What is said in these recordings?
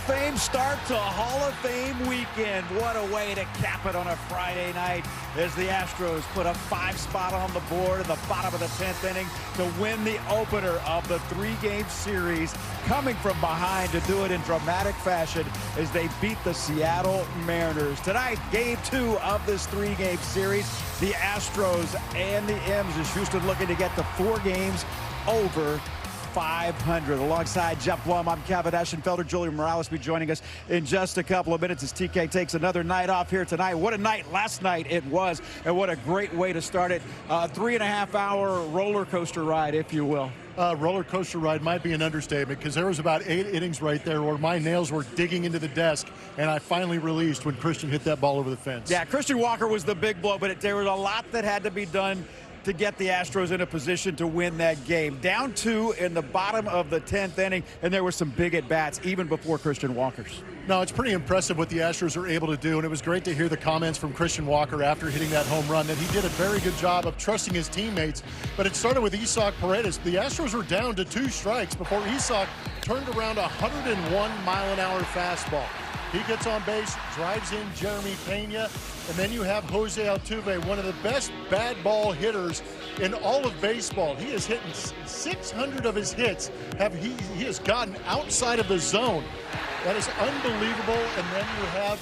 of Fame start to Hall of Fame weekend. What a way to cap it on a Friday night as the Astros put a 5-spot on the board at the bottom of the 10th inning to win the opener of the 3-game series, coming from behind to do it in dramatic fashion as they beat the Seattle Mariners. Tonight, Game 2 of this 3-game series, the Astros and the M's as Houston looking to get to 4 games over 500. Alongside Jeff Blum, I'm Kevin Eschenfelder. Julian Morales will be joining us in just a couple of minutes as TK takes another night off here tonight. What a night last night it was, and what a great way to start it. 3.5-hour roller coaster ride, if you will. Roller coaster ride might be an understatement, because there was about 8 innings right there where my nails were digging into the desk, and I finally released when Christian hit that ball over the fence. Yeah, Christian Walker was the big blow, but there was a lot that had to be done to get the Astros in a position to win that game. Down 2 in the bottom of the 10th inning, and there were some big at-bats even before Christian Walker's. No, it's pretty impressive what the Astros are able to do, and it was great to hear the comments from Christian Walker after hitting that home run, that he did a very good job of trusting his teammates. But it started with Isaac Paredes. The Astros were down to 2 strikes before Isaac turned around a 101-mile-an-hour fastball. He gets on base, drives in Jeremy Pena, and then you have Jose Altuve, one of the best bad ball hitters in all of baseball. He has hit 600 of his hits. He has gotten outside of the zone. That is unbelievable. And then you have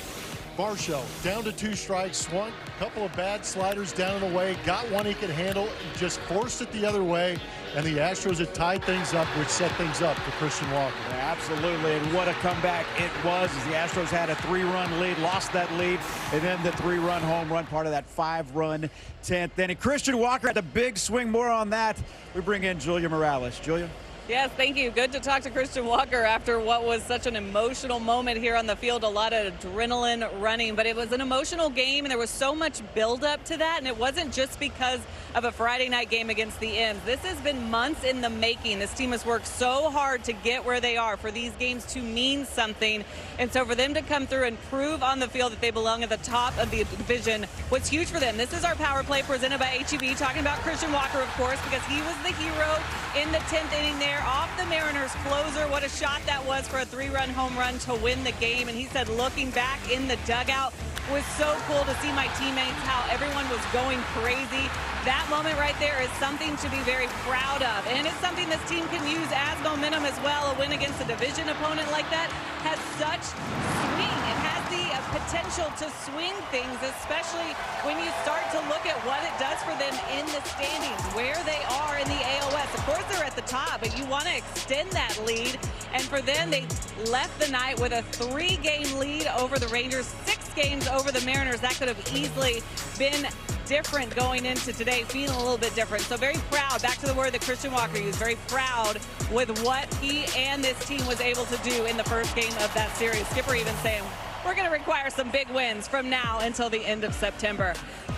Varsho down to 2 strikes, swung a couple of bad sliders down and away, got one he could handle, just forced it the other way, and the Astros had tied things up, which set things up for Christian Walker. Yeah, absolutely, and what a comeback it was as the Astros had a 3-run lead, lost that lead, and then the 3-run home run, part of that 5-run 10th inning. Christian Walker had a big swing. More on that. We bring in Julia Morales. Julia? Yes, thank you. Good to talk to Christian Walker after what was such an emotional moment here on the field. A lot of adrenaline running, but it was an emotional game, and there was so much buildup to that, and it wasn't just because of a Friday night game against the M's. This has been months in the making. This team has worked so hard to get where they are, for these games to mean something, and so for them to come through and prove on the field that they belong at the top of the division was huge for them. This is our power play presented by HEB, talking about Christian Walker, of course, because he was the hero in the 10th inning there off the Mariners closer. What a shot that was for a 3-run home run to win the game. And he said looking back in the dugout was so cool to see my teammates, how everyone was going crazy. That moment right there is something to be very proud of, and it's something this team can use as momentum as well. A win against a division opponent like that has such swing. It has the potential to swing things, especially when you start to look at what it does for them in the standings, where they are in the AOS. Of course, they're at the top, but you want to extend that lead, and for them, they left the night with a 3-game lead over the Rangers, 6 games over the Mariners. That could have easily been different going into today, feeling a little bit different. So very proud, back to the word that Christian Walker used, very proud with what he and this team was able to do in the first game of that series. Skipper even saying, we're going to require some big wins from now until the end of September.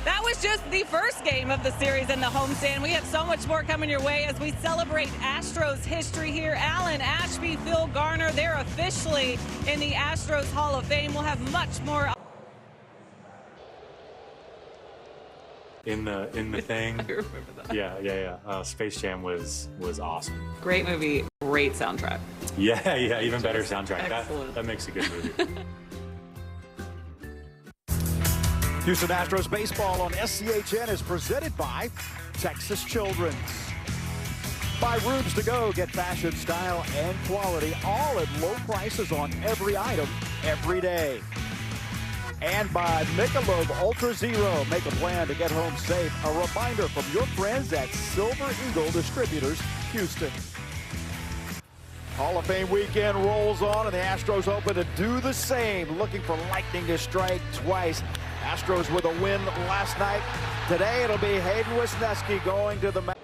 That was just the first game of the series in the homestand. We have so much more coming your way as we celebrate Astros history here. Alan Ashby, Phil Garner, they're officially in the Astros Hall of Fame. We'll have much more. In the thing. I remember that. Yeah. Space Jam was awesome. Great movie, great soundtrack. Yeah, even better soundtrack. Excellent. That makes a good movie. Houston Astros baseball on SCHN is presented by Texas Children's. By Rubes to Go, get fashion, style, and quality, all at low prices on every item, every day. And by Michelob Ultra Zero, make a plan to get home safe. A reminder from your friends at Silver Eagle Distributors, Houston. Hall of Fame weekend rolls on, and the Astros open to do the same, looking for lightning to strike twice. Astros with a win last night. Today it'll be Hayden Wesneski going to the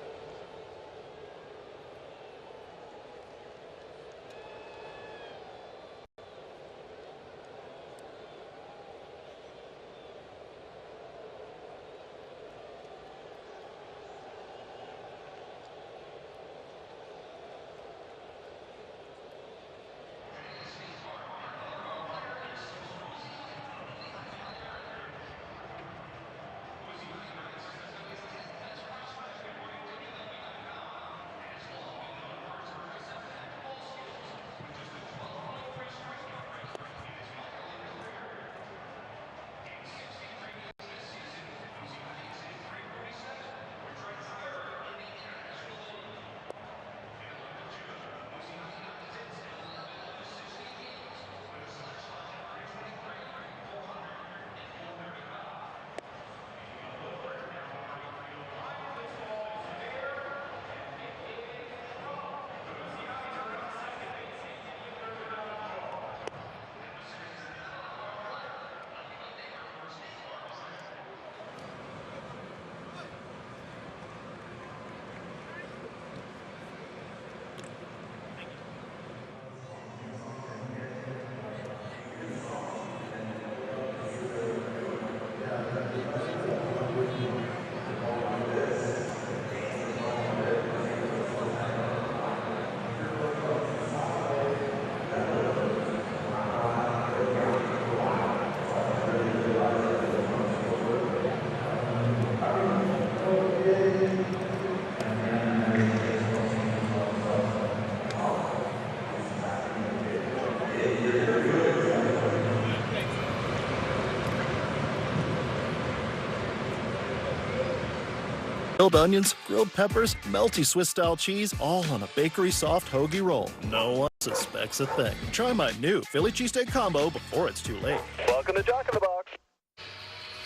Grilled onions, grilled peppers, melty Swiss-style cheese, all on a bakery-soft hoagie roll. No one suspects a thing. Try my new Philly cheesesteak combo before it's too late. Welcome to Jack in the Box.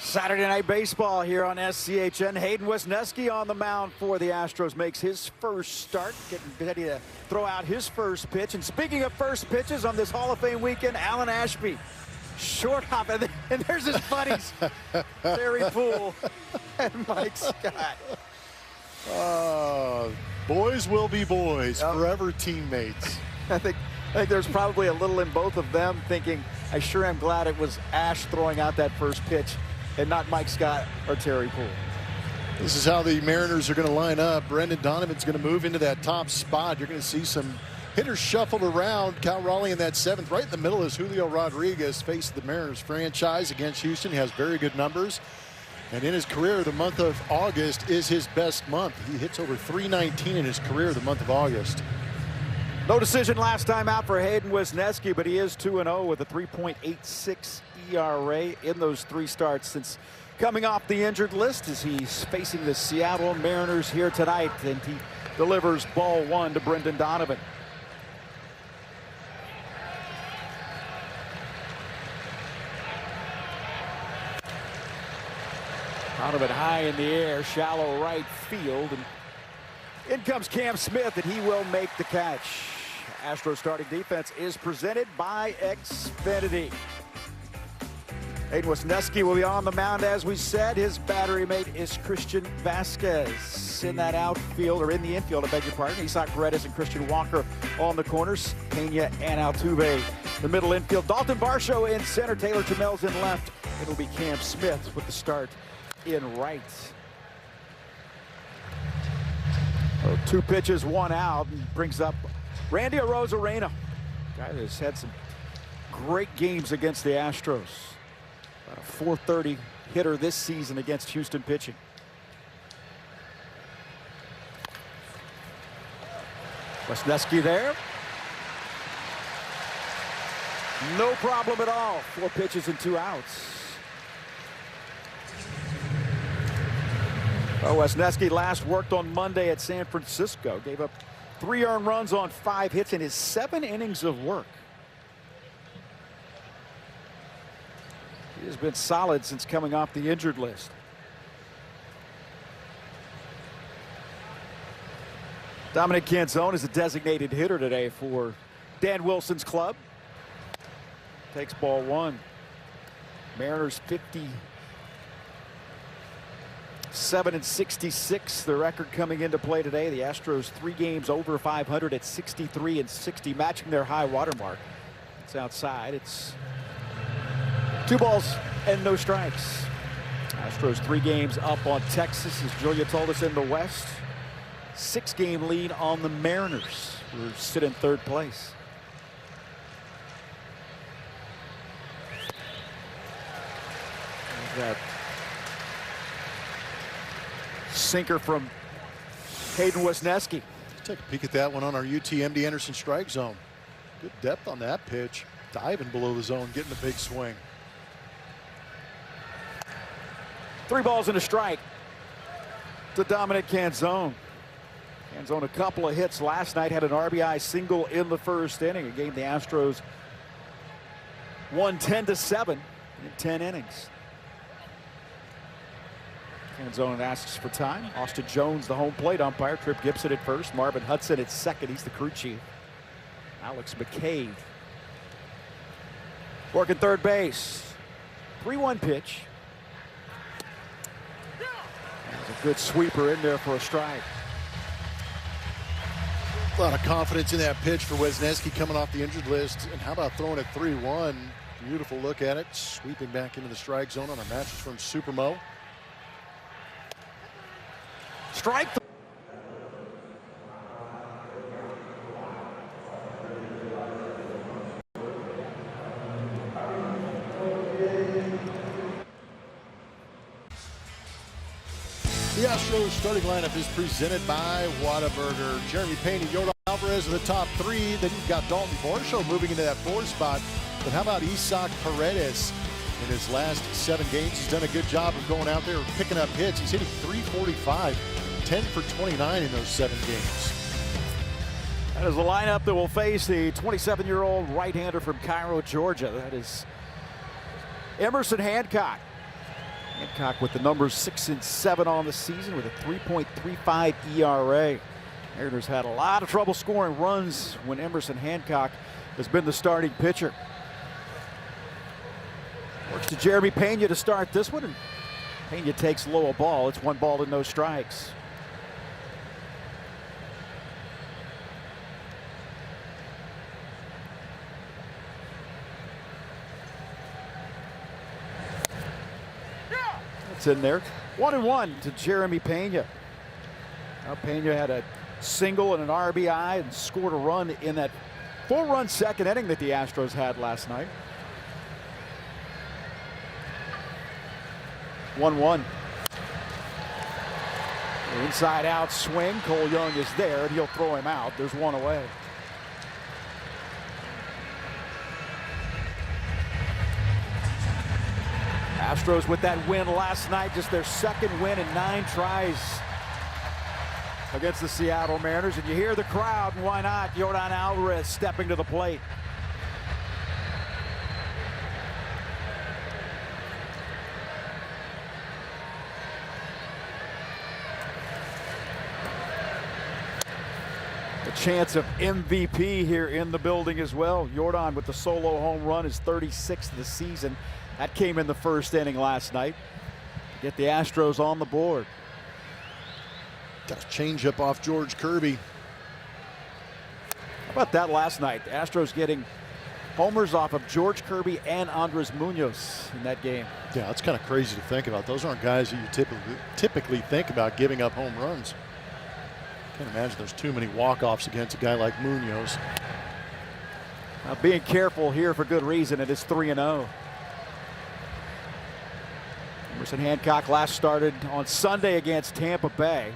Saturday Night Baseball here on SCHN. Hayden Wesneski on the mound for the Astros makes his first start, getting ready to throw out his first pitch. And speaking of first pitches on this Hall of Fame weekend, Alan Ashby, short hop, and there's his buddies, Terry Poole and Mike Scott. Boys will be boys, forever teammates. I think there's probably a little in both of them thinking, I sure am glad it was Ash throwing out that first pitch and not Mike Scott or Terry Poole. This is how the Mariners are going to line up. Brendan Donovan's going to move into that top spot. You're going to see some hitters shuffled around. Cal Raleigh in that seventh. Right in the middle is Julio Rodriguez, face of the Mariners franchise against Houston. He has very good numbers. And in his career, the month of August is his best month. He hits over .319 in his career the month of August. No decision last time out for Hayden Wesneski, but he is 2-0 with a 3.86 ERA in those 3 starts since coming off the injured list, as he's facing the Seattle Mariners here tonight, and he delivers ball 1 to Brendan Donovan. Donovan high in the air, shallow right field, and in comes Cam Smith, and he will make the catch. Astros starting defense is presented by Xfinity. Hayden Wesneski will be on the mound, as we said. His battery mate is Christian Vasquez in that outfield, or in the infield, I beg your pardon. Isaac Paredes and Christian Walker on the corners. Pena and Altuve, the middle infield. Dalton Varsho in center. Taylor Trammell's in left. It'll be Cam Smith with the start in right. 2 pitches, 1 out, and brings up Randy Arozarena, guy that's had some great games against the Astros. About a .430 hitter this season against Houston pitching. Wesneski there. No problem at all. 4 pitches and 2 outs. Wesneski last worked on Monday at San Francisco. Gave up 3 earned runs on 5 hits in his 7 innings of work. He has been solid since coming off the injured list. Dominic Canzone is a designated hitter today for Dan Wilson's club. Takes ball 1. Mariners 57-66, the record coming into play today. The Astros 3 games over 500 at 63-60, matching their high water mark. It's outside. It's 2 balls and no strikes. Astros 3 games up on Texas, as Julia told us, in the West. 6-game lead on the Mariners, who sit in 3rd place. That sinker from Hayden Wesneski. Take a peek at that one on our UTMD Anderson strike zone. Good depth on that pitch. Diving below the zone, getting a big swing. 3 balls and a strike to Dominic Canzone. Canzone, a couple of hits last night, had an RBI single in the 1st inning. A game the Astros won 10-7 in 10 innings. Canzone asks for time. Austin Jones, the home plate umpire. Trip Gibson at first. Marvin Hudson at second. He's the crew chief. Alex McCabe working 3rd base. 3-1 pitch. There's a good sweeper in there for a strike. A lot of confidence in that pitch for Wesneski coming off the injured list. And how about throwing it 3-1? Beautiful look at it. Sweeping back into the strike zone on a mattress from Supermo. Strike. The Astros starting lineup is presented by Whataburger. Jeremy Pena, Yordan Alvarez are the top 3. Then you've got Dalton Varsho moving into that 4th spot. But how about Isaac Paredes? In his last 7 games, he's done a good job of going out there and picking up hits. He's hitting .345 10 for 29 in those 7 games. That is the lineup that will face the 27-year-old right-hander from Cairo, Georgia. That is Emerson Hancock. Hancock with the numbers 6 and 7 on the season with a 3.35 ERA. Mariners had a lot of trouble scoring runs when Emerson Hancock has been the starting pitcher. Works to Jeremy Pena to start this one, and Pena takes low a ball. It's 1 ball and no strikes. It's in there. 1-1 to Jeremy Pena. Now Pena had a single and an RBI and scored a run in that 4-run second inning that the Astros had last night. 1-1. Inside out swing. Cole Young is there and he'll throw him out. There's 1 away. Astros with that win last night, just their 2nd win in 9 tries against the Seattle Mariners. And you hear the crowd, and why not? Yordan Alvarez stepping to the plate. The chance of MVP here in the building as well. Yordan with the solo home run, his 36th of the season. That came in the 1st inning last night. Get the Astros on the board. Got a changeup off George Kirby. How about that last night? The Astros getting homers off of George Kirby and Andres Munoz in that game. Yeah, that's kind of crazy to think about. Those aren't guys that you typically think about giving up home runs. Can't imagine there's too many walk-offs against a guy like Munoz. Now being careful here for good reason. It is 3-0. Emerson Hancock last started on Sunday against Tampa Bay.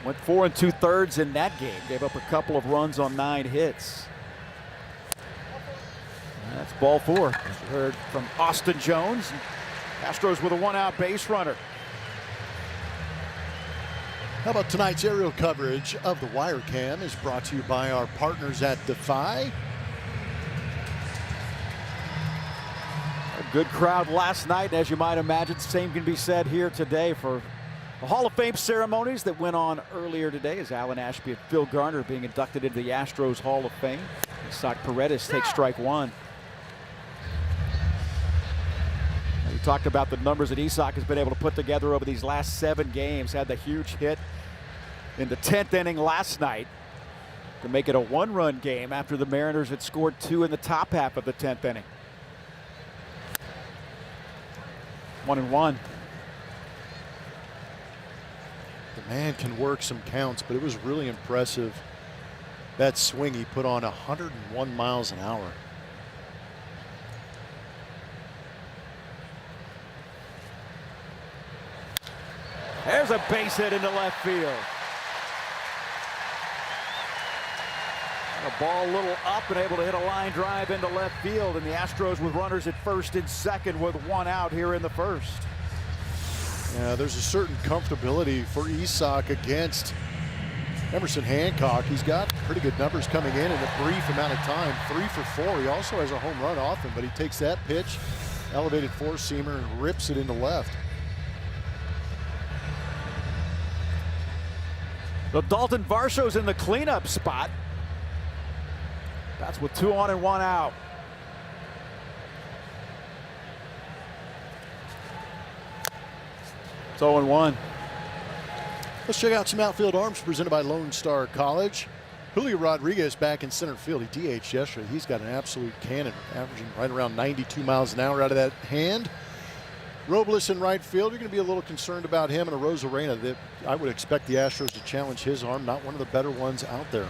Went 4 2/3 in that game. Gave up a couple of runs on 9 hits. And that's ball 4. As you heard from Austin Jones. Astros with a 1-out base runner. How about tonight's aerial coverage of the Wire Cam is brought to you by our partners at Defy. A good crowd last night, as you might imagine. Same can be said here today for the Hall of Fame ceremonies that went on earlier today, as Alan Ashby and Phil Garner being inducted into the Astros Hall of Fame. Isaac Paredes takes strike 1. We talked about the numbers that Isaac has been able to put together over these last 7 games. Had the huge hit in the 10th inning last night to make it a 1-run game after the Mariners had scored 2 in the top half of the 10th inning. 1-1. The man can work some counts, but it was really impressive. That swing he put on 101 miles an hour. There's a base hit into left field. A ball a little up and able to hit a line drive into left field, and the Astros with runners at 1st and 2nd with 1 out here in the 1st. Yeah, there's a certain comfortability for Isaac against Emerson Hancock. He's got pretty good numbers coming in a brief amount of time. 3 for 4. He also has a home run off him, but he takes that pitch, elevated 4-seamer, and rips it into left. The Dalton Varsho's in the cleanup spot. That's with 2 on and 1 out. It's 0-1. Let's check out some outfield arms presented by Lone Star College. Julio Rodriguez back in center field. He DH'd yesterday. He's got an absolute cannon, averaging right around 92 miles an hour out of that hand. Robles in right field. You're going to be a little concerned about him, and a Rosarena that I would expect the Astros to challenge his arm. Not one of the better ones out there.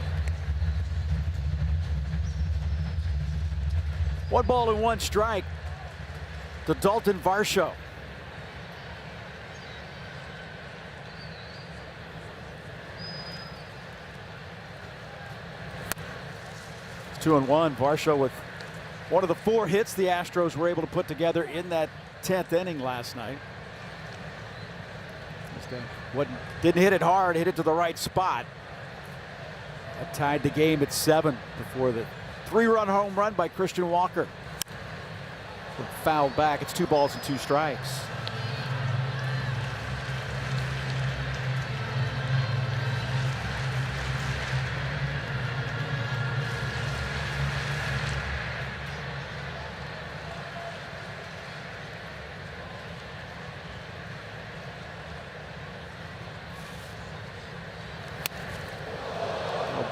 1 ball and 1 strike to Dalton Varsho. It's 2-1. Varsho with one of the 4 hits the Astros were able to put together in that 10th inning last night. Didn't hit it hard, hit it to the right spot. That tied the game at 7 before the 3-run home run by Christian Walker. Fouled back. It's 2 balls and 2 strikes.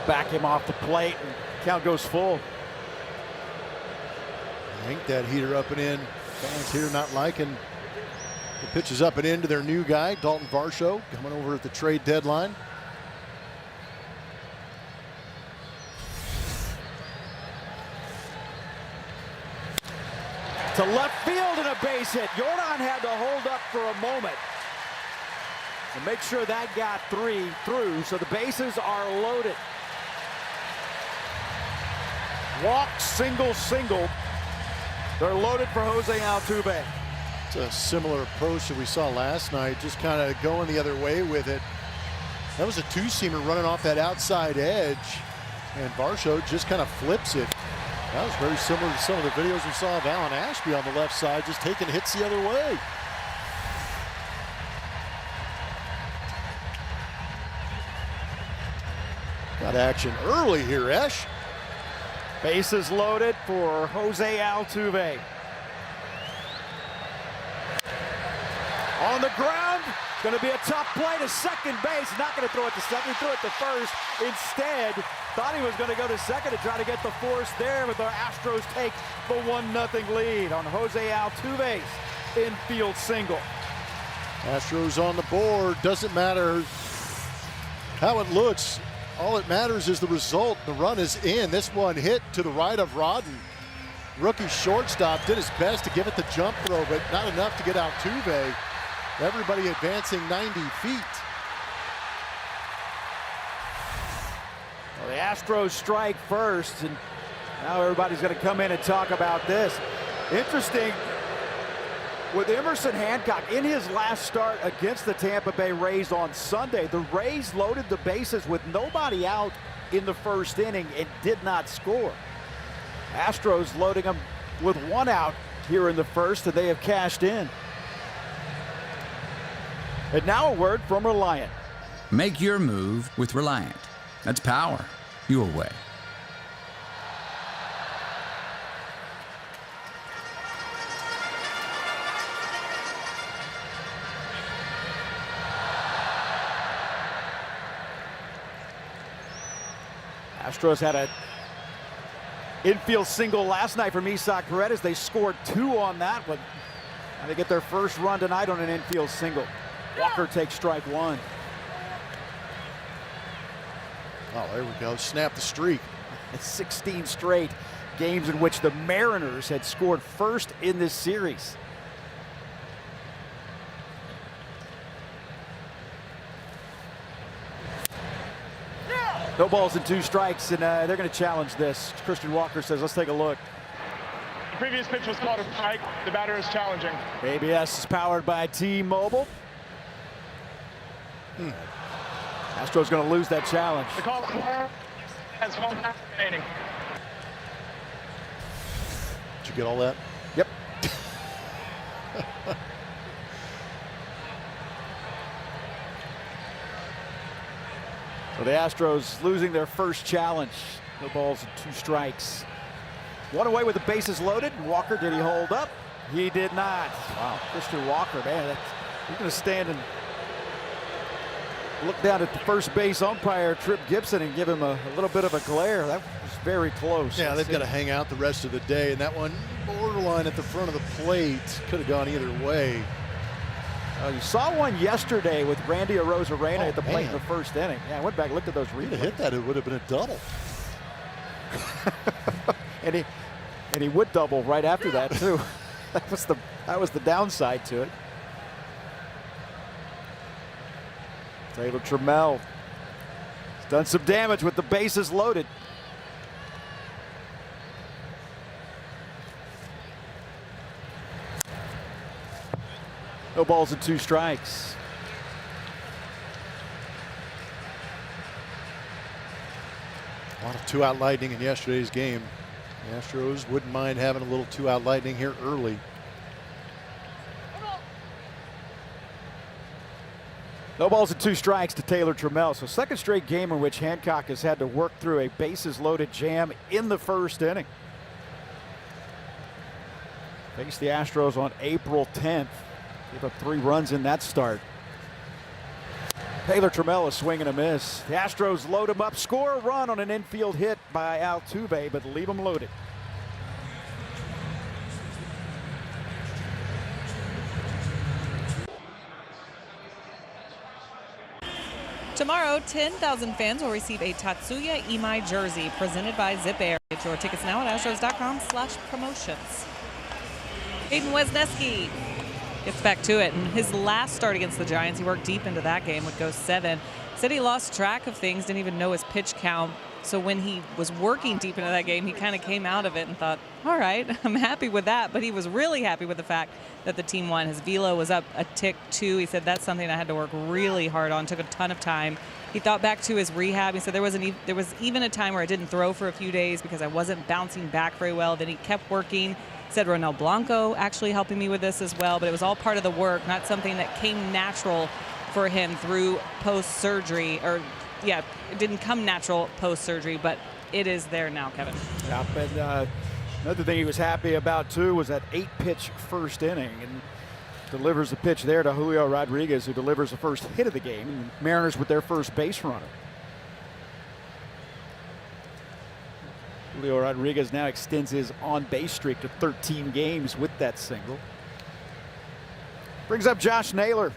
Back him off the plate, and count goes full. Yank that heater up and in. Fans here not liking the pitches up and in to their new guy, Dalton Varsho, coming over at the trade deadline. To left field and a base hit. Jordan had to hold up for a moment to make sure that got 3 through, so the bases are loaded. Walk, single, single. They're loaded for Jose Altuve. It's a similar approach that we saw last night, just kind of going the other way with it. That was a 2-seamer running off that outside edge, and Varsho just kind of flips it. That was very similar to some of the videos we saw of Alan Ashby on the left side, just taking hits the other way. Got action early here, Esh. Bases loaded for Jose Altuve. On the ground, going to be a tough play to second base. Not going to throw it to second, he threw it to first. Instead, thought he was going to go to second to try to get the force there, but the Astros take the 1-0 lead on Jose Altuve's infield single. Astros on the board. Doesn't matter how it looks. All that matters is the result. The run is in. This one hit to the right of Rodden. Rookie shortstop did his best to give it the jump throw, but not enough to get Altuve. Everybody advancing 90 feet. Well, the Astros strike first, and now everybody's going to come in and talk about this. Interesting, with Emerson Hancock in his last start against the Tampa Bay Rays on Sunday, the Rays loaded the bases with nobody out in the first inning and did not score. Astros loading them with 1 out here in the first, and they have cashed in. And now a word from Reliant. Make your move with Reliant. That's power your way. Astros had a infield single last night from Isaac Paredes. They scored 2 on that one. And they get their first run tonight on an infield single. Walker takes strike 1. Oh, there we go. Snap the streak. It's 16 straight games in which the Mariners had scored first in this series. No balls and 2 strikes, and they're going to challenge this. Christian Walker says, let's take a look. The previous pitch was called a strike. The batter is challenging. ABS is powered by T-Mobile. Astros going to lose that challenge. The call has 1 back remaining. Did you get all that? Yep. So the Astros losing their first challenge. No balls and 2 strikes. 1 away with the bases loaded. Walker, did he hold up? He did not. Wow, Christian Walker, man, he's going to stand and look down at the first base umpire, Trip Gibson, and give him a little bit of a glare. That was very close. Yeah, they've got to hang out the rest of the day, and that one borderline at the front of the plate. Could have gone either way. You saw one yesterday with Randy Arozarena at the plate in man. the first inning. Yeah, I went back and looked at those If he'd replays. have hit that, it would have been a double. and he would double right after that too. that was the downside to it. Taylor Trammell has done some damage with the bases loaded. No balls and 2 strikes. lot of two-out lightning in yesterday's game. The Astros wouldn't mind having a little two-out lightning here early. No balls and 2 strikes to Taylor Trammell. So second straight game in which Hancock has had to work through a bases-loaded jam in the first inning. Faced the Astros on April 10th. Gave up 3 runs in that start. Taylor Trammell, a swing and a miss. The Astros load him up, score a run on an infield hit by Altuve, but leave him loaded. Tomorrow, 10,000 fans will receive a Tatsuya Imai jersey presented by Zip Air. Get your tickets now at astros.com/promotions. Hayden Wesneski gets back to it. In his last start against the Giants, he worked deep into that game, would go 7. Said he lost track of things, didn't even know his pitch count. So when he was working deep into that game, he kind of came out of it and thought, all right, I'm happy with that. But he was really happy with the fact that the team won. His velo was up a tick too. He said that's something I had to work really hard on, took a ton of time. He thought back to his rehab. He said there was even a time where I didn't throw for a few days because I wasn't bouncing back very well. Then he kept working. He said Ronel Blanco actually helping me with this as well, but it was all part of the work, not something that came natural for him through post-surgery, or yeah, it didn't come natural post-surgery, but it is there now, Kevin. Yeah, and another thing he was happy about too was that 8-pitch first inning, and delivers the pitch there to Julio Rodriguez, who delivers the first hit of the game. And Mariners with their first base runner. Julio Rodriguez now extends his on-base streak to 13 games with that single. Brings up Josh Naylor.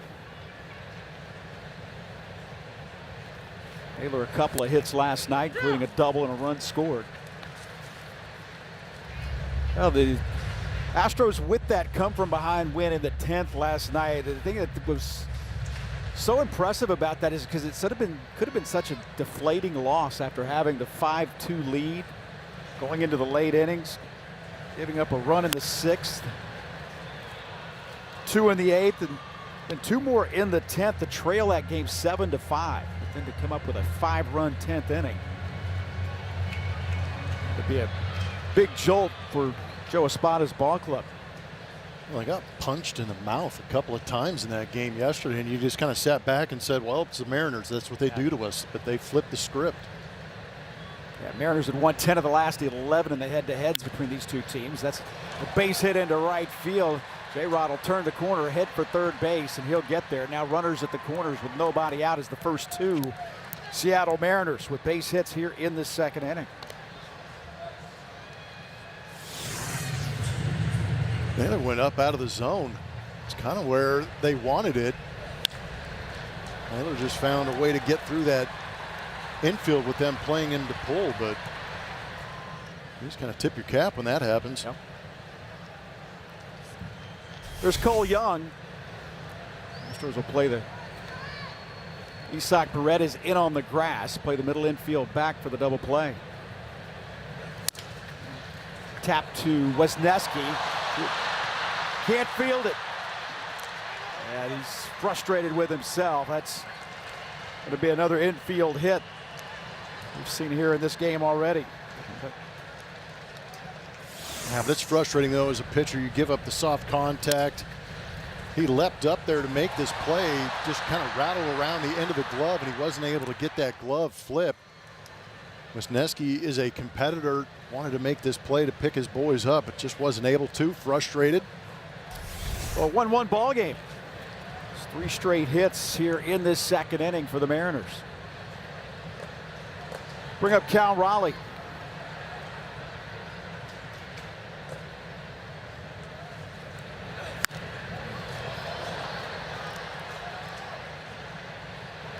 Naylor a couple of hits last night, including a double and a run scored. Well, the Astros with that come from behind win in the 10th last night. The thing that was so impressive about that is because it could have been such a deflating loss after having the 5-2 lead going into the late innings, giving up a run in the 6th, 2 in the 8th, and 2 more in the 10th to trail that game 7-5. But then to come up with a 5-run 10th inning, it'd be a big jolt for Joe Espada's ball club. Well, I got punched in the mouth a couple of times in that game yesterday, and you just kind of sat back and said, well, it's the Mariners. That's what they do to us. But they flipped the script. Yeah, Mariners had won 10 of the last 11 in the head-to-heads between these two teams. That's a base hit into right field. J-Rod will turn the corner, head for third base, and he'll get there. Now runners at the corners with nobody out as the first 2 Seattle Mariners with base hits here in the second inning. Naylor went up out of the zone. It's kind of where they wanted it. Naylor just found a way to get through that infield with them playing into pull, but you just kind of tip your cap when that happens. Yep. There's Cole Young. Astros will play the Isaac Paredes in on the grass, play the middle infield back for the double play. Tap to Wesneski. Can't field it. And he's frustrated with himself. That's going to be another infield hit we've seen here in this game already. Yeah, but it's frustrating, though, as a pitcher. You give up the soft contact. He leapt up there to make this play, just kind of rattled around the end of the glove, and he wasn't able to get that glove flip. Wesneski is a competitor, wanted to make this play to pick his boys up, but just wasn't able to, frustrated. Well, 1-1 ball game. It's 3 straight hits here in this second inning for the Mariners. Bring up Cal Raleigh.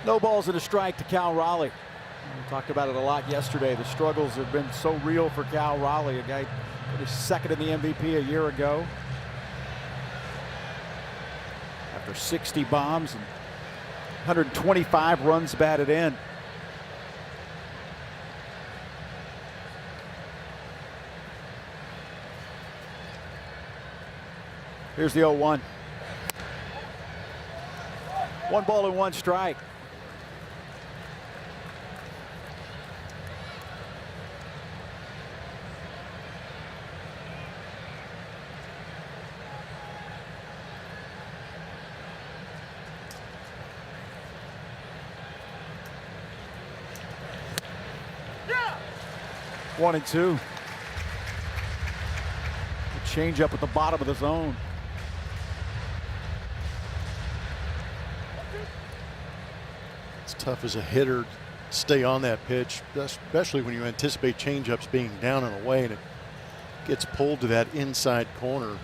No balls and a strike to Cal Raleigh. We talked about it a lot yesterday. The struggles have been so real for Cal Raleigh, a guy who was second in the MVP a year ago. After 60 bombs and 125 runs batted in. Here's the 0-1. 1 ball and 1 strike. 1-2. Change up at the bottom of the zone. It's tough as a hitter to stay on that pitch, especially when you anticipate changeups being down and away, and it gets pulled to that inside corner.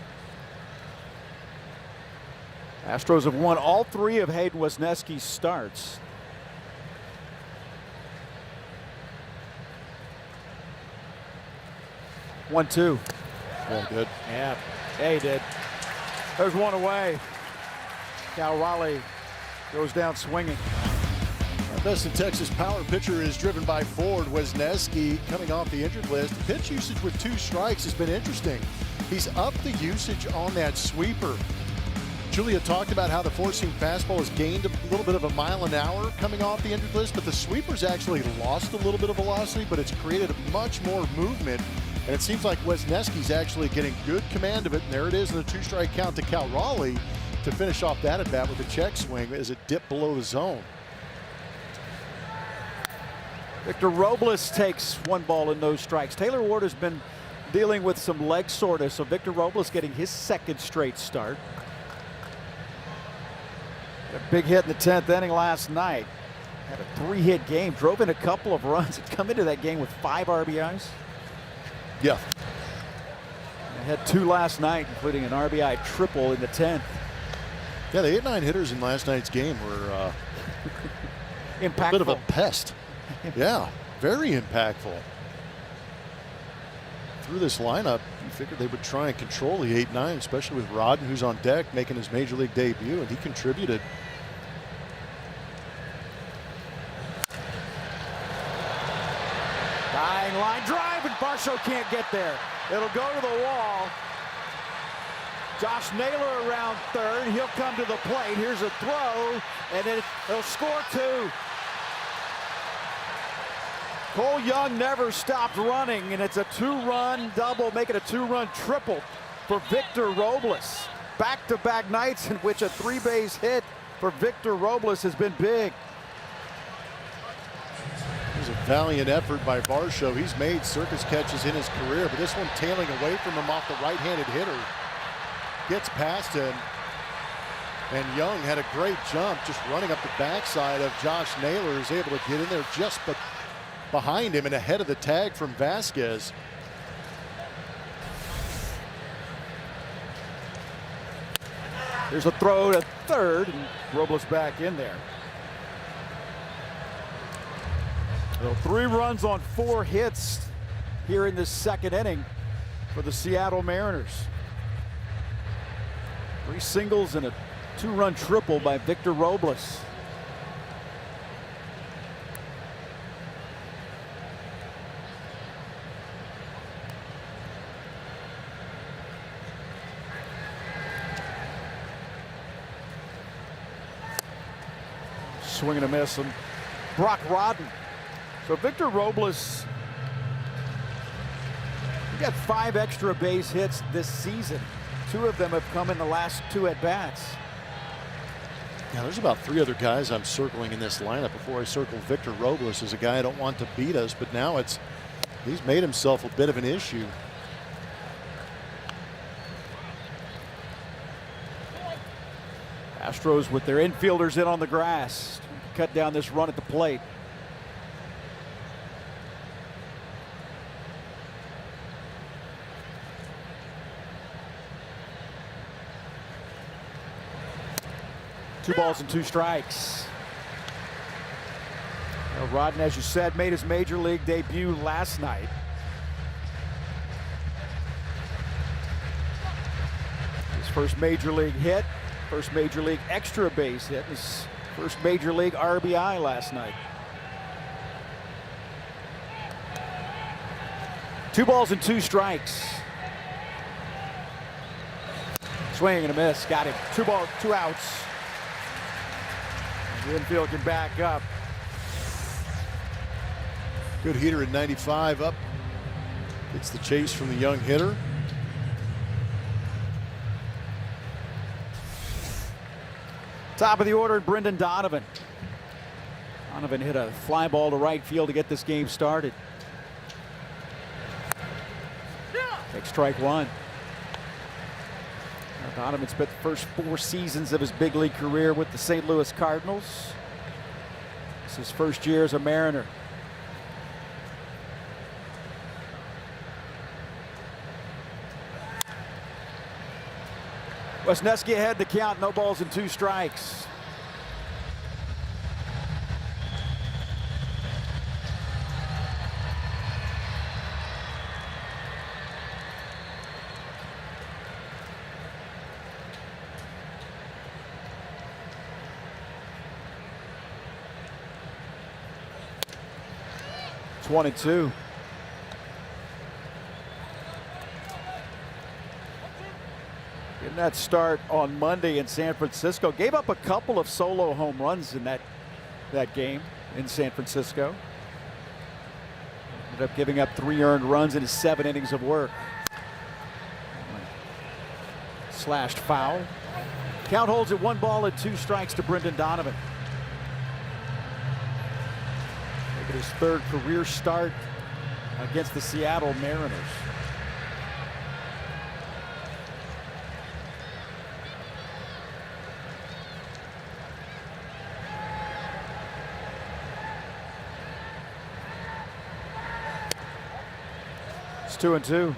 Astros have won all 3 of Hayden Wesneski's starts. One-two. Very good. Yeah, he did. There's one away. Cal Raleigh goes down swinging. Our best in Texas power pitcher is driven by Ford. Wesneski coming off the injured list. Pitch usage with 2 strikes has been interesting. He's upped the usage on that sweeper. Julia talked about how the four-seam fastball has gained a little bit of a mile an hour coming off the injured list, but the sweeper's actually lost a little bit of velocity, but it's created much more movement. And it seems like Wesneski's actually getting good command of it. And there it is in the 2-strike count to Cal Raleigh to finish off that at bat with a check swing as it dipped below the zone. Victor Robles takes 1 ball and no strikes. Taylor Ward has been dealing with some leg soreness, so Victor Robles getting his 2nd straight start. A big hit in the 10th inning last night. Had a 3-hit game, drove in a couple of runs, and come into that game with 5 RBIs. Yeah. I had 2 last night, including an RBI triple in the 10th. Yeah, the 8-9 hitters in last night's game were impactful. A bit of a pest. Yeah, very impactful. Through this lineup, you figured they would try and control the 8-9, especially with Rodden, who's on deck, making his major league debut, and he contributed. Dying line drive, and Varsho can't get there. It'll go to the wall. Josh Naylor around third. He'll come to the plate. Here's a throw, and then he'll score 2. Cole Young never stopped running, and it's a 2-run double, making a 2-run triple for Victor Robles. Back-to-back nights in which a 3-base hit for Victor Robles has been big. It was a valiant effort by Varsho. He's made circus catches in his career, but this one tailing away from him off the right-handed hitter. Gets past him, and Young had a great jump, just running up the backside of Josh Naylor. Is able to get in there just behind him and ahead of the tag from Vasquez. There's a throw to third, and Robles back in there. So 3 runs on 4 hits here in this 2nd inning for the Seattle Mariners. 3 singles and a 2-run triple by Victor Robles. Swing and a miss, and Brock Rodden. So Victor Robles, he got 5 extra base hits this season. 2 of them have come in the last 2 at-bats. Yeah, there's about 3 other guys I'm circling in this lineup before I circle Victor Robles as a guy I don't want to beat us, but now he's made himself a bit of an issue. Astros with their infielders in on the grass. Cut down this run at the plate. Two balls and 2 strikes. Well, Rodden, as you said, made his major league debut last night. His first major league hit, first major league extra base hit, his first major league RBI last night. 2 balls and 2 strikes. Swing and a miss, got him. 2 balls, 2 outs. The infield can back up. Good heater at 95 up. Gets the chase from the young hitter. Top of the order, Brendan Donovan. Donovan hit a fly ball to right field to get this game started. Strike one. Donovan spent the first 4 seasons of his big league career with the St. Louis Cardinals. This is his first year as a Mariner. Wesneski ahead to count, no balls and 2 strikes. It's 1-2. In that start on Monday in San Francisco, gave up a couple of solo home runs in that game in San Francisco. Ended up giving up 3 earned runs in his 7 innings of work. Slashed foul. Count holds at 1 ball and 2 strikes to Brendan Donovan. Look at his 3rd career start against the Seattle Mariners. It's 2-2.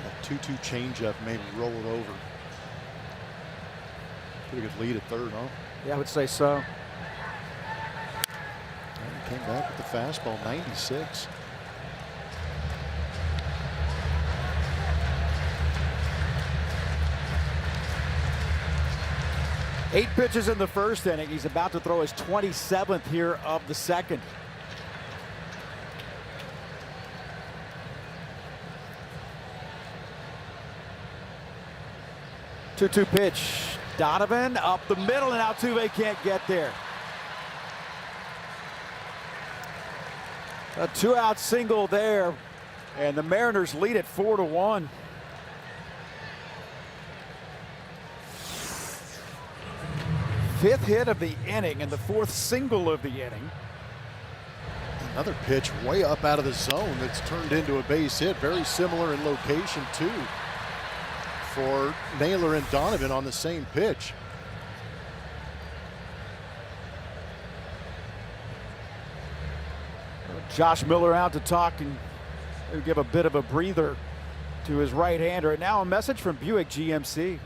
That 2-2 changeup, maybe roll it over. Pretty good lead at 3rd, huh? Yeah, I would say so. And he came back with the fastball, 96. Eight pitches in the first inning. He's about to throw his 27th here of the second. Two-two pitch. Donovan up the middle, and Altuve can't get there. A 2-out single there, and the Mariners lead it 4-1. Fifth hit of the inning and the 4th single of the inning. Another pitch way up out of the zone that's turned into a base hit. Very similar in location, too, for Naylor and Donovan on the same pitch. Josh Miller out to talk and give a bit of a breather to his right-hander. And now a message from Buick GMC.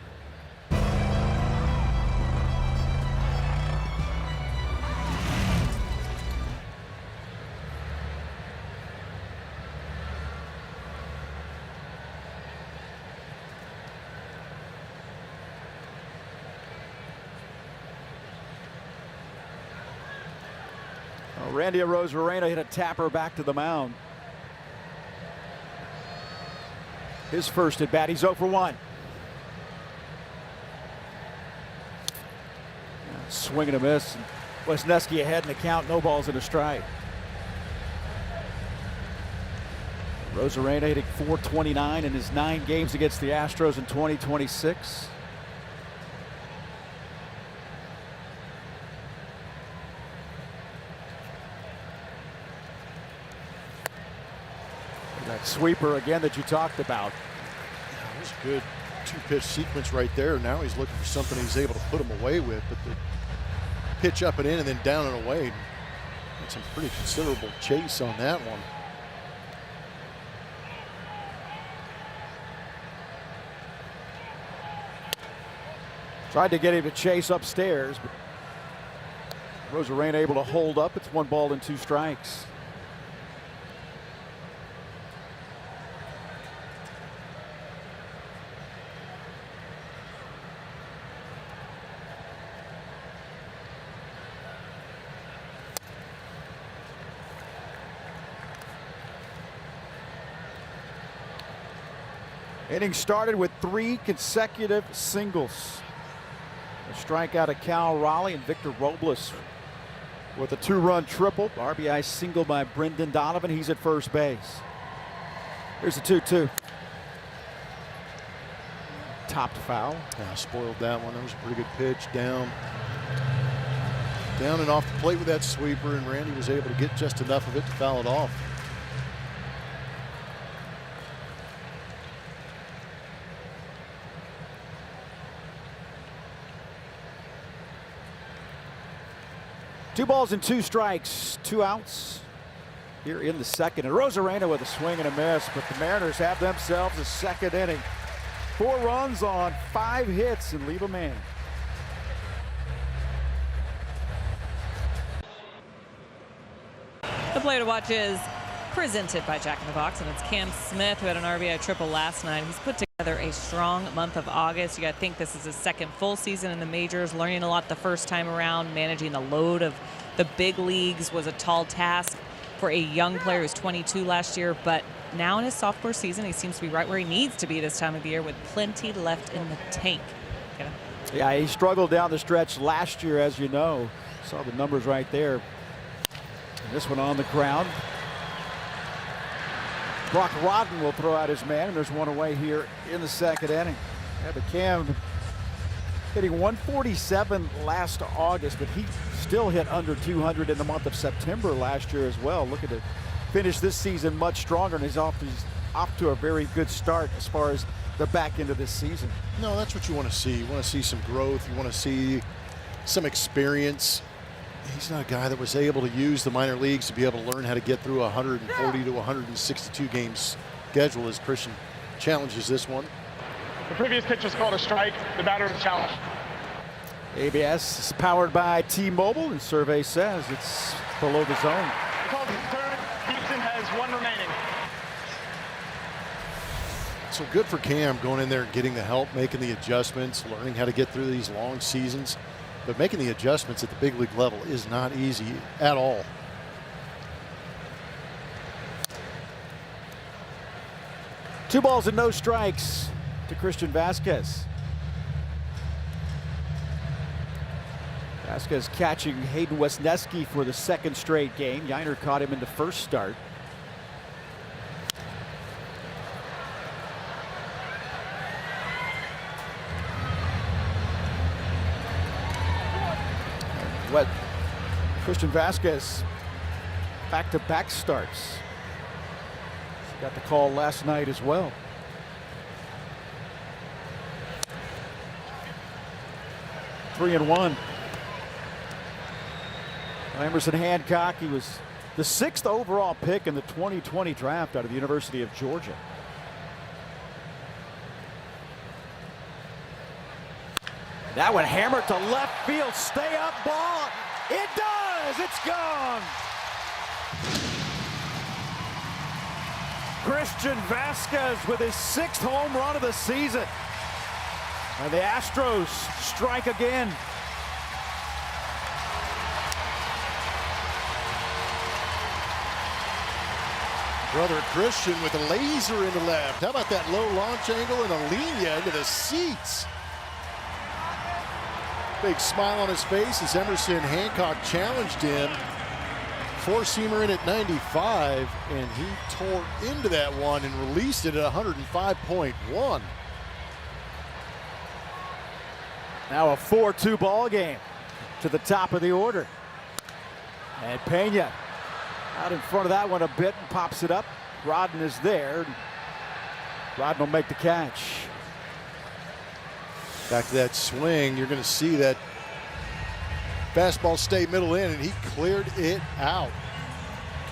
Randy Arozarena hit a tapper back to the mound. His first at bat, he's 0 for 1. Swing and a miss. Wesneski ahead in the count, no balls and a strike. Arozarena hitting .429 in his 9 games against the Astros in 2026. That sweeper again that you talked about. That was a good 2-pitch sequence right there. Now he's looking for something he's able to put him away with, but the pitch up and in and then down and away. Had some pretty considerable chase on that one. Tried to get him to chase upstairs, but Arozarena able to hold up. It's 1 ball and 2 strikes. Inning started with 3 consecutive singles. A strikeout of Cal Raleigh and Victor Robles with a 2-run triple. RBI single by Brendan Donovan. He's at first base. Here's the 2-2. topped foul. Yeah, spoiled that one. That was a pretty good pitch down. Down and off the plate with that sweeper, and Randy was able to get just enough of it to foul it off. Two balls and two strikes, 2 outs here in the second. And Rosarena with a swing and a miss, but the Mariners have themselves a second inning. 4 runs on 5 hits and leave a man. The play to watch is presented by Jack in the Box, and it's Cam Smith, who had an RBI triple last night. He's put together a strong month of August. You got to think this is his second full season in the majors, learning a lot the first time around. Managing the load of the big leagues was a tall task for a young player who's 22 last year, but now in his sophomore season, he seems to be right where he needs to be this time of the year with plenty left in the tank. Yeah, he struggled down the stretch last year, as you know. Saw the numbers right there. And this one on the ground. Brock Rodden will throw out his man, and there's one away here in the second inning. Yeah, but Cam hitting 147 last August, but he still hit under 200 in the month of September last year as well. Looking to finish this season much stronger, and he's off to a very good start as far as the back end of this season. No, that's what you want to see. You want to see some growth. You want to see some experience. He's not a guy that was able to use the minor leagues to be able to learn how to get through a 140 to 162 games schedule as Christian challenges this one. The previous pitch was called a strike. The batter is challenged. ABS is powered by T-Mobile, and survey says it's below the zone. The call is third. Houston has 1 remaining. So good for Cam going in there and getting the help, making the adjustments, learning how to get through these long seasons. But making the adjustments at the big league level is not easy at all. Two balls and no strikes to Christian Vasquez. Vasquez catching Hayden Wesneski for the second straight game. Yiner caught him in the first start. What Christian Vasquez back-to-back starts. He got the call last night as well. Three and one. Emerson Hancock, he was the 6th overall pick in the 2020 draft out of the University of Georgia. That one hammered to left field. Stay up ball. It does. It's gone. Christian Vasquez with his 6th home run of the season. And the Astros strike again. Brother Christian with a laser into left. How about that low launch angle and a linea into the seats? Big smile on his face as Emerson Hancock challenged him. Four-seamer in at 95, and he tore into that one and released it at 105.1. Now a 4-2 ball game to the top of the order. And Pena out in front of that one a bit and pops it up. Rodden is there. Rodden will make the catch. Back to that swing, you're going to see that fastball stay middle in, and he cleared it out.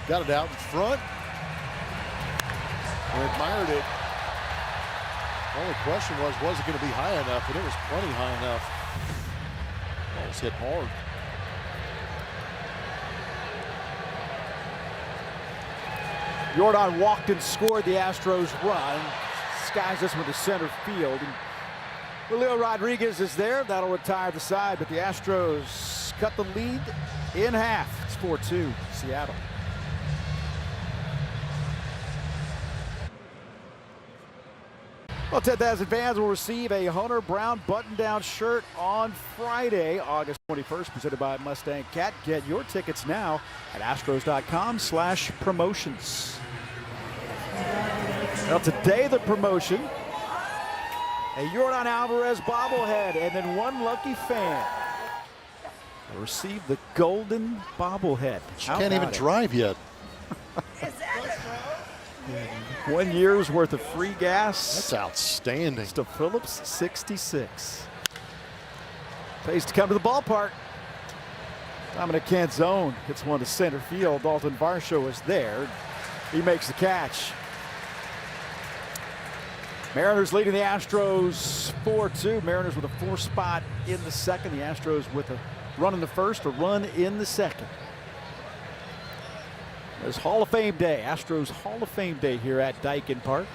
Got it out in front and admired it. The only question was it going to be high enough? And it was plenty high enough. Ball was hit hard. Jordan walked and scored the Astros run. Skies this one to center field. And Julio Rodriguez is there. That'll retire the side, but the Astros cut the lead in half. It's 4-2 Seattle. Well, 10,000 fans will receive a Hunter Brown button-down shirt on Friday, August 21st, presented by Mustang Cat. Get your tickets now at astros.com/promotions. Well, today the promotion A Yordan Alvarez bobblehead, and then one lucky fan will receive the golden bobblehead. She can't even drive yet. 1 year's worth of free gas. That's outstanding. To Phillips, 66. Pays to come to the ballpark. Dominic Canzone hits one to center field. Dalton Varsho is there. He makes the catch. Mariners leading the Astros 4-2. Mariners with a 4 spot in the second. The Astros with a run in the first, a run in the second. It's Hall of Fame Day. Astros Hall of Fame Day here at Daikin Park.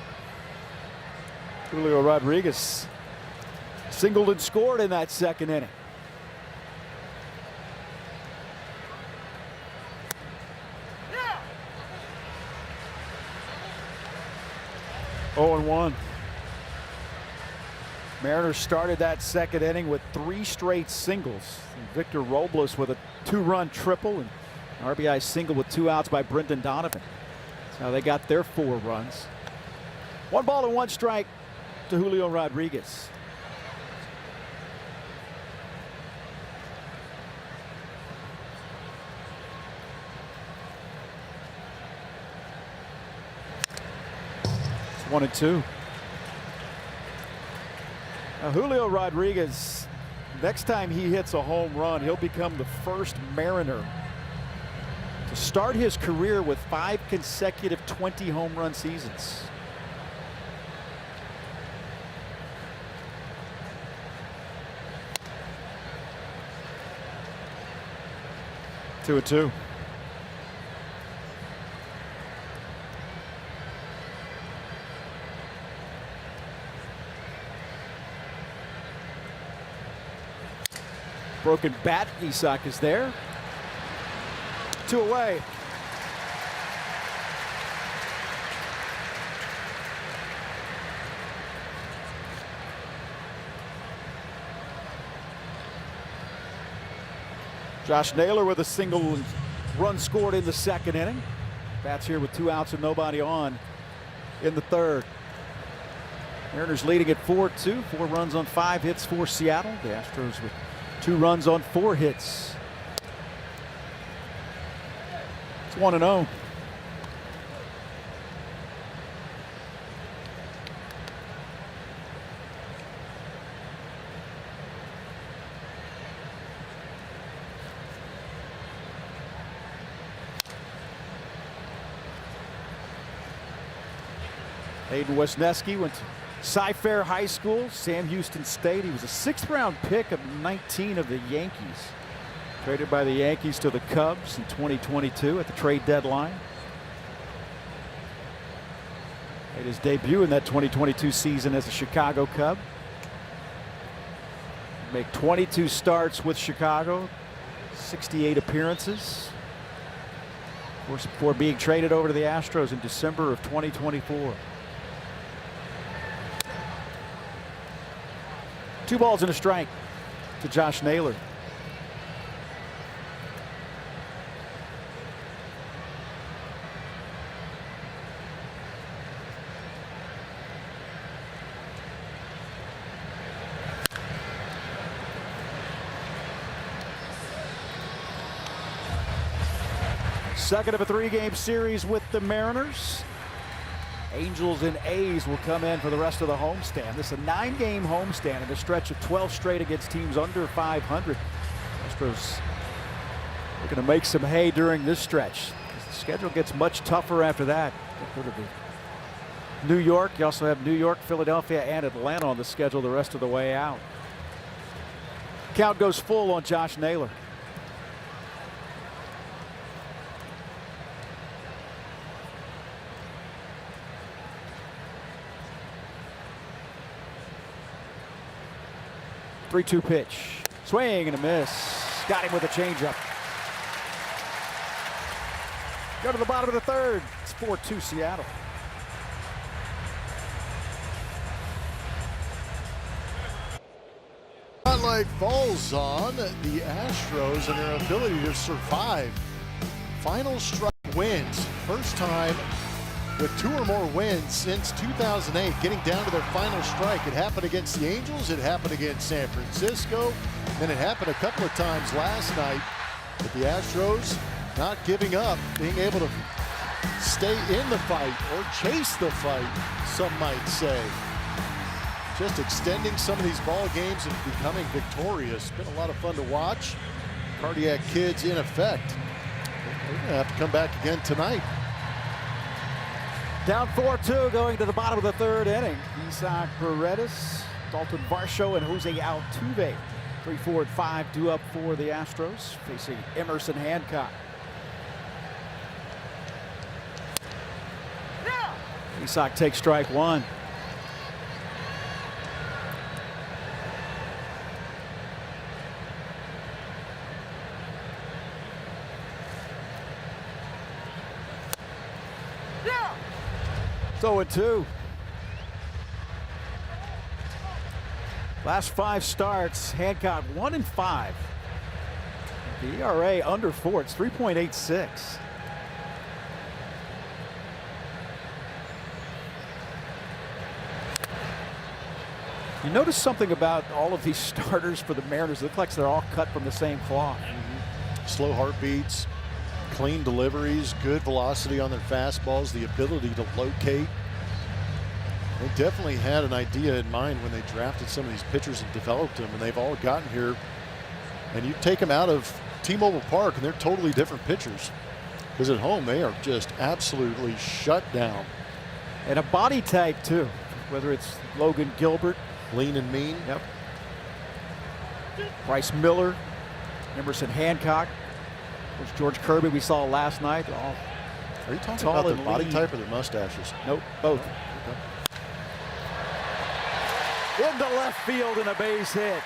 Julio Rodriguez singled and scored in that second inning. Yeah. 0-1. Mariners started that second inning with 3 straight singles. And Victor Robles with a 2-run triple and an RBI single with 2 outs by Brendan Donovan. That's how they got their 4 runs. 1 ball and 1 strike to Julio Rodriguez. It's 1-2. Now Julio Rodriguez, next time he hits a home run, he'll become the first Mariner to start his career with 5 consecutive 20 home run seasons. Two and two. Broken bat. Isak is there. 2 away. Josh Naylor with a single run scored in the second inning. Bats here with 2 outs and nobody on in the third. Mariners leading at 4-2. 4 runs on 5 hits for Seattle. The Astros with 2 runs on 4 hits. It's 1-0. Hayden Wesneski went to Cy-Fair High School, Sam Houston State. He was a 6th round pick of 19 of the Yankees. Traded by the Yankees to the Cubs in 2022 at the trade deadline. Made his debut in that 2022 season as a Chicago Cub. Make 22 starts with Chicago, 68 appearances. Of course, before being traded over to the Astros in December of 2024. 2 balls and a strike to Josh Naylor. Second of a 3-game series with the Mariners. Angels and A's will come in for the rest of the homestand. This is a 9-game homestand and a stretch of 12 straight against teams under 500. Astros looking to make some hay during this stretch. The schedule gets much tougher after that. Go to New York. You also have New York, Philadelphia, and Atlanta on the schedule the rest of the way out. Count goes full on Josh Naylor. Three-two pitch. Swing and a miss. Got him with a changeup. Go to the bottom of the third. It's 4-2 Seattle. Spotlight falls on the Astros and their ability to survive. Final strike wins. First time with 2 or more wins since 2008, getting down to their final strike. It happened against the Angels, it happened against San Francisco, and it happened a couple of times last night. But the Astros not giving up, being able to stay in the fight or chase the fight, some might say. Just extending some of these ball games and becoming victorious. Been a lot of fun to watch. Cardiac Kids in effect. They're gonna have to come back again tonight. Down 4-2 going to the bottom of the 3rd inning. Isaac Paredes, Dalton Varsho, and Jose Altuve. 3, 4, and 5 due up for the Astros, facing Emerson Hancock. Isaac takes strike 1. So 2. Last 5 starts, Hancock 1 and 5. The ERA under 4. It's 3.86. You notice something about all of these starters for the Mariners? It looks like they're all cut from the same cloth. Slow heartbeats, clean deliveries, good velocity on their fastballs, the ability to locate. They definitely had an idea in mind when they drafted some of these pitchers and developed them, and they've all gotten here. And you take them out of T-Mobile Park, and they're totally different pitchers. Because at home, they are just absolutely shut down. And a body type, too, whether it's Logan Gilbert. Lean and mean. Yep. Bryce Miller, Emerson Hancock. There's George Kirby we saw last night. All Are you talking about their body type or their mustaches? Nope, both. Okay. Into left field and a base hit.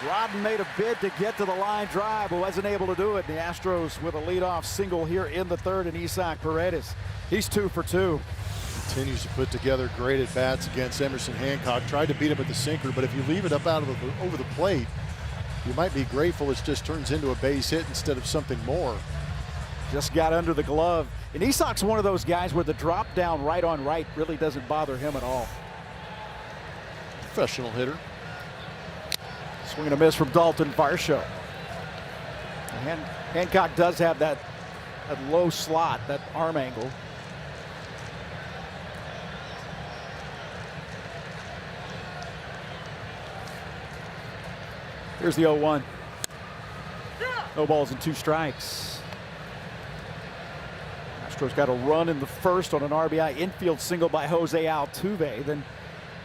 Rodden made a bid to get to the line drive, but wasn't able to do it. The Astros with a leadoff single here in the 3rd, and Isaac Paredes. He's 2 for 2. Continues to put together great at-bats against Emerson Hancock. Tried to beat him at the sinker, but if you leave it up out of over the plate, you might be grateful it just turns into a base hit instead of something more. Just got under the glove. And Isaac's one of those guys where the drop down right on right really doesn't bother him at all. Professional hitter. Swing and a miss from Dalton Varsho. Hancock does have that low slot, that arm angle. Here's the 0-1. No balls and 2 strikes. Astros got a run in the 1st on an RBI infield single by Jose Altuve. Then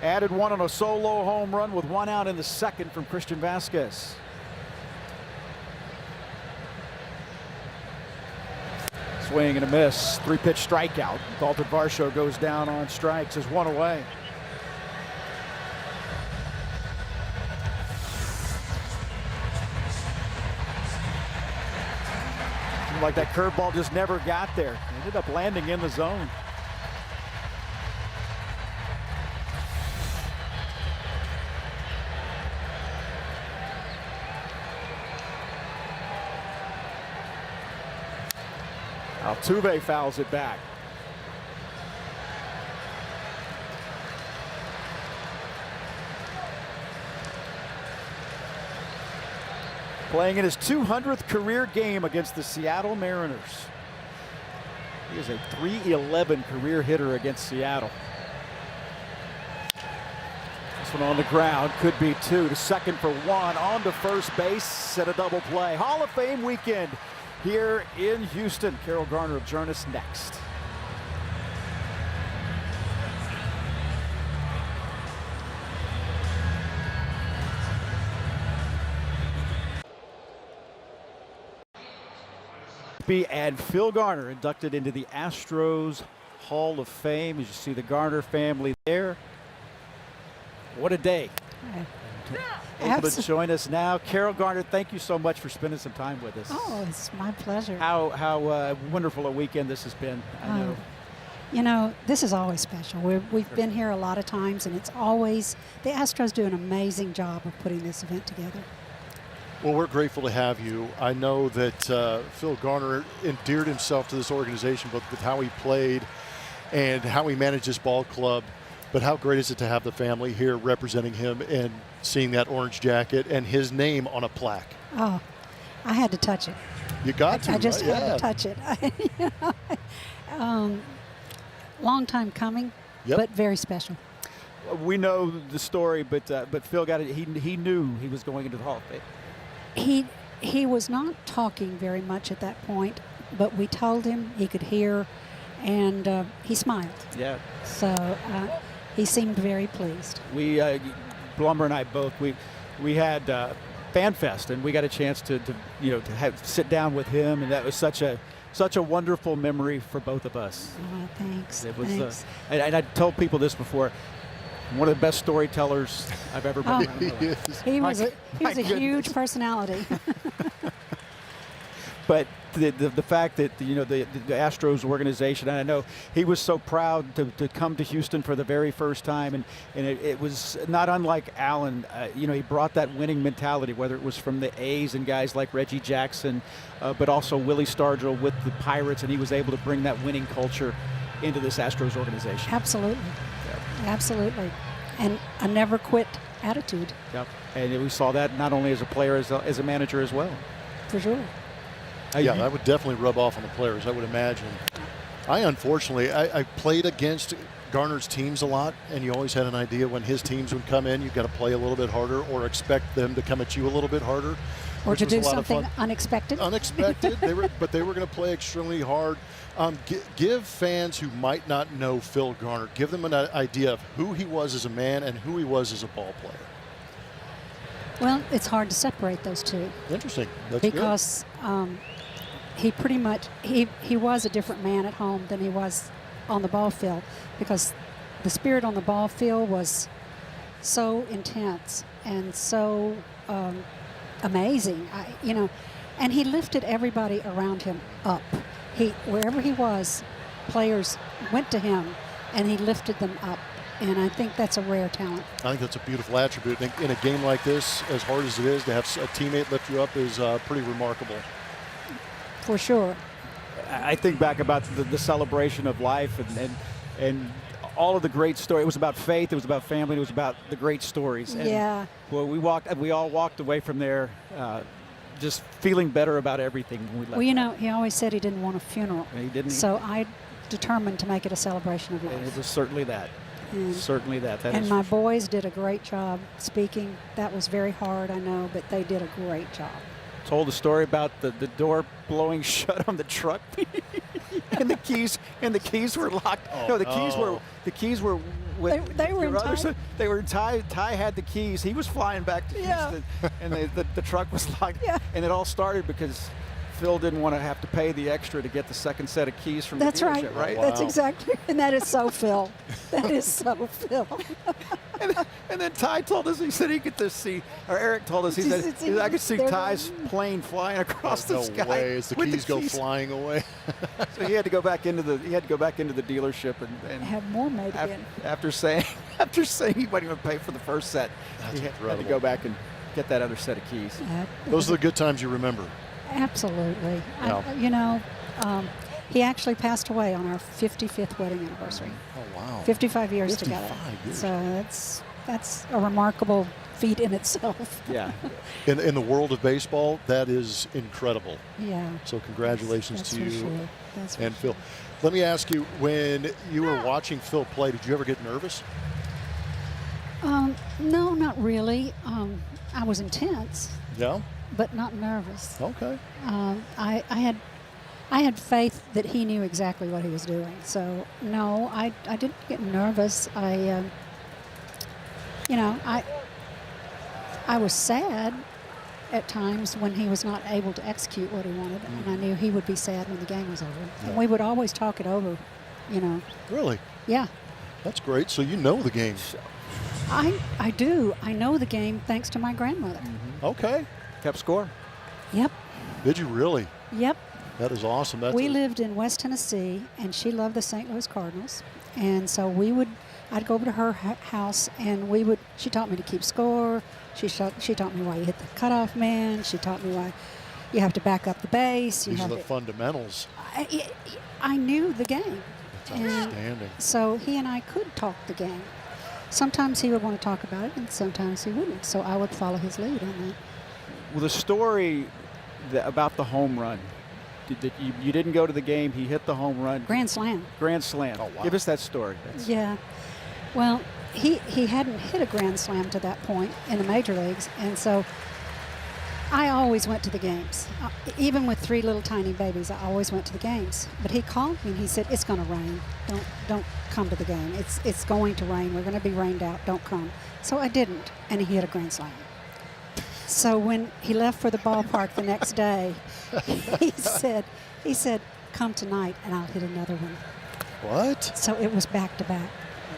added 1 on a solo home run with 1 out in the 2nd from Christian Vasquez. Swing and a miss. 3-pitch strikeout. Dalton Varsho goes down on strikes as 1 away. Like that curveball just never got there. Ended up landing in the zone. Altuve fouls it back. Playing in his 200th career game against the Seattle Mariners. He is a .311 career hitter against Seattle. This one on the ground, could be 2 to second for 1, on to first base, set a double play. Hall of Fame weekend here in Houston. Carol Garner will join us next. And Phil Garner inducted into the Astros Hall of Fame. As you see the Garner family there. What a day. Able to join us now. Carol Garner, thank you so much for spending some time with us. Oh, it's my pleasure. How wonderful a weekend this has been. I know. You know, this is always special. We've been here a lot of times, and it's always, the Astros do an amazing job of putting this event together. Well, we're grateful to have you. I know that Phil Garner endeared himself to this organization, both with how he played and how he managed his ball club. But how great is it to have the family here representing him and seeing that orange jacket and his name on a plaque? Oh, I had to touch it. You got to. I just right? had to touch it. Long time coming, Yep. but very special. We know the story, but Phil got it. He knew he was going into the Hall of Fame. He was not talking very much at that point, but we told him he could hear, and he smiled. Yeah. So he seemed very pleased. We, Blumber and I both, we had Fan Fest, and we got a chance to sit down with him, and that was such a wonderful memory for both of us. Oh, thanks. It was, Thanks. and I told people this before. One of the best storytellers I've ever been around. He was a goodness. huge personality. But the fact that the Astros organization, and I know he was so proud to come to Houston for the very first time, and it was not unlike Allen. He brought that winning mentality, whether it was from the A's and guys like Reggie Jackson, but also Willie Stargell with the Pirates, and he was able to bring that winning culture into this Astros organization. Absolutely. Absolutely. And a never quit attitude. Yep. And we saw that not only as a player, as a manager as well. For sure. Yeah, that would definitely rub off on the players, I would imagine. Unfortunately, I played against Garner's teams a lot, and you always had an idea when his teams would come in, you've got to play a little bit harder or expect them to come at you a little bit harder. Or to do something unexpected. Unexpected. They were going to play extremely hard. Give fans who might not know Phil Garner, give them an idea of who he was as a man and who he was as a ball player. Well, it's hard to separate those two. Interesting. That's because he pretty much he was a different man at home than he was on the ball field, because the spirit on the ball field was so intense and so amazing. And he lifted everybody around him up. Wherever he was, players went to him and he lifted them up. And I think that's a rare talent. I think that's a beautiful attribute. In a game like this, as hard as it is, to have a teammate lift you up is pretty remarkable. For sure. I think back about the celebration of life and all of the great stories. It was about faith, it was about family, it was about the great stories. And yeah. Well, we all walked away from there just feeling better about everything when we left. Well, he always said he didn't want a funeral. He didn't. So I determined to make it a celebration of life. And it was certainly that. Certainly that. And my boys did a great job speaking. That was very hard, I know, but they did a great job. Told the story about the door blowing shut on the truck, and the keys were locked. Oh, no, the keys were. They were in Ty. They were in Ty. Ty had the keys. He was flying back to Houston, and the truck was locked. Yeah. And it all started because Phil didn't want to have to pay the extra to get the second set of keys from the dealership, right? Wow. That's exactly, and that is so Phil. That is so Phil. and then Ty told us, he said he could just see, or Eric told us, he said, I could see Ty's plane flying across the sky. No way, as the keys go flying away. So he had to go back into the dealership and have more made again. After saying he wasn't even pay for the first set, he had to go back and get that other set of keys. Those are the good times you remember. Absolutely. Yeah. He actually passed away on our 55th wedding anniversary. Oh, wow. 55 years 55 together. Years. So that's a remarkable feat in itself. Yeah. In the world of baseball, that is incredible. Yeah. So congratulations that's to you sure. and Phil. Let me ask you, when you were watching Phil play, did you ever get nervous? No, not really. I was intense. Yeah? But not nervous. Okay. I had faith that he knew exactly what he was doing. So no, I didn't get nervous. I was sad at times when he was not able to execute what he wanted, and I knew he would be sad when the game was over. Yeah. And we would always talk it over, Really? Yeah. That's great. So you know the game. I do. I know the game thanks to my grandmother. Mm-hmm. Okay. Kept score. Yep. Did you really? Yep. That is awesome. We lived in West Tennessee, and she loved the St. Louis Cardinals. And so we would I'd go over to her house, and she taught me to keep score. She taught me why you hit the cutoff man. She taught me why you have to back up the base. These are the fundamentals. I knew the game. That's outstanding. So he and I could talk the game. Sometimes he would want to talk about it, and sometimes he wouldn't. So I would follow his lead on that. Well, the story about the home run, you didn't go to the game. He hit the home run. Grand slam. Grand slam. Oh, wow. Give us that story. Yeah. Well, he hadn't hit a grand slam to that point in the major leagues, and so I always went to the games. Even with 3 little tiny babies, I always went to the games. But he called me and he said, "It's going to rain. Don't come to the game. It's going to rain. We're going to be rained out. Don't come." So I didn't, and he hit a grand slam. So when he left for the ballpark the next day, he said, "Come tonight and I'll hit another one." What? So it was back to back.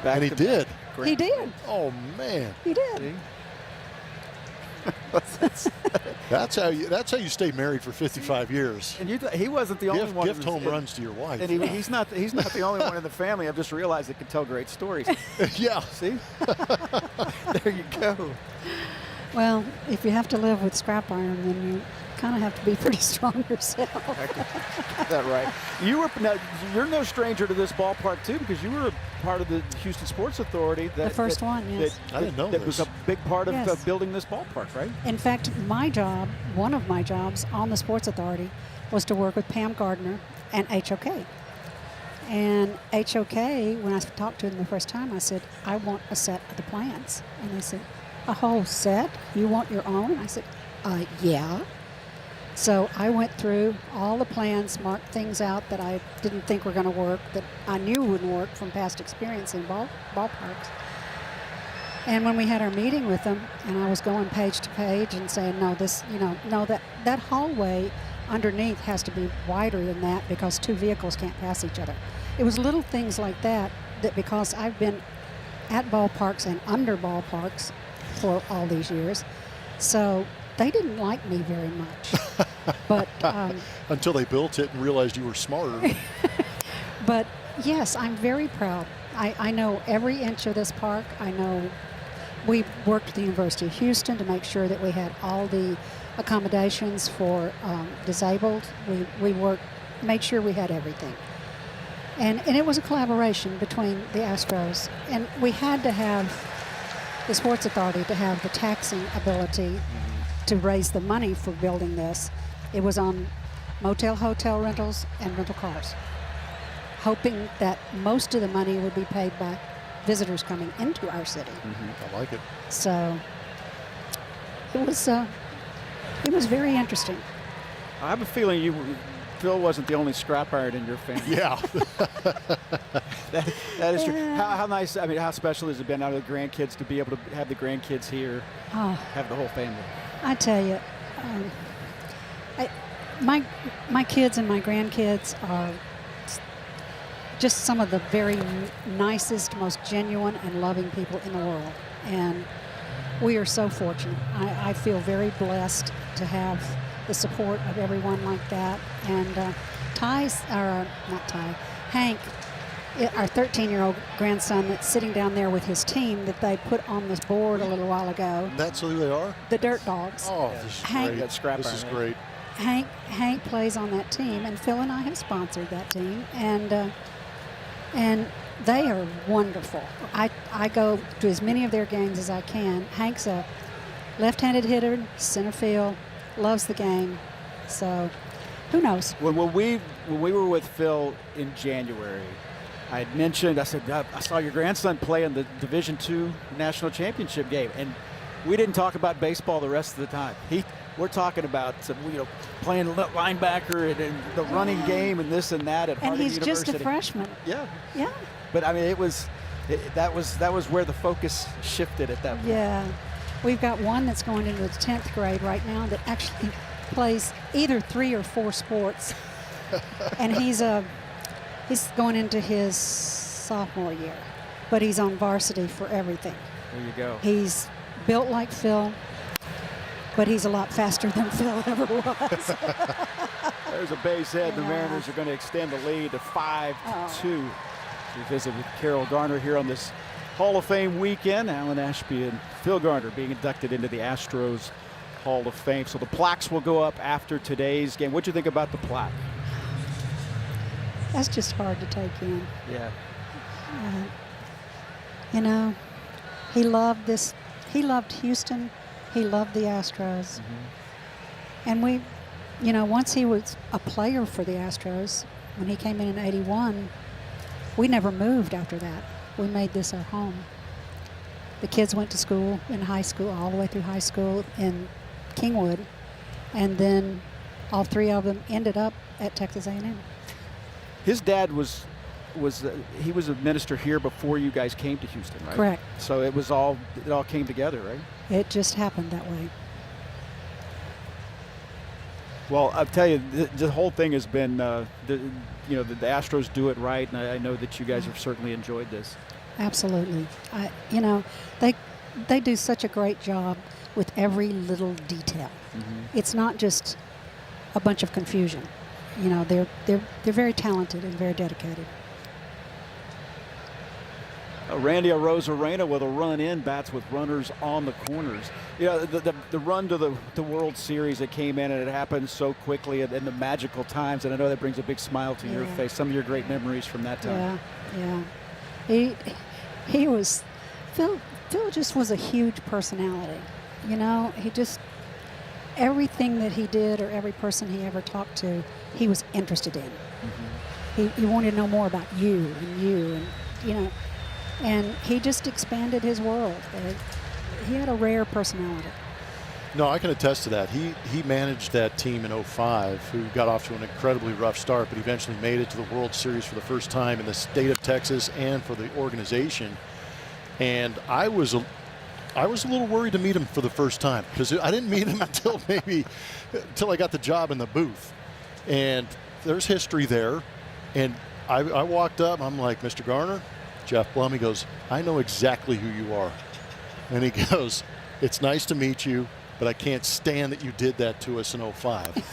And he did. He did. Oh, man. He did. That's how you stay married for 55 years. And he wasn't the only one. Gift home runs to your wife. And he's not the only one in the family. I've just realized that can tell great stories. Yeah. See? There you go. Well, if you have to live with scrap iron, then you kind of have to be pretty strong yourself. That right. You're no stranger to this ballpark too, because you were part of the Houston Sports Authority. The first one, yes. I didn't know that was a big part of Yes. building this ballpark, right? In fact, one of my jobs on the Sports Authority was to work with Pam Gardner and HOK. And HOK, when I talked to them the first time, I said, "I want a set of the plans." And they said, "A whole set? You want your own?" I said, "Yeah." So I went through all the plans, marked things out that I didn't think were going to work, that I knew wouldn't work from past experience in ballparks. And when we had our meeting with them, and I was going page to page and saying, "No, that hallway underneath has to be wider than that because 2 vehicles can't pass each other." It was little things like that because I've been at ballparks and under ballparks for all these years, so they didn't like me very much. But until they built it and realized you were smarter. But yes, I'm very proud. I know every inch of this park. I know we worked with the University of Houston to make sure that we had all the accommodations for disabled. We made sure we had everything. And it was a collaboration between the Astros. And we had to have the Sports Authority to have the taxing ability to raise the money for building this. It was on motel, hotel rentals, and rental cars, hoping that most of the money would be paid by visitors coming into our city. I like it. So it was very interesting. I have a feeling Phil wasn't the only scrap iron in your family. Yeah. that is true. How nice, how special has it been out of the grandkids to be able to have the grandkids here, have the whole family? I tell you, my kids and my grandkids are just some of the very nicest, most genuine and loving people in the world. And we are so fortunate. I feel very blessed to have the support of everyone like that. And Hank, our 13-year-old grandson that's sitting down there with his team that they put on this board a little while ago. That's who they are? The Dirt Dogs. Oh, this is great. This is great. Hank plays on that team, and Phil and I have sponsored that team, and they are wonderful. I go to as many of their games as I can. Hank's a left-handed hitter, center field, loves the game. So who knows? When we were with Phil in January, I had mentioned, I said, I saw your grandson play in the Division II National Championship game, and we didn't talk about baseball the rest of the time. We're talking about playing linebacker and the running game and this and that at Harding University. And he's just a freshman. Yeah. Yeah. But I mean, that was where the focus shifted at that point. Yeah. We've got one that's going into the 10th grade right now that actually plays either 3 or 4 sports. And he's going into his sophomore year, but he's on varsity for everything. There you go. He's built like Phil, but he's a lot faster than Phil ever was. There's a base hit. The Mariners are going to extend the lead to 5-2. We visit with Carol Garner here on this Hall of Fame weekend. Alan Ashby and Phil Garner being inducted into the Astros Hall of Fame. So the plaques will go up after today's game. What'd you think about the plaque? That's just hard to take in. Yeah. You know, he loved this. He loved Houston. He loved the Astros. And we, you know, once he was a player for the Astros, when he came in '81, we never moved after that. We made this our home. The kids went to school in high school, all the way through high school in Kingwood, and then all three of them ended up at Texas A&M. His dad was he was a minister here before you guys came to Houston, right? Correct. So it all came together, right? It just happened that way. Well, I'll tell you, the whole thing has been, the Astros do it right, and I know that you guys have certainly enjoyed this. Absolutely. You know, they do such a great job with every little detail. It's not just a bunch of confusion. You know, they're very talented and very dedicated. Randy Arozarena with a run in, bats with runners on the corners. You know, the run to the World Series, it came in and it happened so quickly in the magical times, and I know that brings a big smile to your face. Some of your great memories from that time. Yeah. He was, Phil just was a huge personality. You know, he just, everything that he did or every person he ever talked to, he was interested in. He wanted to know more about you, and you know, and he just expanded his world. He had a rare personality. No, I can attest to that. He managed that team in '05, who got off to an incredibly rough start, but eventually made it to the World Series for the first time in the state of Texas and for the organization. And I was a little worried to meet him for the first time, because I didn't meet him until I got the job in the booth. And there's history there. And I walked up, I'm like, Mr. Garner, Jeff Blum, he goes, I know exactly who you are. And he goes, it's nice to meet you, but I can't stand that you did that to us in '05.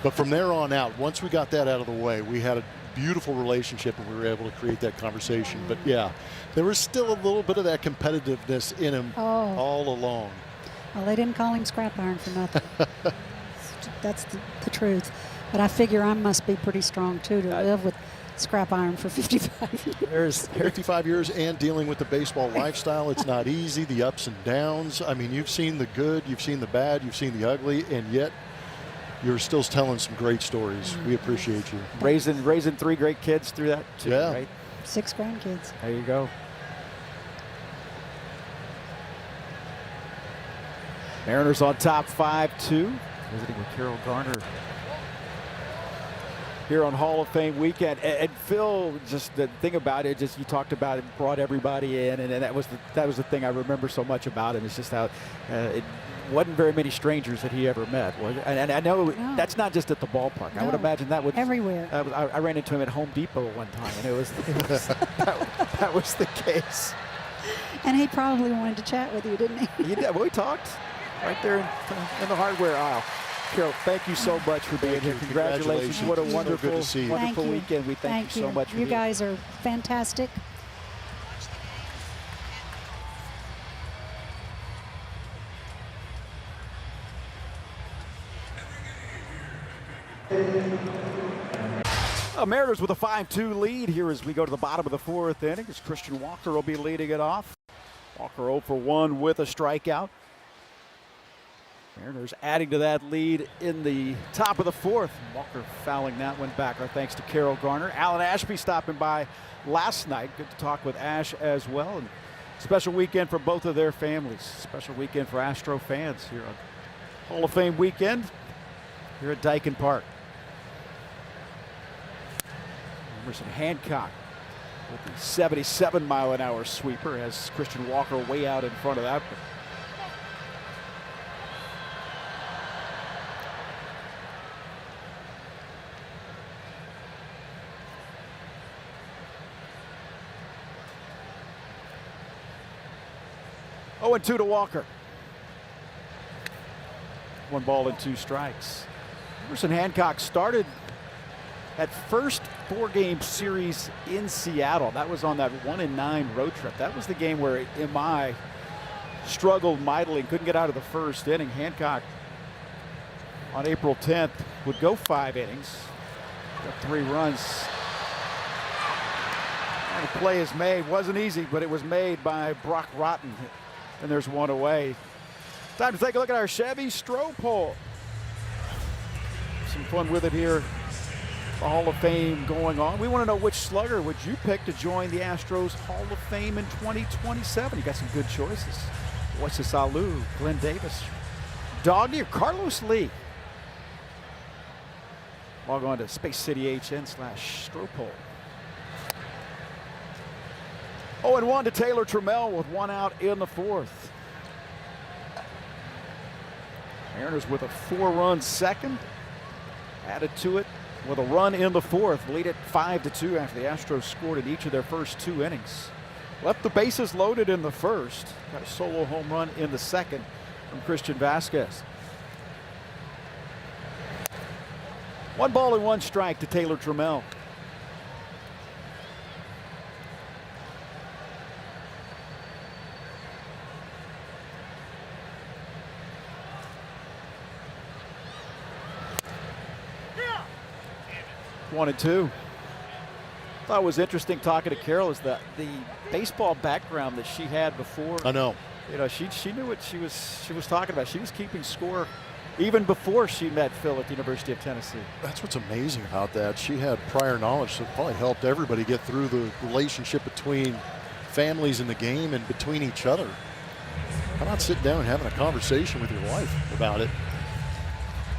But from there on out, once we got that out of the way, we had a beautiful relationship and we were able to create that conversation. But yeah, there was still a little bit of that competitiveness in him all along. Well, they didn't call him scrap iron for nothing. That's the truth. But I figure I must be pretty strong too to live with scrap iron for 55 years. 55 years and dealing with the baseball lifestyle. It's not easy, the ups and downs. I mean, you've seen the good, you've seen the bad, you've seen the ugly, and yet you're still telling some great stories. We appreciate you. Raising three great kids through that too, right? 6 grandkids. There you go. Mariners on top 5-2. Visiting with Carol Garner here on Hall of Fame weekend. And Phil, just the thing about it, just you talked about it, brought everybody in, and that was the thing I remember so much about him. It's just how it wasn't very many strangers that he ever met. And I know that's not just at the ballpark. No. I would imagine that would everywhere. I ran into him at Home Depot one time, and that was the case. And he probably wanted to chat with you, didn't he? He did. Well, we talked right there in the hardware aisle. Carol, thank you so much for being here. Congratulations. What a wonderful weekend. We thank you so much for you guys are fantastic. Mariners with a 5-2 lead here as we go to the bottom of the 4th inning, as Christian Walker will be leading it off. Walker 0 for 1 with a strikeout. Mariners adding to that lead in the top of the 4th. Walker fouling that one back. Our thanks to Carol Garner. Alan Ashby stopping by last night. Good to talk with Ash as well. And special weekend for both of their families. Special weekend for Astro fans here on Hall of Fame weekend here at Dyken Park. Emerson Hancock with the 77-mile-an-hour sweeper as Christian Walker way out in front of that one. Oh, and 2 to Walker. 1 ball and 2 strikes. Emerson Hancock started That first 4-game series in Seattle, that was on that 1-9 road trip. That was the game where MI struggled mightily and couldn't get out of the first inning. Hancock on April 10th would go 5 innings, got 3 runs. And the play is made. Wasn't easy, but it was made by Brock Rotten. And there's 1 away. Time to take a look at our Chevy Stroh poll. Some fun with it here. The Hall of Fame going on. We want to know which slugger would you pick to join the Astros Hall of Fame in 2027. You got some good choices. What's Alou, Glenn Davis, Doggy, or Carlos Lee? Log on to SpaceCityHN/Stropole. 0-1 to Taylor Trammell with 1 out in the 4th. Mariners with a 4-run second. Added to it with a run in the 4th. Lead it 5-2 after the Astros scored in each of their first 2 innings. Left the bases loaded in the first. Got a solo home run in the second from Christian Vasquez. 1 ball and 1 strike to Taylor Trammell. Yeah. 1-2. Thought it was interesting talking to Carol is that the baseball background that she had before. I know. You know, she knew what she was talking about. She was keeping score even before she met Phil at the University of Tennessee. That's what's amazing about that. She had prior knowledge that probably helped everybody get through the relationship between families in the game and between each other. How about sitting down and having a conversation with your wife about it?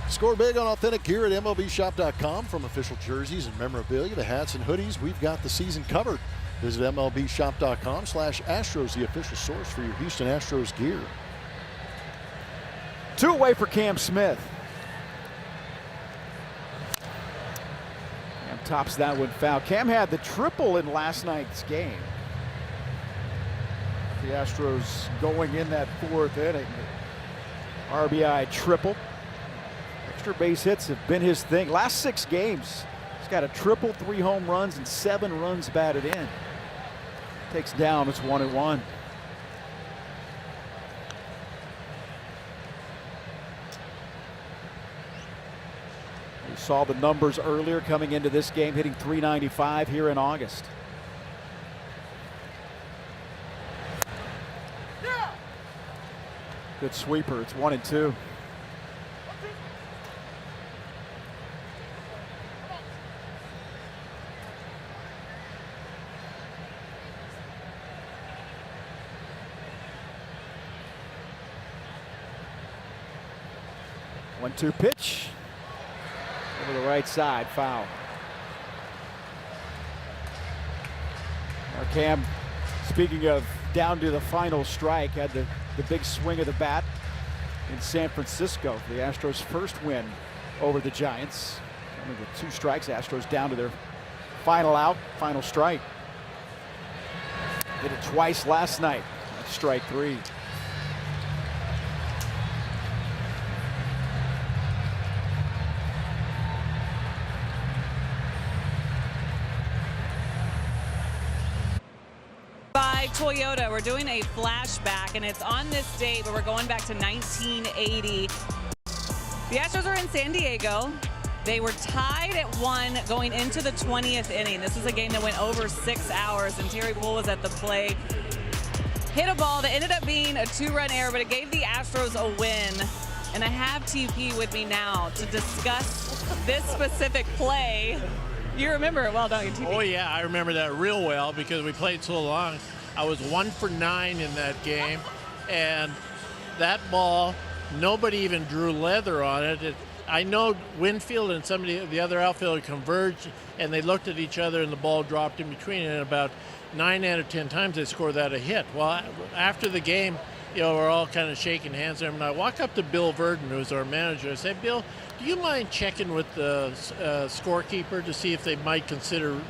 Score big on authentic gear at MLBshop.com. From official jerseys and memorabilia to hats and hoodies, we've got the season covered. Visit MLBshop.com/Astros, the official source for your Houston Astros gear. 2 away for Cam Smith. Cam tops that one foul. Cam had the triple in last night's game. The Astros going in that 4th inning. RBI triple. Extra base hits have been his thing. Last 6 games, he's got a triple, 3 home runs, and 7 runs batted in. Takes down, it's 1-1. We saw the numbers earlier coming into this game, hitting .395 here in August. Good sweeper, it's 1-2. One-two pitch over the right side, foul. Our Cam, speaking of down to the final strike, had the big swing of the bat in San Francisco for the Astros' first win over the Giants. Only with 2 strikes, Astros down to their final out, final strike. Did it twice last night. That's strike 3. Toyota, we're doing a flashback, and it's on this date, but we're going back to 1980. The Astros are in San Diego. They were tied at 1 going into the 20th inning. This was a game that went over 6 hours, and Terry Poole was at the plate. Hit a ball that ended up being a 2-run error, but it gave the Astros a win. And I have TP with me now to discuss this specific play. You remember it well, don't you, TP? Oh, yeah, I remember that real well because we played so long. I was 1 for 9 in that game, and that ball, nobody even drew leather on it. I know Winfield and somebody, the other outfielder, converged, and they looked at each other, and the ball dropped in between, and about 9 out of 10 times they scored that a hit. Well, after the game, you know, we're all kind of shaking hands there, and I walk up to Bill Verdon, who's our manager. I say, Bill, do you mind checking with the scorekeeper to see if they might consider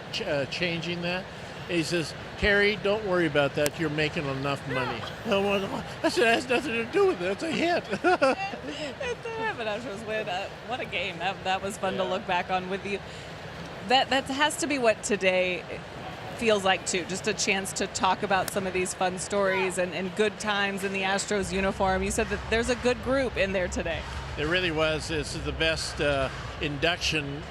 changing that? And he says, Terry, don't worry about that. You're making enough money. I said, that has nothing to do with it. It's a hit. It's a hit, but Astros win. What a game. That was fun to look back on with you. That has to be what today feels like too, just a chance to talk about some of these fun stories and good times in the Astros uniform. You said that there's a good group in there today. There really was. This is the best induction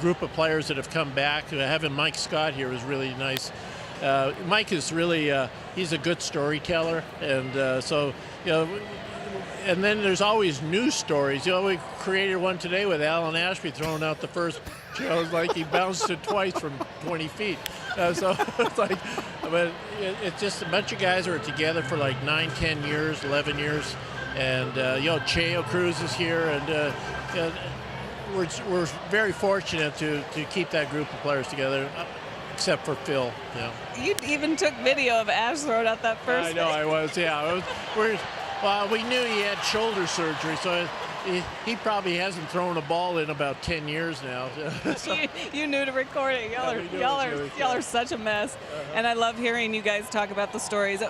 group of players that have come back. Having Mike Scott here was really nice. Mike is really, he's a good storyteller, and so, you know, and then there's always new stories. You know, we created one today with Alan Ashby throwing out the first, you know, like he bounced it twice from 20 feet. So it's like, but it's just a bunch of guys who are together for like 9, 10 years, 11 years. And, you know, Cheo Cruz is here, and you know, we're very fortunate to keep that group of players together, except for Phil. You know. You even took video of Ash throwing out that first. I know, I was, yeah. Well, we knew he had shoulder surgery, so he probably hasn't thrown a ball in about 10 years now. So. You knew to record it. Y'all are such a mess. And I love hearing you guys talk about the stories.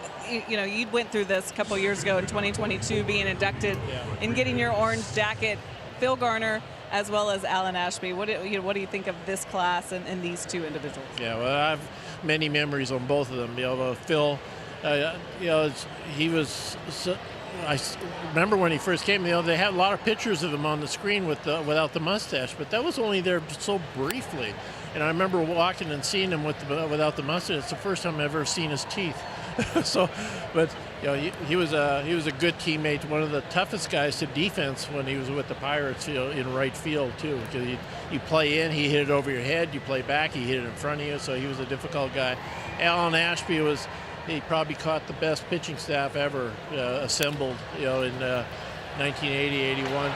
You know, you went through this a couple years ago in 2022, being inducted and getting your orange jacket. Phil Garner as well as Alan Ashby. What do you think of this class and these two individuals? Yeah, well, I have many memories on both of them. You know, Phil, you know, he was. I remember when he first came, you know, they had a lot of pictures of him on the screen without the mustache, but that was only there so briefly. And I remember walking and seeing him without the mustache. It's the first time I've ever seen his teeth. So, but you know, he was a good teammate, one of the toughest guys to defense when he was with the Pirates, you know, in right field too. Because you play in, he hit it over your head. You play back, he hit it in front of you. So he was a difficult guy. Alan Ashby was. He probably caught the best pitching staff ever assembled, you know, in 1980, 81.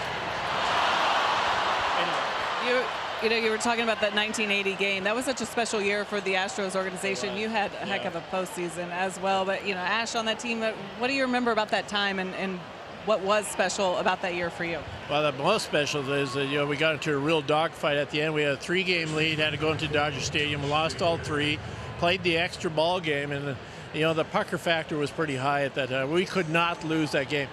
Anyway. You were talking about that 1980 game. That was such a special year for the Astros organization. You had a heck of a postseason as well. But, you know, Ash on that team, what do you remember about that time and what was special about that year for you? Well, the most special is that, you know, we got into a real dogfight at the end. We had a 3-game lead, had to go into Dodger Stadium, lost all 3, played the extra ball game, and you know, the pucker factor was pretty high at that time. We could not lose that game.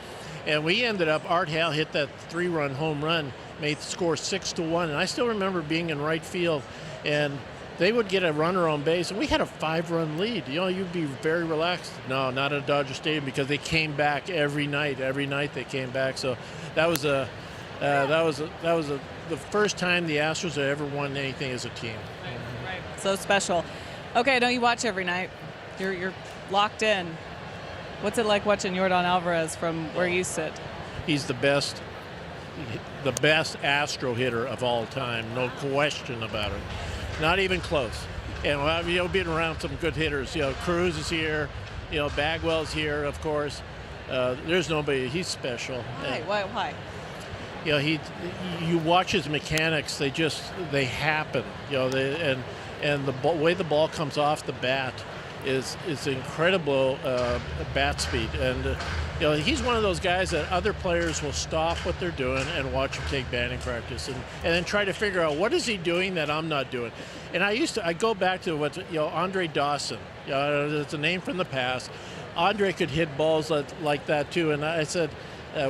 And we ended up, Art Hale hit that 3-run home run, made the score 6-1. And I still remember being in right field, and they would get a runner on base, and we had a 5-run lead. You know, you'd be very relaxed. No, not at Dodger Stadium, because they came back every night. Every night they came back. So that was the first time the Astros had ever won anything as a team. Right. So special. Okay, I know you watch every night. You're locked in. What's it like watching Yordan Alvarez from where you sit? He's the best Astro hitter of all time, no question about it. Not even close. And you know, being around some good hitters, you know, Cruz is here, you know, Bagwell's here, of course. There's nobody. He's special. Why? You know, you watch his mechanics. They happen. You know, and the way the ball comes off the bat is incredible bat speed, and you know, he's one of those guys that other players will stop what they're doing and watch him take batting practice, and then try to figure out what is he doing that I'm not doing. And I go back to Andre Dawson. You know, it's a name from the past. Andre could hit balls like that too, and I said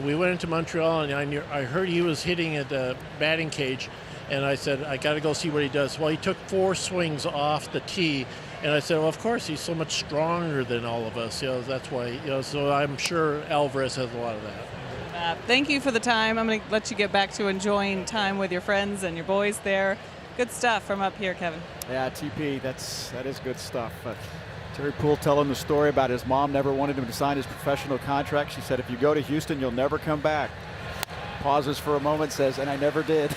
we went into Montreal, and I heard he was hitting at the batting cage, and I said I got to go see what he does. Well, he took 4 swings off the tee. And I said, well, of course, he's so much stronger than all of us. You know, that's why, you know, so I'm sure Alvarez has a lot of that. Thank you for the time. I'm going to let you get back to enjoying time with your friends and your boys there. Good stuff from up here, Kevin. Yeah, TP, that is good stuff. Terry Poole telling the story about his mom never wanted him to sign his professional contract. She said, if you go to Houston, you'll never come back. Pauses for a moment, says, and I never did.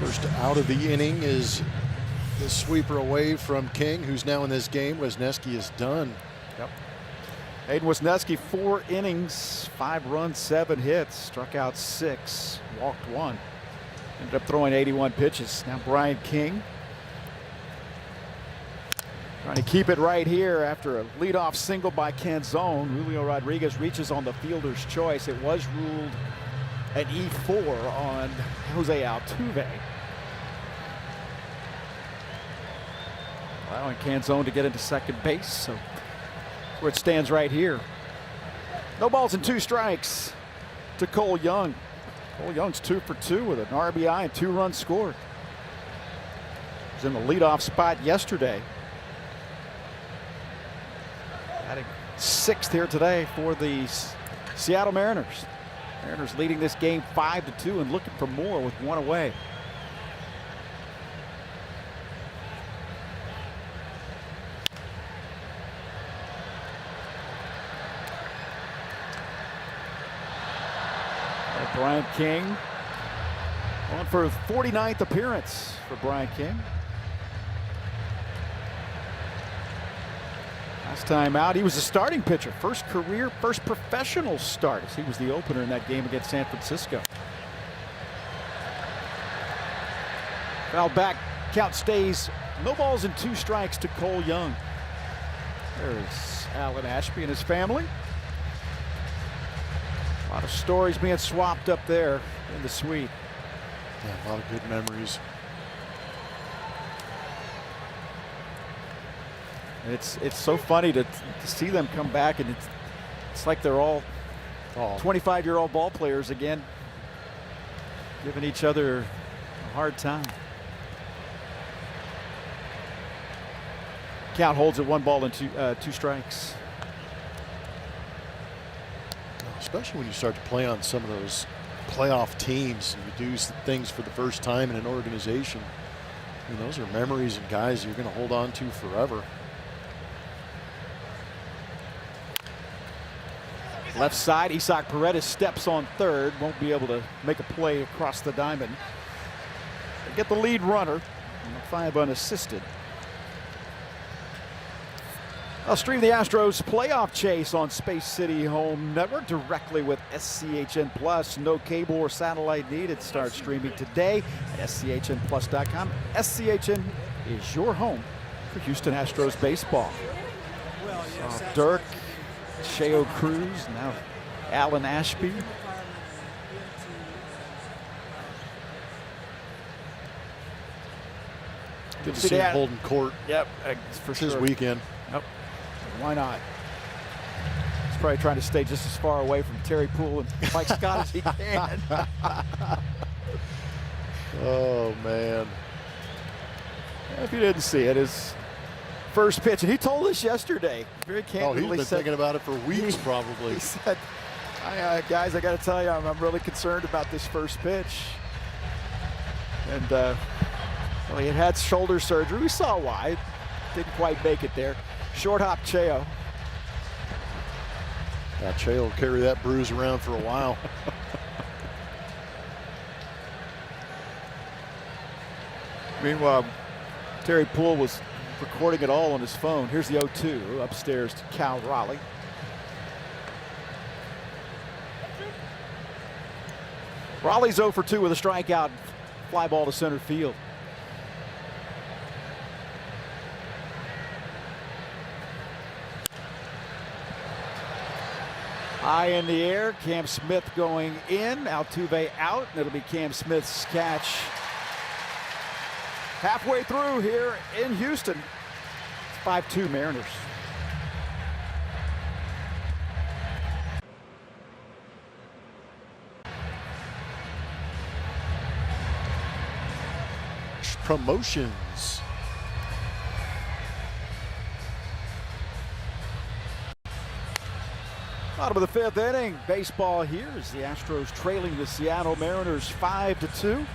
First out of the inning is the sweeper away from King, who's now in this game. Wisniewski is done. Yep. Hayden Wisniewski, 4 innings, 5 runs, 7 hits, struck out 6, walked 1. Ended up throwing 81 pitches. Now Brian King trying to keep it right here after a leadoff single by Canzone. Julio Rodriguez reaches on the fielder's choice. It was ruled an E4 on Jose Altuve. Allowing Canzone to get into second base. So where it stands right here. No balls and 2 strikes to Cole Young. Cole Young's 2 for 2 with an RBI and 2 runs scored. He was in the leadoff spot yesterday. Batting 6th here today for the Seattle Mariners. Mariners leading this game 5-2 and looking for more with 1 away. Brian King on for his 49th appearance for Brian King. Last time out, he was a starting pitcher. First professional start, as he was the opener in that game against San Francisco. Foul back, count stays. No balls and 2 strikes to Cole Young. There's Alan Ashby and his family. A lot of stories being swapped up there in the suite. Yeah, a lot of good memories. And it's so funny to see them come back, and it's like they're all 25-year-old ball players again, giving each other a hard time. Count holds at 1 ball and 2 strikes. Especially when you start to play on some of those playoff teams and you do things for the first time in an organization. I mean, those are memories and guys you're going to hold on to forever. Left side, Isaac Paredes steps on third. Won't be able to make a play across the diamond. They get the lead runner, 5 unassisted. I'll stream the Astros playoff chase on Space City Home Network directly with SCHN Plus. No cable or satellite needed. Start streaming today at SCHNplus.com. SCHN is your home for Houston Astros baseball. Dirk, Sheo Cruz, now Alan Ashby. Good to see him holding court. Yep, for his weekend. Yep. Why not? He's probably trying to stay just as far away from Terry Poole and Mike Scott as he can. Oh, man. If you didn't see it, his first pitch, and he told us yesterday, very candidly. Oh, he's been thinking about it for weeks, probably. He said, guys, I got to tell you, I'm really concerned about this first pitch. And, well, he had shoulder surgery. We saw why. Didn't quite make it there. Short hop Cheo. Yeah, Cheo will carry that bruise around for a while. Meanwhile, Terry Poole was recording it all on his phone. Here's the 0-2 upstairs to Cal Raleigh. Raleigh's 0 for 2 with a strikeout. Fly ball to center field. High in the air, Cam Smith going in, Altuve out, and it'll be Cam Smith's catch. Halfway through here in Houston, it's 5-2 Mariners. Promotions. Bottom of the 5th inning, baseball here as the Astros trailing the Seattle Mariners 5-2.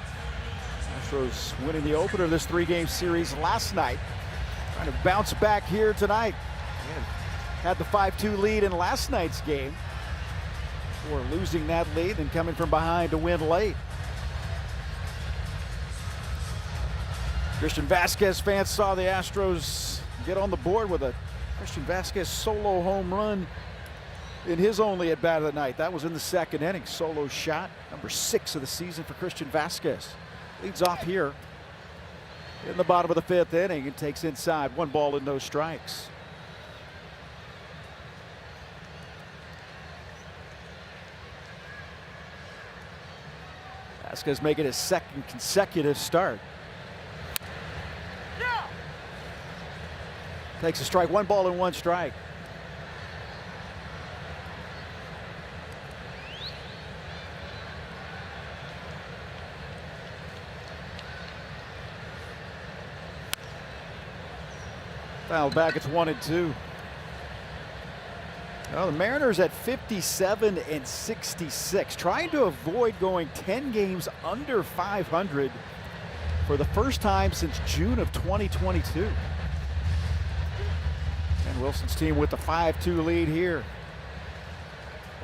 Astros winning the opener of this 3-game series last night. Trying to bounce back here tonight. And had the 5-2 lead in last night's game before losing that lead and coming from behind to win late. Christian Vasquez fans saw the Astros get on the board with a Christian Vasquez solo home run in his only at bat of the night. That was in the 2nd inning. Solo shot, number 6 of the season for Christian Vasquez. Leads off here in the bottom of the 5th inning and takes inside. 1 ball and no strikes. Vasquez making his 2nd consecutive start. Takes a strike. 1 ball and 1 strike. Fouled back, it's 1-2. Well, the Mariners at 57-66, trying to avoid going 10 games under 500 for the first time since June of 2022. And Wilson's team with the 5-2 lead here.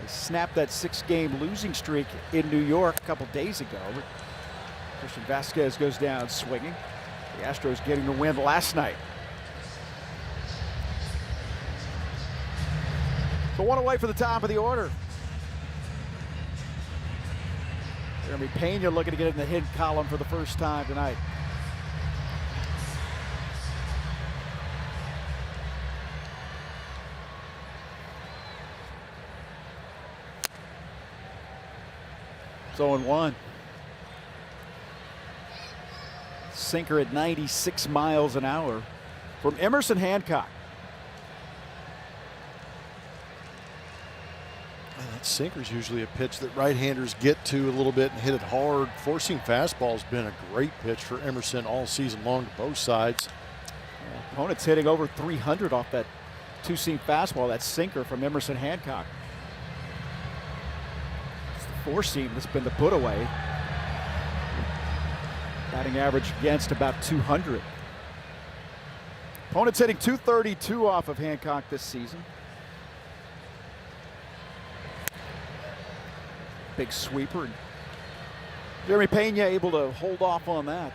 They snapped that 6-game losing streak in New York a couple days ago. Christian Vasquez goes down swinging. The Astros getting the win last night. So one away for the top of the order. Jeremy Pena looking to get in the hit column for the first time tonight. It's 0-1. Sinker at 96 miles an hour from Emerson Hancock. That sinker's usually a pitch that right-handers get to a little bit and hit it hard. Forcing fastball's been a great pitch for Emerson all season long to both sides. Opponent's hitting over 300 off that two-seam fastball, that sinker from Emerson Hancock. It's the four-seam that's been the put away. Batting average against about 200. Opponent's hitting 232 off of Hancock this season. Big sweeper. And Jeremy Pena able to hold off on that.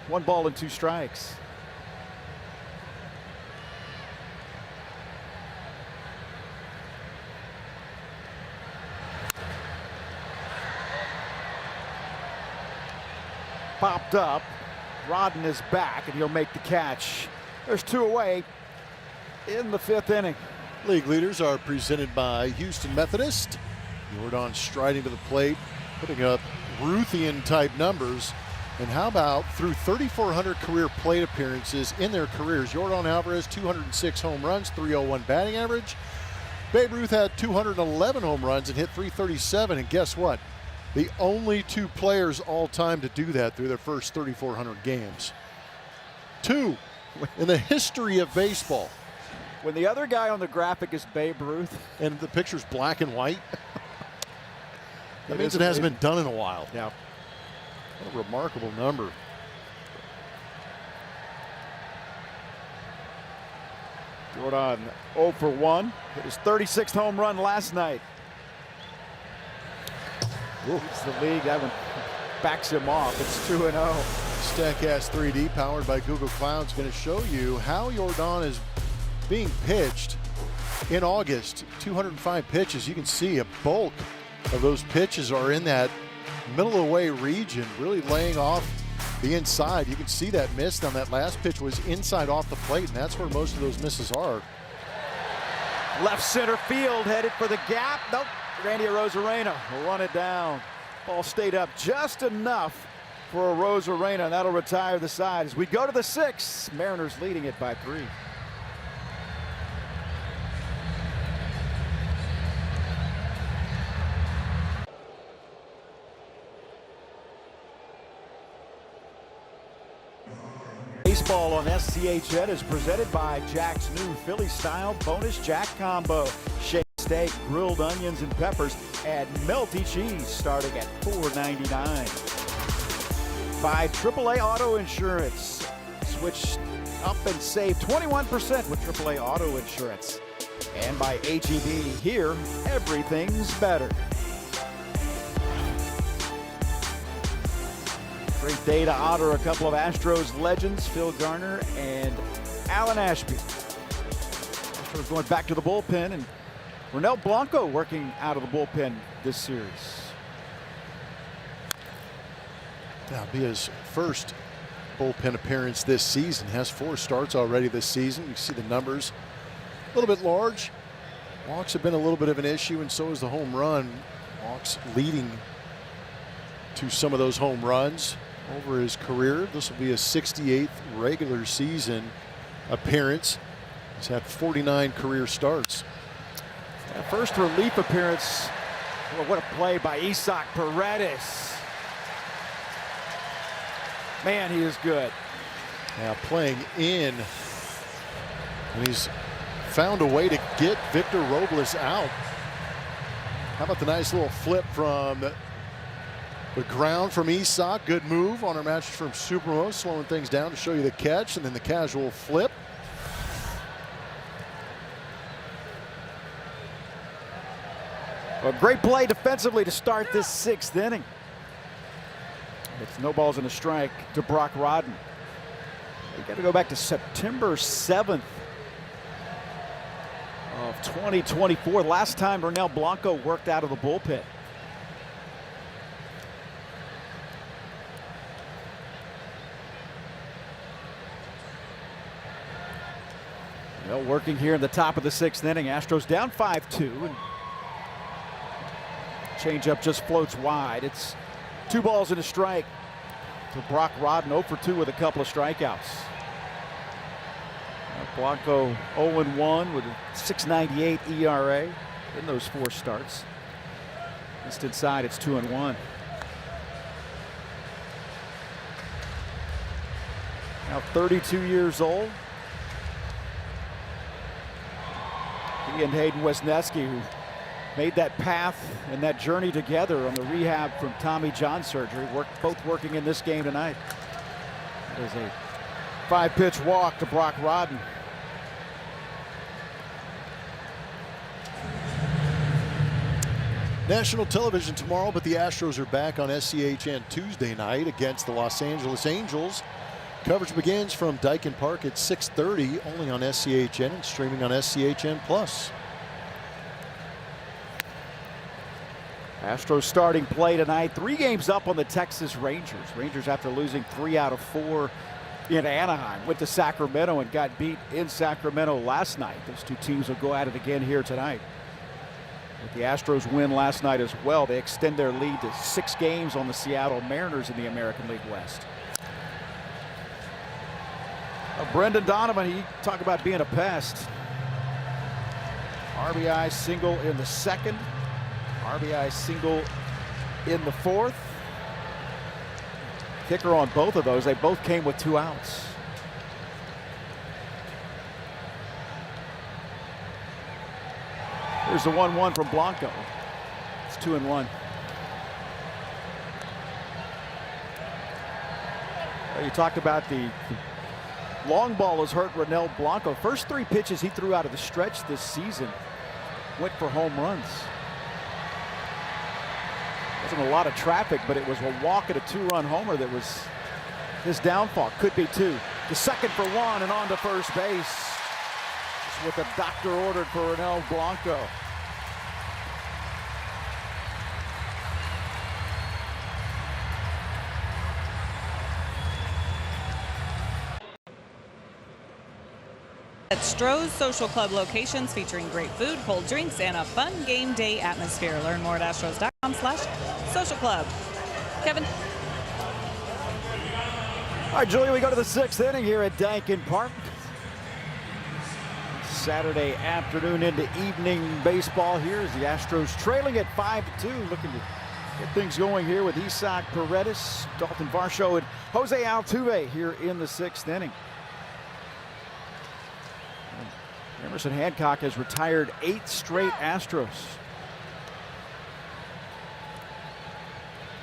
1 ball and 2 strikes. Popped up. Rodden is back, and he'll make the catch. There's 2 away in the 5th inning. League leaders are presented by Houston Methodist. Jordan striding to the plate, putting up Ruthian-type numbers. And how about through 3,400 career plate appearances in their careers, Jordan Alvarez, 206 home runs, 301 batting average. Babe Ruth had 211 home runs and hit 337. And guess what? The only 2 players all time to do that through their first 3,400 games. 2 in the history of baseball. When the other guy on the graphic is Babe Ruth. And the picture's black and white. That means it hasn't been done in a while. Yeah. What a remarkable number. Jordan 0 for 1. Hit his 36th home run last night. It's the league. That one backs him off. It's 2-0. StatCast 3D powered by Google Cloud is going to show you how Jordan is being pitched in August. 205 pitches. You can see a bulk of those pitches are in that middle of the way region, really laying off the inside. You can see that miss on that last pitch was inside off the plate, and that's where most of those misses are. Left center field, headed for the gap. Nope. Randy Arozarena will run it down. Ball stayed up just enough for Arozarena, and that'll retire the side as we go to the 6th. Mariners leading it by 3. Baseball on SCHN is presented by Jack's new Philly-style bonus Jack combo. Shake steak, grilled onions and peppers, add melty cheese starting at $4.99. By AAA Auto Insurance. Switch up and save 21% with AAA Auto Insurance. And by HEB, here, everything's better. Great day to honor a couple of Astros legends, Phil Garner and Alan Ashby. Astros going back to the bullpen, and Ronel Blanco working out of the bullpen this series. That'll be his first bullpen appearance this season. Has 4 starts already this season. You see the numbers a little bit large. Walks have been a little bit of an issue, and so is the home run. Walks leading to some of those home runs over his career. This will be his 68th regular season appearance. He's had 49 career starts. That first relief appearance. Well, what a play by Isaac Paredes. Man, he is good. Now playing in And he's found a way to get Victor Robles out. How about the nice little flip from the ground from Isak? Good move on our match from Supremo, slowing things down to show you the catch, and then the casual flip. A great play defensively to start this 6th inning. It's no balls and a strike to Brock Rodden. We got to go back to September 7th of 2024. Last time Bernal Blanco worked out of the bullpen. Well, working here in the top of the 6th inning. Astros down 5-2. And changeup just floats wide. It's 2 balls and a strike to Brock Rodden, 0 for 2 with a couple of strikeouts. Blanco 0-1 with a 6.98 ERA in those 4 starts. Just inside, it's 2-1. Now 32 years old. He and Hayden Wesneski, who made that path and that journey together on the rehab from Tommy John surgery, both working in this game tonight. That is a 5-pitch walk to Brock Rodden. National television tomorrow, but the Astros are back on SCHN Tuesday night against the Los Angeles Angels. Coverage begins from Daikin Park at 6:30, only on SCHN and streaming on SCHN+. Astros starting play tonight, 3 games up on the Texas Rangers. Rangers, after losing 3 out of 4 in Anaheim, went to Sacramento and got beat in Sacramento last night. Those 2 teams will go at it again here tonight. With the Astros win last night as well, they extend their lead to 6 games on the Seattle Mariners in the American League West. Brendan Donovan, he talked about being a pest. RBI single in the 2nd. RBI single in the 4th. Kicker on both of those. They both came with 2 outs. Here's the 1-1 from Blanco. It's 2-1. Well, you talked about the long ball has hurt Bernal Blanco. First 3 pitches he threw out of the stretch this season went for home runs. Wasn't a lot of traffic, but it was a walk at a 2-run homer that was his downfall. Could be 2. The second for 1 and on to first base. What the doctor ordered for Bernal Blanco. At Stroh's Social Club locations featuring great food, cold drinks, and a fun game day atmosphere. Learn more at astros.com/social club. Kevin. All right, Julia, we go to the 6th inning here at Daikin Park. Saturday afternoon into evening baseball here as the Astros trailing at 5-2, looking to get things going here with Isak Paredes, Dalton Varsho, and Jose Altuve here in the 6th inning. Emerson Hancock has retired 8 straight Astros.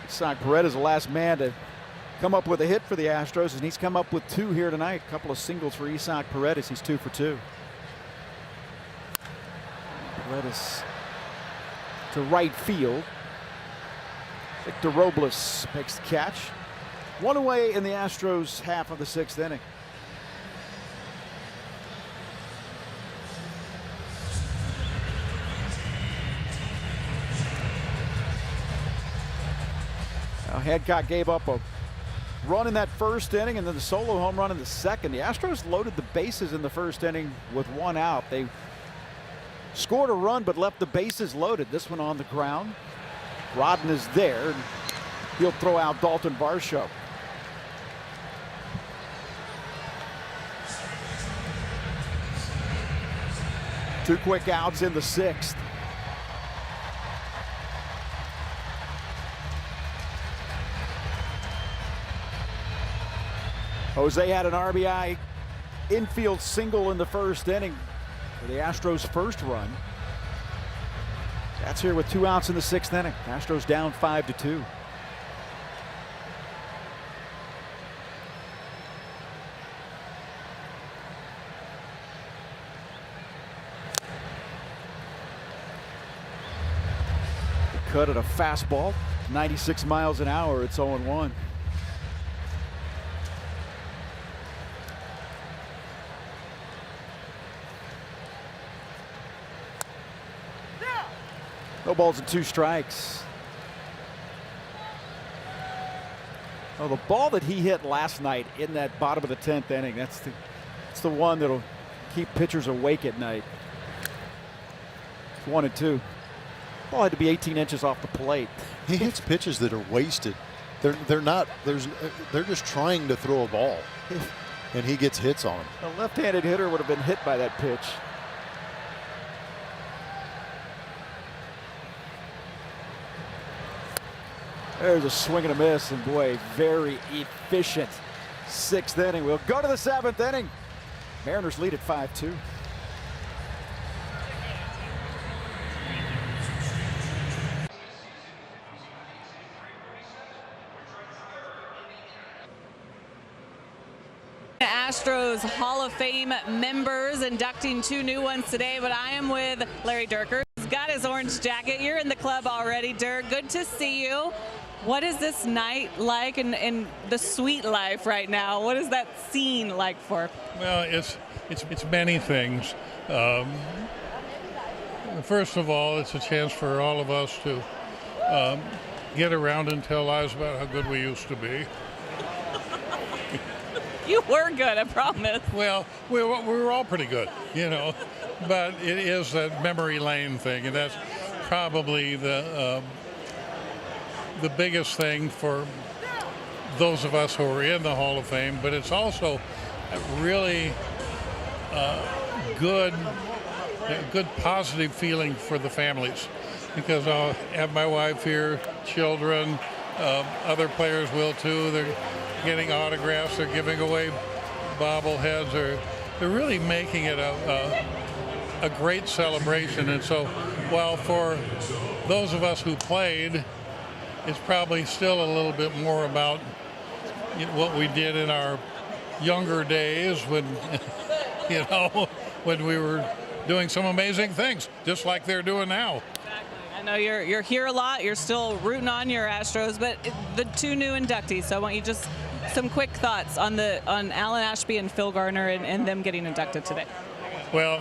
Isak Paredes, the last man to come up with a hit for the Astros, and he's come up with 2 here tonight. A couple of singles for Isak Paredes. He's 2 for 2. Paredes to right field. Victor Robles makes the catch. 1 away in the Astros half of the 6th inning. Now Hancock gave up a run in that first inning and then the solo home run in the 2nd. The Astros loaded the bases in the first inning with 1 out. They scored a run but left the bases loaded. This one on the ground. Rodden is there, and he'll throw out Dalton Varsho. Two quick outs in the 6th. Jose had an RBI infield single in the first inning for the Astros' first run. That's here with 2 outs in the 6th inning. Astros down 5-2. Cut at a fastball, 96 miles an hour. It's 0-1. No balls and 2 strikes. Oh, the ball that he hit last night in that bottom of the 10th inning, that's the one that'll keep pitchers awake at night. It's 1-2. Ball had to be 18 inches off the plate. He hits pitches that are wasted. They're not. They're just trying to throw a ball, and he gets hits on them. A left-handed hitter would have been hit by that pitch. There's a swing and a miss, and boy, very efficient 6th inning. We'll go to the 7th inning. Mariners lead at 5-2. Astros Hall of Fame members inducting 2 new ones today, but I am with Larry Dierker. He's got his orange jacket. You're in the club already, Dirk. Good to see you. What is this night like in the sweet life right now? What is that scene like for? Well, it's many things. First of all, it's a chance for all of us to get around and tell lies about how good we used to be. You were good, I promise. Well, we were all pretty good, you know, but it is that memory lane thing, and that's probably the biggest thing for those of us who are in the Hall of Fame. But it's also a really good positive feeling for the families, because I'll have my wife here, children, other players will too. They're getting autographs, they're giving away bobbleheads, they're really making it a great celebration. And so while for those of us who played, it's probably still a little bit more about what we did in our younger days when, when we were doing some amazing things, just like they're doing now. I know you're here a lot. You're still rooting on your Astros, but the 2 new inductees. So I want you just some quick thoughts on Alan Ashby and Phil Garner and them getting inducted today. Well,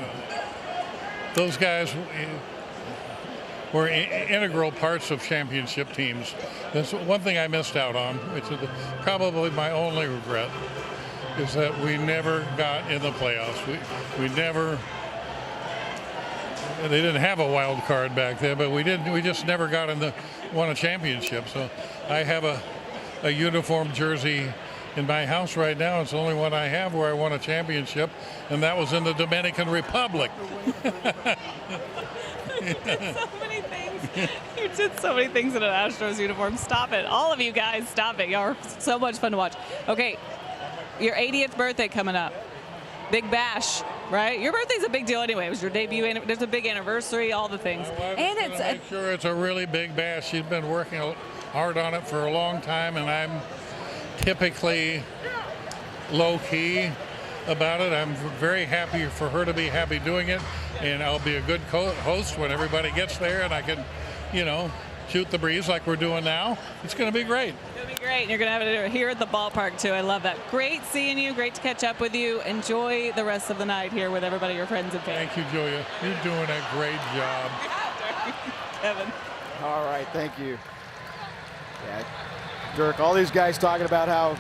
those guys were integral parts of championship teams. That's one thing I missed out on, which is probably my only regret, is that we never got in the playoffs. We never. They didn't have a wild card back then, but we just never got won a championship. So I have a uniform jersey in my house right now. It's the only one I have where I won a championship, and that was in the Dominican Republic. You did so many things. You did so many things in an Astros uniform. Stop it. All of you guys, stop it. Y'all are so much fun to watch. Okay, your 80th birthday coming up. Big bash, right? Your birthday's a big deal anyway. It was your debut, and there's a big anniversary, all the things. And make sure it's a really big bash. She's been working hard on it for a long time, and I'm typically low-key about it. I'm very happy for her to be happy doing it, and I'll be a good host when everybody gets there, and I can, shoot the breeze like we're doing now. It's going to be great. It'll be great, and you're going to have it here at the ballpark, too. I love that. Great seeing you. Great to catch up with you. Enjoy the rest of the night here with everybody, your friends and family. Thank you, Julia. You're doing a great job. Kevin. All right, thank you. Yeah, Dirk, all these guys talking about how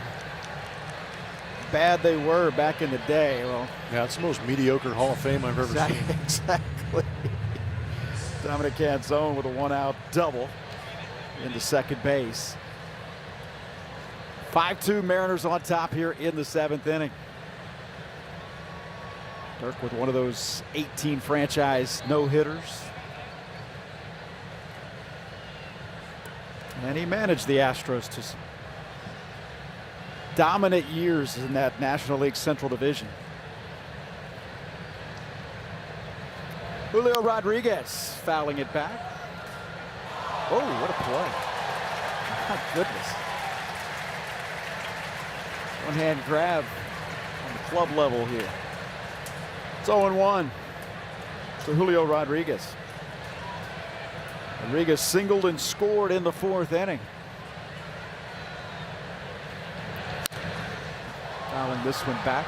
bad they were back in the day. Well, yeah, it's the most mediocre Hall of Fame I've ever seen. Exactly. Dominic Canzone with a 1-out double into second base. 5-2 Mariners on top here in the 7th inning. Dirk with one of those 18 franchise no-hitters. And he managed the Astros to dominant years in that National League Central Division. Julio Rodriguez fouling it back. Oh, what a play. My goodness. One-hand grab on the club level here. It's 0-1 to Julio Rodriguez. Rodriguez singled and scored in the 4th inning. Fouling this one back.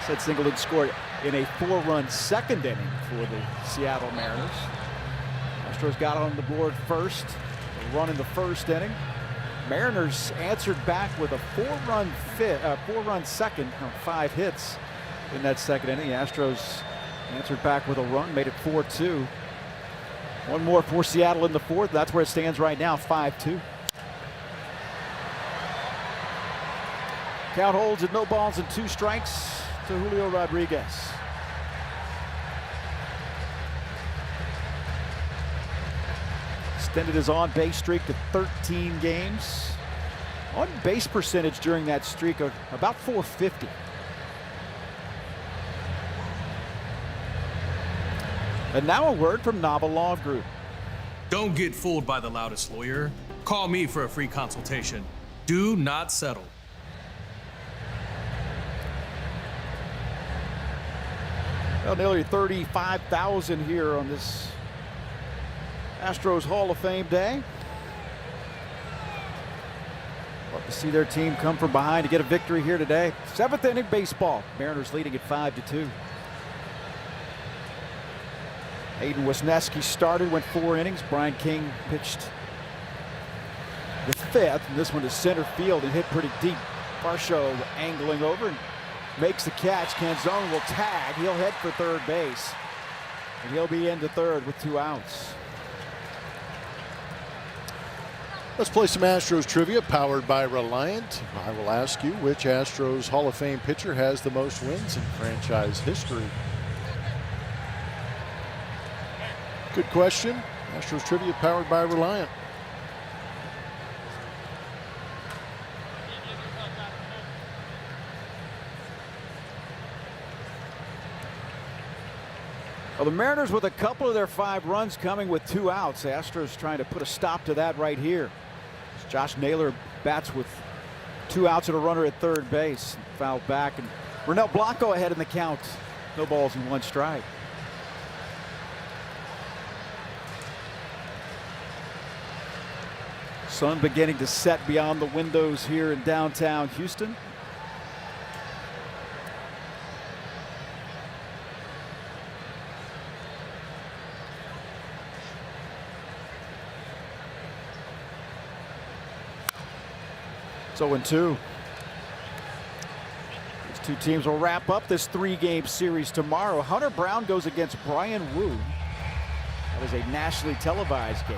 Said singled and scored in a 4-run 2nd inning for the Seattle Mariners. Astros got on the board first, a run in the 1st inning. Mariners answered back with a 4-run 2nd on 5 hits in that 2nd inning. The Astros answered back with a run, made it 4-2. One more for Seattle in the 4th. That's where it stands right now, 5-2. Count holds at no balls and 2 strikes to Julio Rodriguez. Extended his on-base streak to 13 games. On-base percentage during that streak of about .450. And now a word from Nava Law Group. Don't get fooled by the loudest lawyer. Call me for a free consultation. Do not settle. Well, nearly 35,000 here on this Astros Hall of Fame day. Love to see their team come from behind to get a victory here today. 7th inning baseball. Mariners leading at 5-2. Hayden Wesneski started, went 4 innings. Brian King pitched the 5th, and this one to center field and hit pretty deep. Varsho angling over and makes the catch. Canzone will tag. He'll head for 3rd base, and he'll be into 3rd with 2 outs. Let's play some Astros trivia powered by Reliant. I will ask you which Astros Hall of Fame pitcher has the most wins in franchise history. Good question. Astros trivia powered by Reliant. Well, the Mariners with a couple of their 5 runs coming with 2 outs. The Astros trying to put a stop to that right here. Josh Naylor bats with 2 outs and a runner at 3rd base. Fouled back, and Ronel Blanco ahead in the count. No balls and 1 strike. Sun beginning to set beyond the windows here in downtown Houston. It's 0-2. These 2 teams will wrap up this 3-game series tomorrow. Hunter Brown goes against Brian Wu. That is a nationally televised game.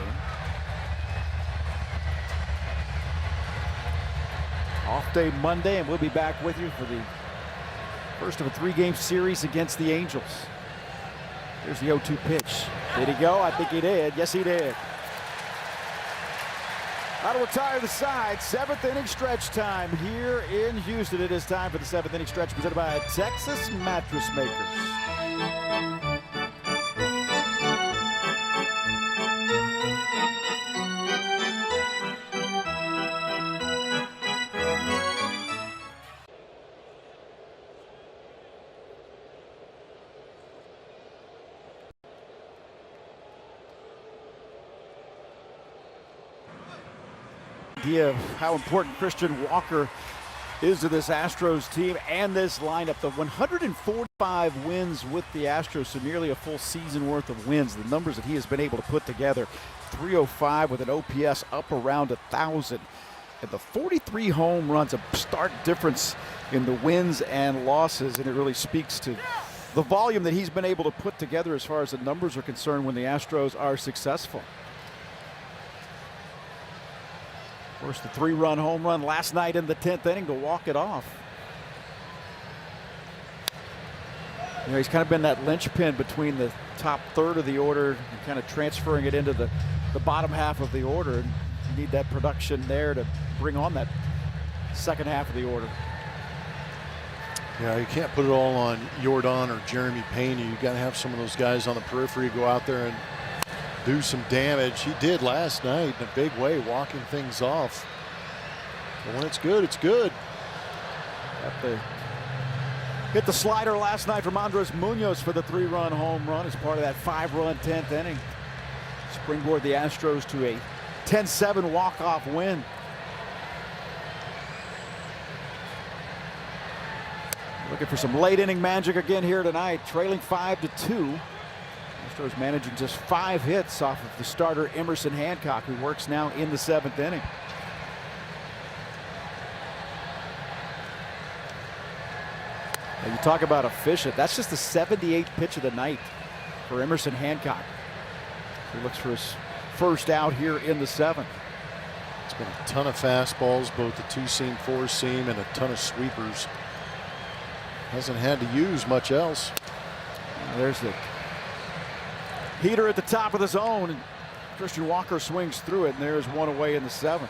Off day Monday, and we'll be back with you for the first of a 3-game series against the Angels. Here's the 0-2 pitch. Did he go? I think he did. Yes, he did. That'll retire the side. 7th inning stretch time here in Houston. It is time for the 7th inning stretch presented by Texas Mattress Makers. Idea of how important Christian Walker is to this Astros team and this lineup. The 145 wins with the Astros, so nearly a full season worth of wins. The numbers that he has been able to put together, 305 with an OPS up around 1,000. And the 43 home runs, a stark difference in the wins and losses, and it really speaks to the volume that he's been able to put together as far as the numbers are concerned when the Astros are successful. Of course, the 3-run home run last night in the 10th inning to walk it off. You know, he's kind of been that linchpin between the top 1/3 of the order and kind of transferring it into the bottom half of the order. And you need that production there to bring on that second half of the order. Yeah, you can't put it all on Jordan or Jeremy Pena. You got to have some of those guys on the periphery go out there and do some damage. He did last night in a big way, walking things off. But when it's good, it's good. Hit the slider last night from Andres Munoz for the 3-run home run as part of that 5-run 10th inning. Springboard the Astros to a 10-7 walk-off win. Looking for some late inning magic again here tonight. Trailing 5-2. Astros managing just 5 hits off of the starter Emerson Hancock, who works now in the 7th inning. Now you talk about efficient. That's just the 78th pitch of the night for Emerson Hancock. He looks for his first out here in the 7th. It's been a ton of fastballs, both the 2-seam, 4-seam, and a ton of sweepers. Hasn't had to use much else. There's the heater at the top of the zone, and Christian Walker swings through it, and there's one away in the 7th.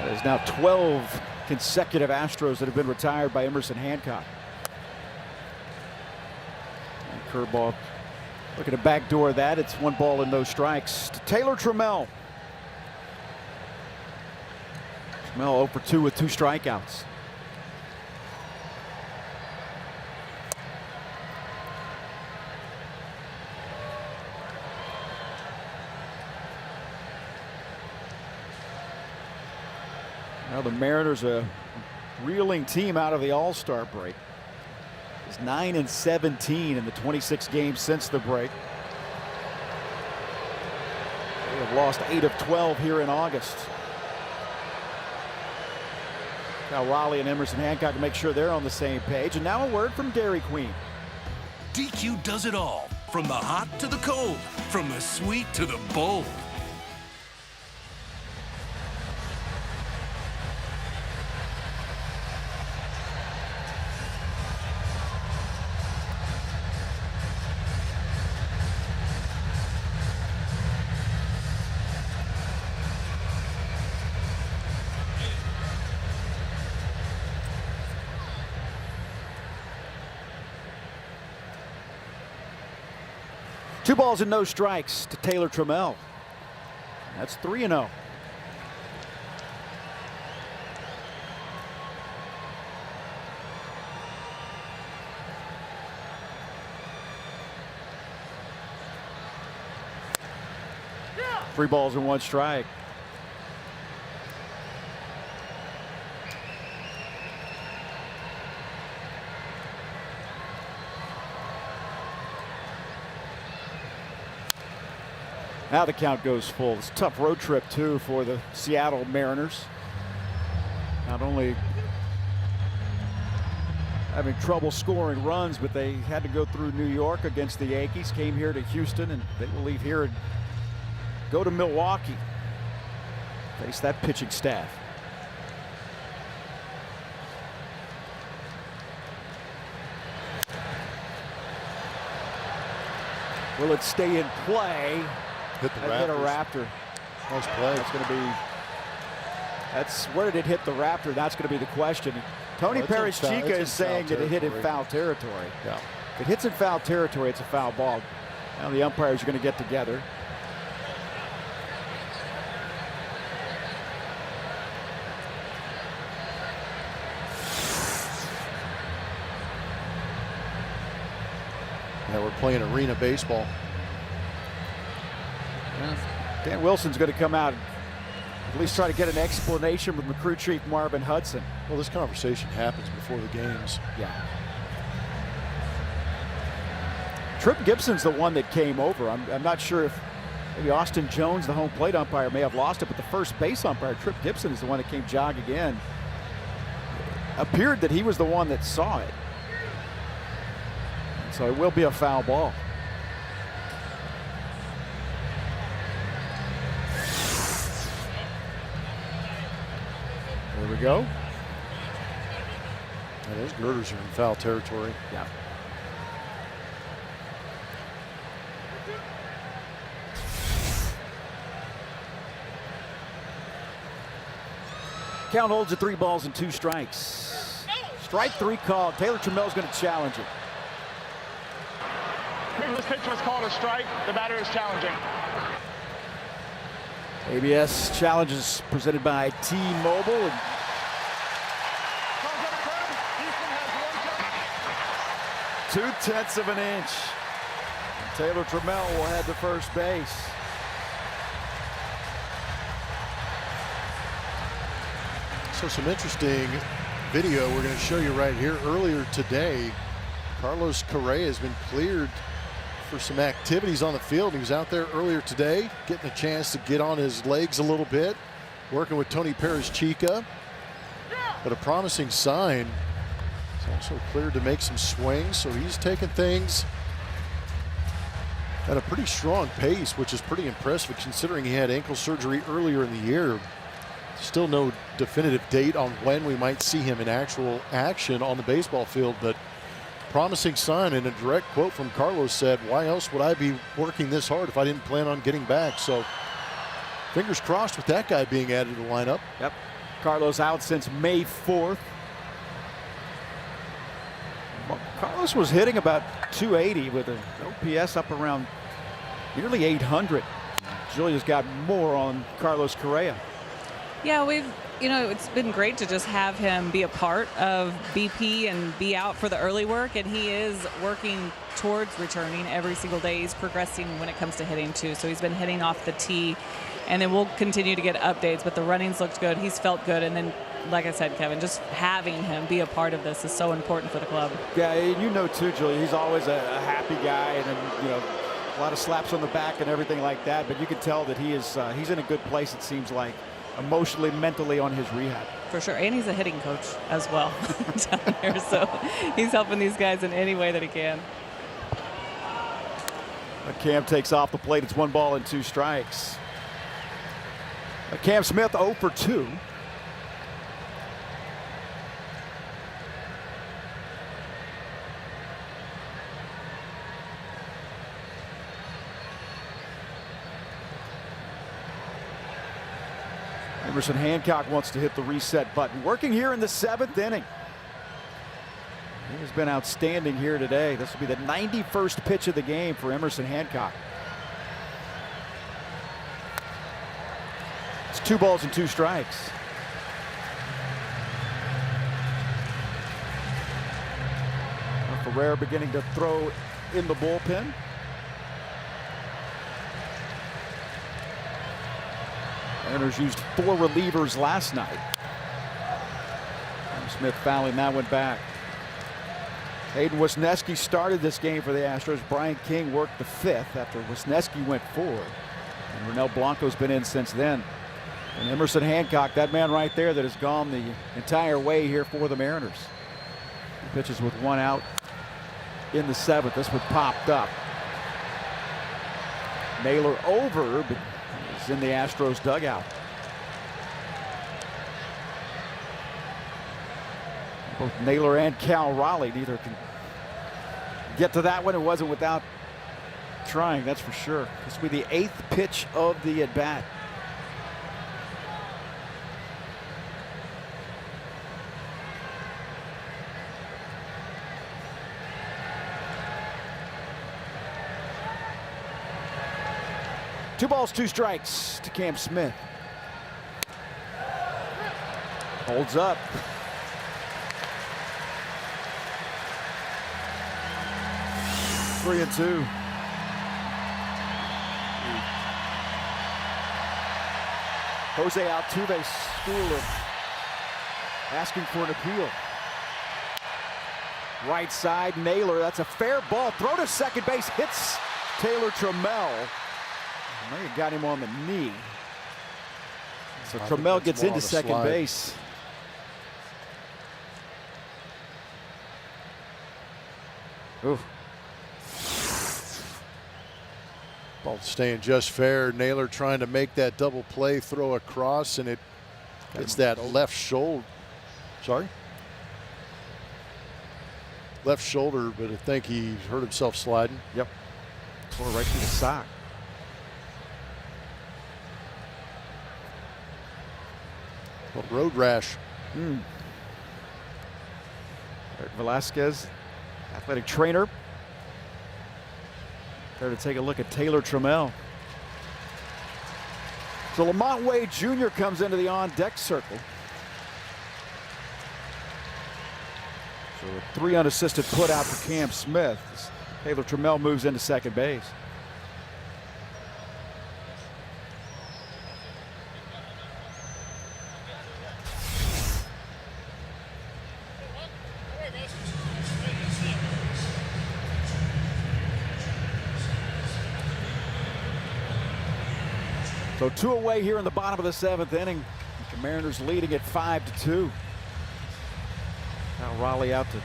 There's now 12 consecutive Astros that have been retired by Emerson Hancock. And curveball looking to backdoor that. It's 1 ball and no strikes to Taylor Trammell. Trammell 0 for 2 with 2 strikeouts. Now the Mariners, a reeling team out of the All-Star break. It's 9-17 in the 26 games since the break. They have lost 8 of 12 here in August. Now Raleigh and Emerson Hancock make sure they're on the same page. And now a word from Dairy Queen. DQ does it all, from the hot to the cold, from the sweet to the bold. Two balls and no strikes to Taylor Trammell. That's 3-0. Yeah. 3 balls and 1 strike. Now the count goes full. It's a tough road trip, too, for the Seattle Mariners. Not only having trouble scoring runs, but they had to go through New York against the Yankees, came here to Houston, and they will leave here and go to Milwaukee. Face that pitching staff. Will it stay in play? Hit the Hit a Raptor. Nice play. That's going to be. That's where did it hit the Raptor? That's going to be the question. Tony Perez Chica is saying that it hit in foul territory. Yeah. If it hits in foul territory, it's a foul ball. Now the umpires are going to get together. Yeah, we're playing arena baseball. Dan Wilson's going to come out and at least try to get an explanation with recruit chief Marvin Hudson. Well, this conversation happens before the games. Yeah. Trip Gibson's the one that came over. I'm not sure if maybe Austin Jones, the home plate umpire, may have lost it, but the first base umpire, Trip Gibson, is the one that came jogging in. Appeared that he was the one that saw it. So it will be a foul ball. There we go. And those girders are in foul territory. Yeah. Count holds at 3 balls and 2 strikes. Strike 3 called. Taylor Trammell's going to challenge it. This pitch was called a strike. The batter is challenging. ABS challenges presented by T-Mobile. 0.2 of an inch. Taylor Trammell will head to first base. So some interesting video we're going to show you right here. Earlier today, Carlos Correa has been cleared for some activities on the field. He was out there earlier today, getting a chance to get on his legs a little bit, working with Tony Perez-Chica. But a promising sign. He's also cleared to make some swings, so he's taking things at a pretty strong pace, which is pretty impressive considering he had ankle surgery earlier in the year. Still no definitive date on when we might see him in actual action on the baseball field, but promising sign. And a direct quote from Carlos said, "Why else would I be working this hard if I didn't plan on getting back?" So fingers crossed with that guy being added to the lineup. Yep. Carlos out since May 4th. Well, Carlos was hitting about 280 with an OPS up around nearly 800. Julia's got more on Carlos Correa. Yeah, it's been great to just have him be a part of BP and be out for the early work, and he is working towards returning every single day. He's progressing when it comes to hitting too, so he's been hitting off the tee, and then we'll continue to get updates, but the runnings looked good. He's felt good, and then like I said, Kevin, just having him be a part of this is so important for the club. Yeah, you know too, Julia, he's always a happy guy, and then, a lot of slaps on the back and everything like that, but you can tell that he's in a good place, it seems like, emotionally, mentally on his rehab. For sure, and he's a hitting coach as well down here, so he's helping these guys in any way that he can. Cam takes off the plate. It's 1 ball and 2 strikes. Cam Smith 0 for 2. Emerson Hancock wants to hit the reset button. Working here in the 7th inning. He has been outstanding here today. This will be the 91st pitch of the game for Emerson Hancock. It's 2 balls and 2 strikes. Ferrer beginning to throw in the bullpen. Mariners used 4 relievers last night. Smith fouling that one back. Hayden Wisniewski started this game for the Astros. Brian King worked the 5th after Wisniewski went forward. And Ronel Blanco's been in since then. And Emerson Hancock, that man right there that has gone the entire way here for the Mariners. He pitches with 1 out in the 7th. This one popped up. Naylor over, but he's in the Astros dugout. Both Naylor and Cal Raleigh, neither can get to that one. It wasn't without trying, that's for sure. This will be the 8th pitch of the at-bat. Two balls, 2 strikes to Cam Smith. Holds up. Three and 2. Jose Altuve's school of asking for an appeal. Right side, Naylor. That's a fair ball. Throw to second base. Hits Taylor Trammell. Maybe got him on the knee. So Trammell gets into second base. Ooh. Ball staying just fair. Naylor trying to make that double play, throw across, and it's that left shoulder. Sorry? left shoulder, but I think he hurt himself sliding. Yep. Tore right through the sock. Well, road rash. Eric Velasquez, athletic trainer. There to take a look at Taylor Trammell. So Lamont Wade Jr. comes into the on-deck circle. So a 3 unassisted put out for Cam Smith. Taylor Trammell moves into second base. So 2 away here in the bottom of the 7th inning. The Mariners leading at 5-2. Now Raleigh out to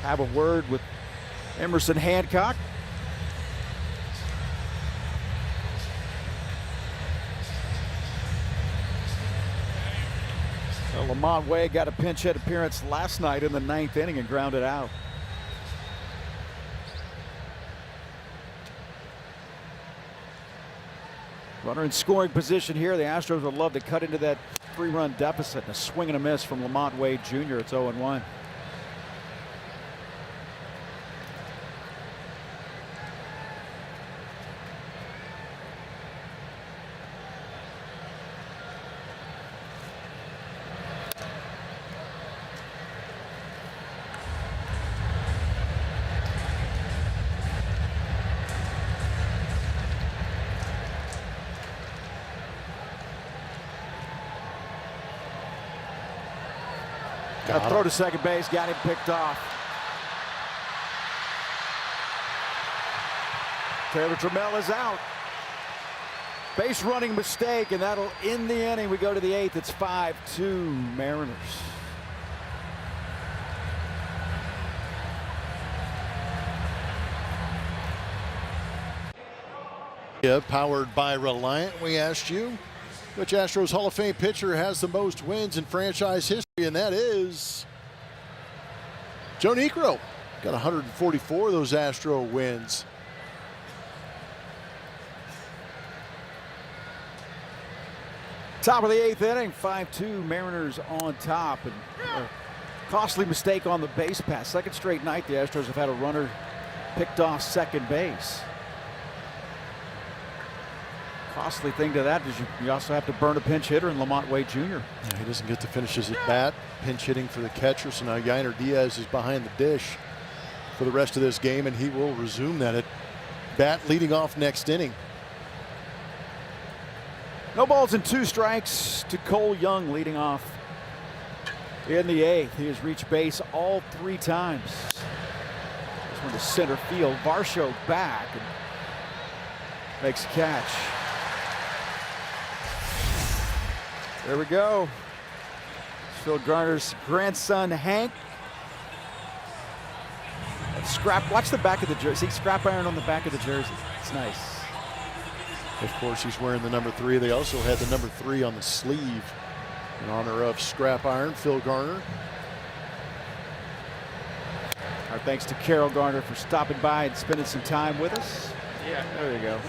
have a word with Emerson Hancock. So Lamont Wade got a pinch hit appearance last night in the 9th inning and grounded out. Runner in scoring position here. The Astros would love to cut into that 3-run deficit. A swing and a miss from Lamont Wade Jr. It's 0-1. Got to throw to second base, got him picked off. Taylor Trammell is out. Base running mistake, and that'll end the inning. We go to the 8th. It's 5-2 Mariners. Yeah, powered by Reliant. We asked you which Astros Hall of Fame pitcher has the most wins in franchise history, and that is Joe Niekro. Got 144 of those Astro wins. Top of the 8th inning, 5-2 Mariners on top. And a costly mistake on the base pass. Second straight night the Astros have had a runner picked off second base. Costly thing to that is you also have to burn a pinch hitter in Lamont Wade Jr. Yeah, he doesn't get to finish his at bat. Pinch hitting for the catcher, so now Yainer Diaz is behind the dish for the rest of this game, and he will resume that at bat leading off next inning. No balls and 2 strikes to Cole Young leading off in the 8th. He has reached base all 3 times. This one to center field. Varsho back and makes a catch. There we go. Phil Garner's grandson, Hank. Watch the back of the jersey. See scrap iron on the back of the jersey. It's nice. Of course, he's wearing the number 3. They also had the number 3 on the sleeve in honor of scrap iron, Phil Garner. Our thanks to Carol Garner for stopping by and spending some time with us. Yeah, there you go.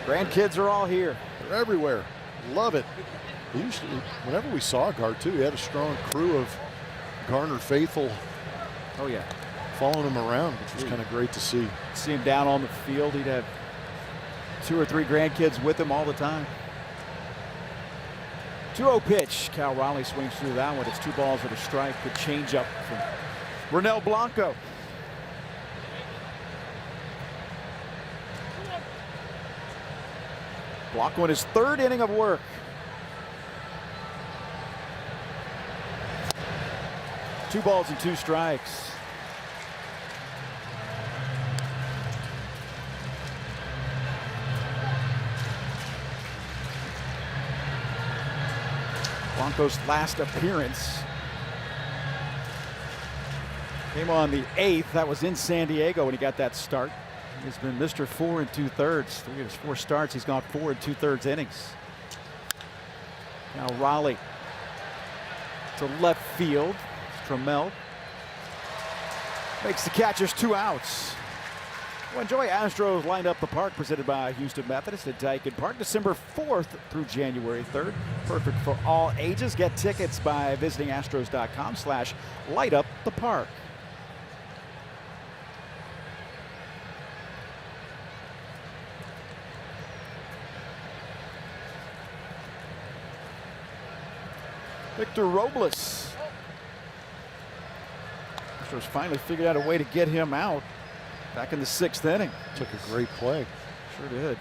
Grandkids are all here. They're everywhere. Love it. Whenever we saw Gar, too, he had a strong crew of Garner faithful. Oh, yeah. Following him around, which was kind of great to see. See him down on the field. He'd have 2 or 3 grandkids with him all the time. 2-0 pitch. Cal Raleigh swings through that one. It's 2 balls and a strike. Good changeup from Ronel Blanco. Blanco in his 3rd inning of work. Two balls and 2 strikes. Blanco's last appearance came on the 8th. That was in San Diego when he got that start. He's been Mr. 4 2/3. 3 of his 4 starts, he's gone 4 2/3 innings. Now Raleigh to left field. Trammell Makes the catchers 2 outs. Well, enjoy Astros Light Up the Park, presented by Houston Methodist at Dyken Park, December 4th through January 3rd. Perfect for all ages. Get tickets by visiting astros.com/lightupthepark. Victor Robles. Astros finally figured out a way to get him out back in the 6th inning. Took a great play. Sure did.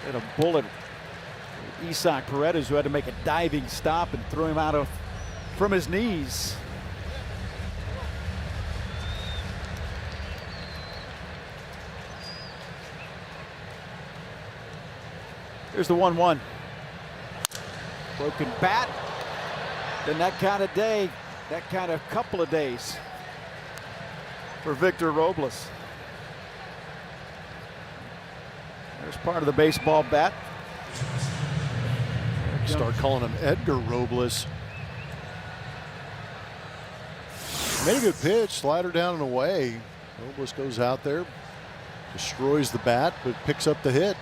Hit a bullet. Isaac Paredes, who had to make a diving stop and throw him out from his knees. Here's the 1-1. Broken bat. Then that kind of day, that kind of couple of days for Victor Robles. There's part of the baseball bat. Start calling him Edgar Robles. Made a good pitch, slider down and away. Robles goes out there, destroys the bat, but picks up the hit.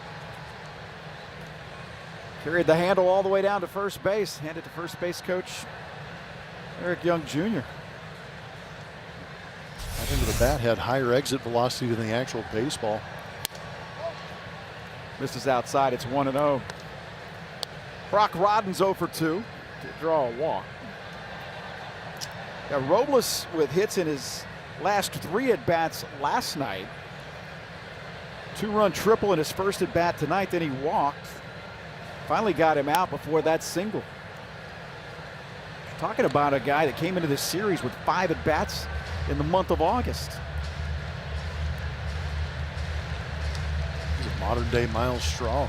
Carried the handle all the way down to first base. Handed to first base coach Eric Young Jr. That end of the bat had higher exit velocity than the actual baseball. Misses outside. It's 1-0. Brock Rodden's 0 for 2 to draw a walk. Now Robles with hits in his last 3 at-bats last night. 2-run triple in his first at-bat tonight. Then he walked. Finally got him out before that single. Talking about a guy that came into this series with 5 at-bats in the month of August. He's a modern-day Miles Straw.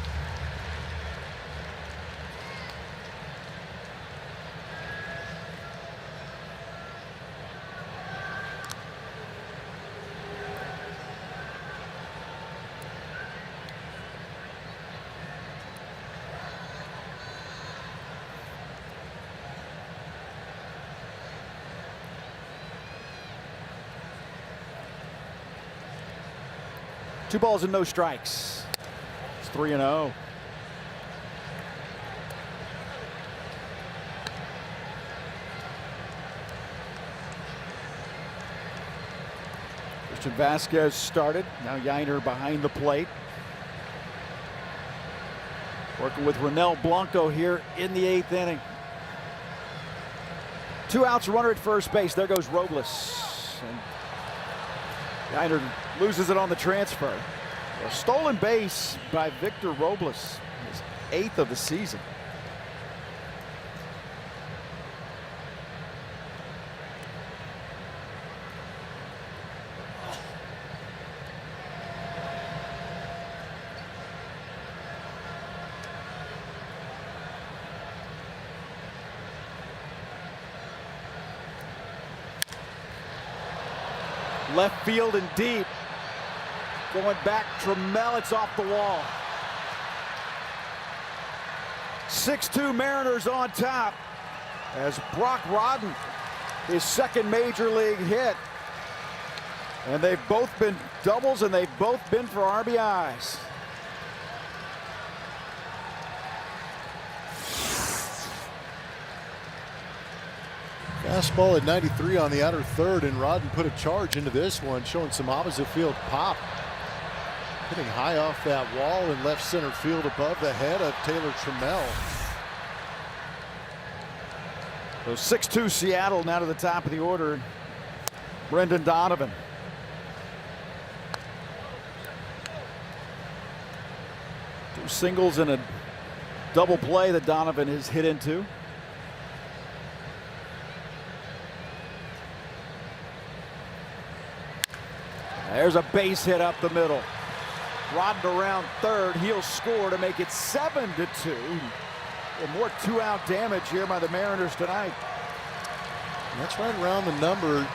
Two balls and no strikes. It's 3-0. Christian Vasquez started. Now Yiner behind the plate. Working with Ronel Blanco here in the 8th inning. 2 outs, runner at first base. There goes Robles. And Yiner loses it on the transfer. A stolen base by Victor Robles, his 8th of the season. Left field and deep. Going back, Trammell, it's off the wall. 6-2 Mariners on top as Brock Rodden, his 2nd major league hit. And they've both been doubles and they've both been for RBIs. Fastball at 93 on the outer third, and Rodden put a charge into this one, showing some opposite field pop. Hitting high off that wall in left center field above the head of Taylor Trammell. So 6-2 Seattle now to the top of the order. Brendan Donovan. Two singles and a double play that Donovan has hit into. There's a base hit up the middle. Rodden around third. He'll score to make it 7-2. And more 2-out damage here by the Mariners tonight. And that's right around the number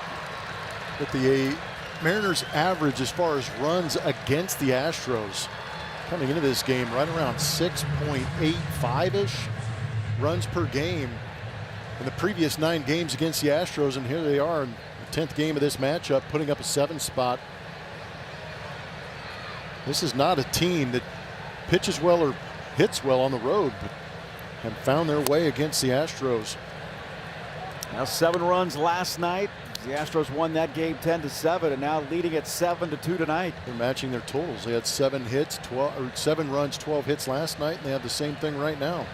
that the Mariners average as far as runs against the Astros. Coming into this game right around 6.85-ish. runs per game in the previous 9 games against the Astros, and here they are in the 10th game of this matchup, putting up a 7 spot. This is not a team that pitches well or hits well on the road, but have found their way against the Astros. Now 7 runs last night. The Astros won that game 10-7, and now leading at 7-2 tonight. They're matching their totals. They had 7 runs, 12 hits last night, and they have the same thing right now.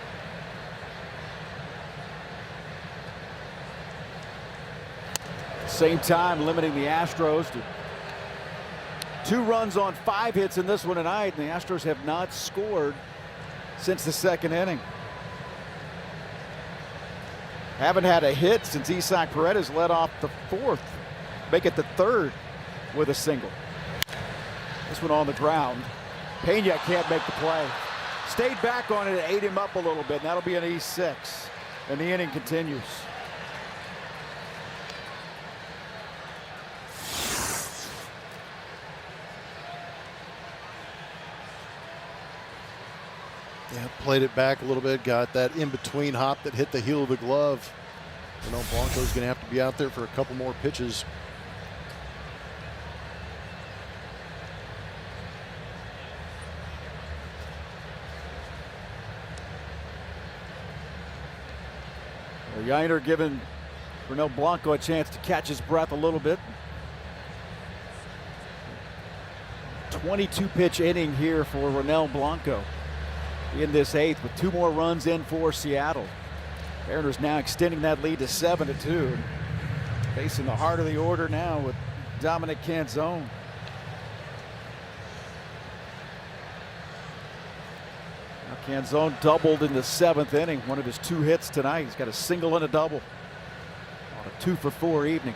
Same time limiting the Astros to 2 runs on 5 hits in this one tonight, and the Astros have not scored since the 2nd inning. Haven't had a hit since Isaac Paredes led off the 4th. Make it the 3rd with a single. This one on the ground. Pena can't make the play. Stayed back on it and ate him up a little bit, and that'll be an E6. And the inning continues. Yeah, played it back a little bit, got that in-between hop that hit the heel of the glove. You know, Blanco's going to have to be out there for a couple more pitches. Yainer giving Ronel Blanco a chance to catch his breath a little bit. 22 pitch inning here for Ronel Blanco in this 8th, with 2 more runs in for Seattle. Mariners now extending that lead to 7-2. Facing the heart of the order now with Dominic Canzone. Now Canzone doubled in the 7th inning. One of his 2 hits tonight. He's got a single and a double on a 2-for-4 evening.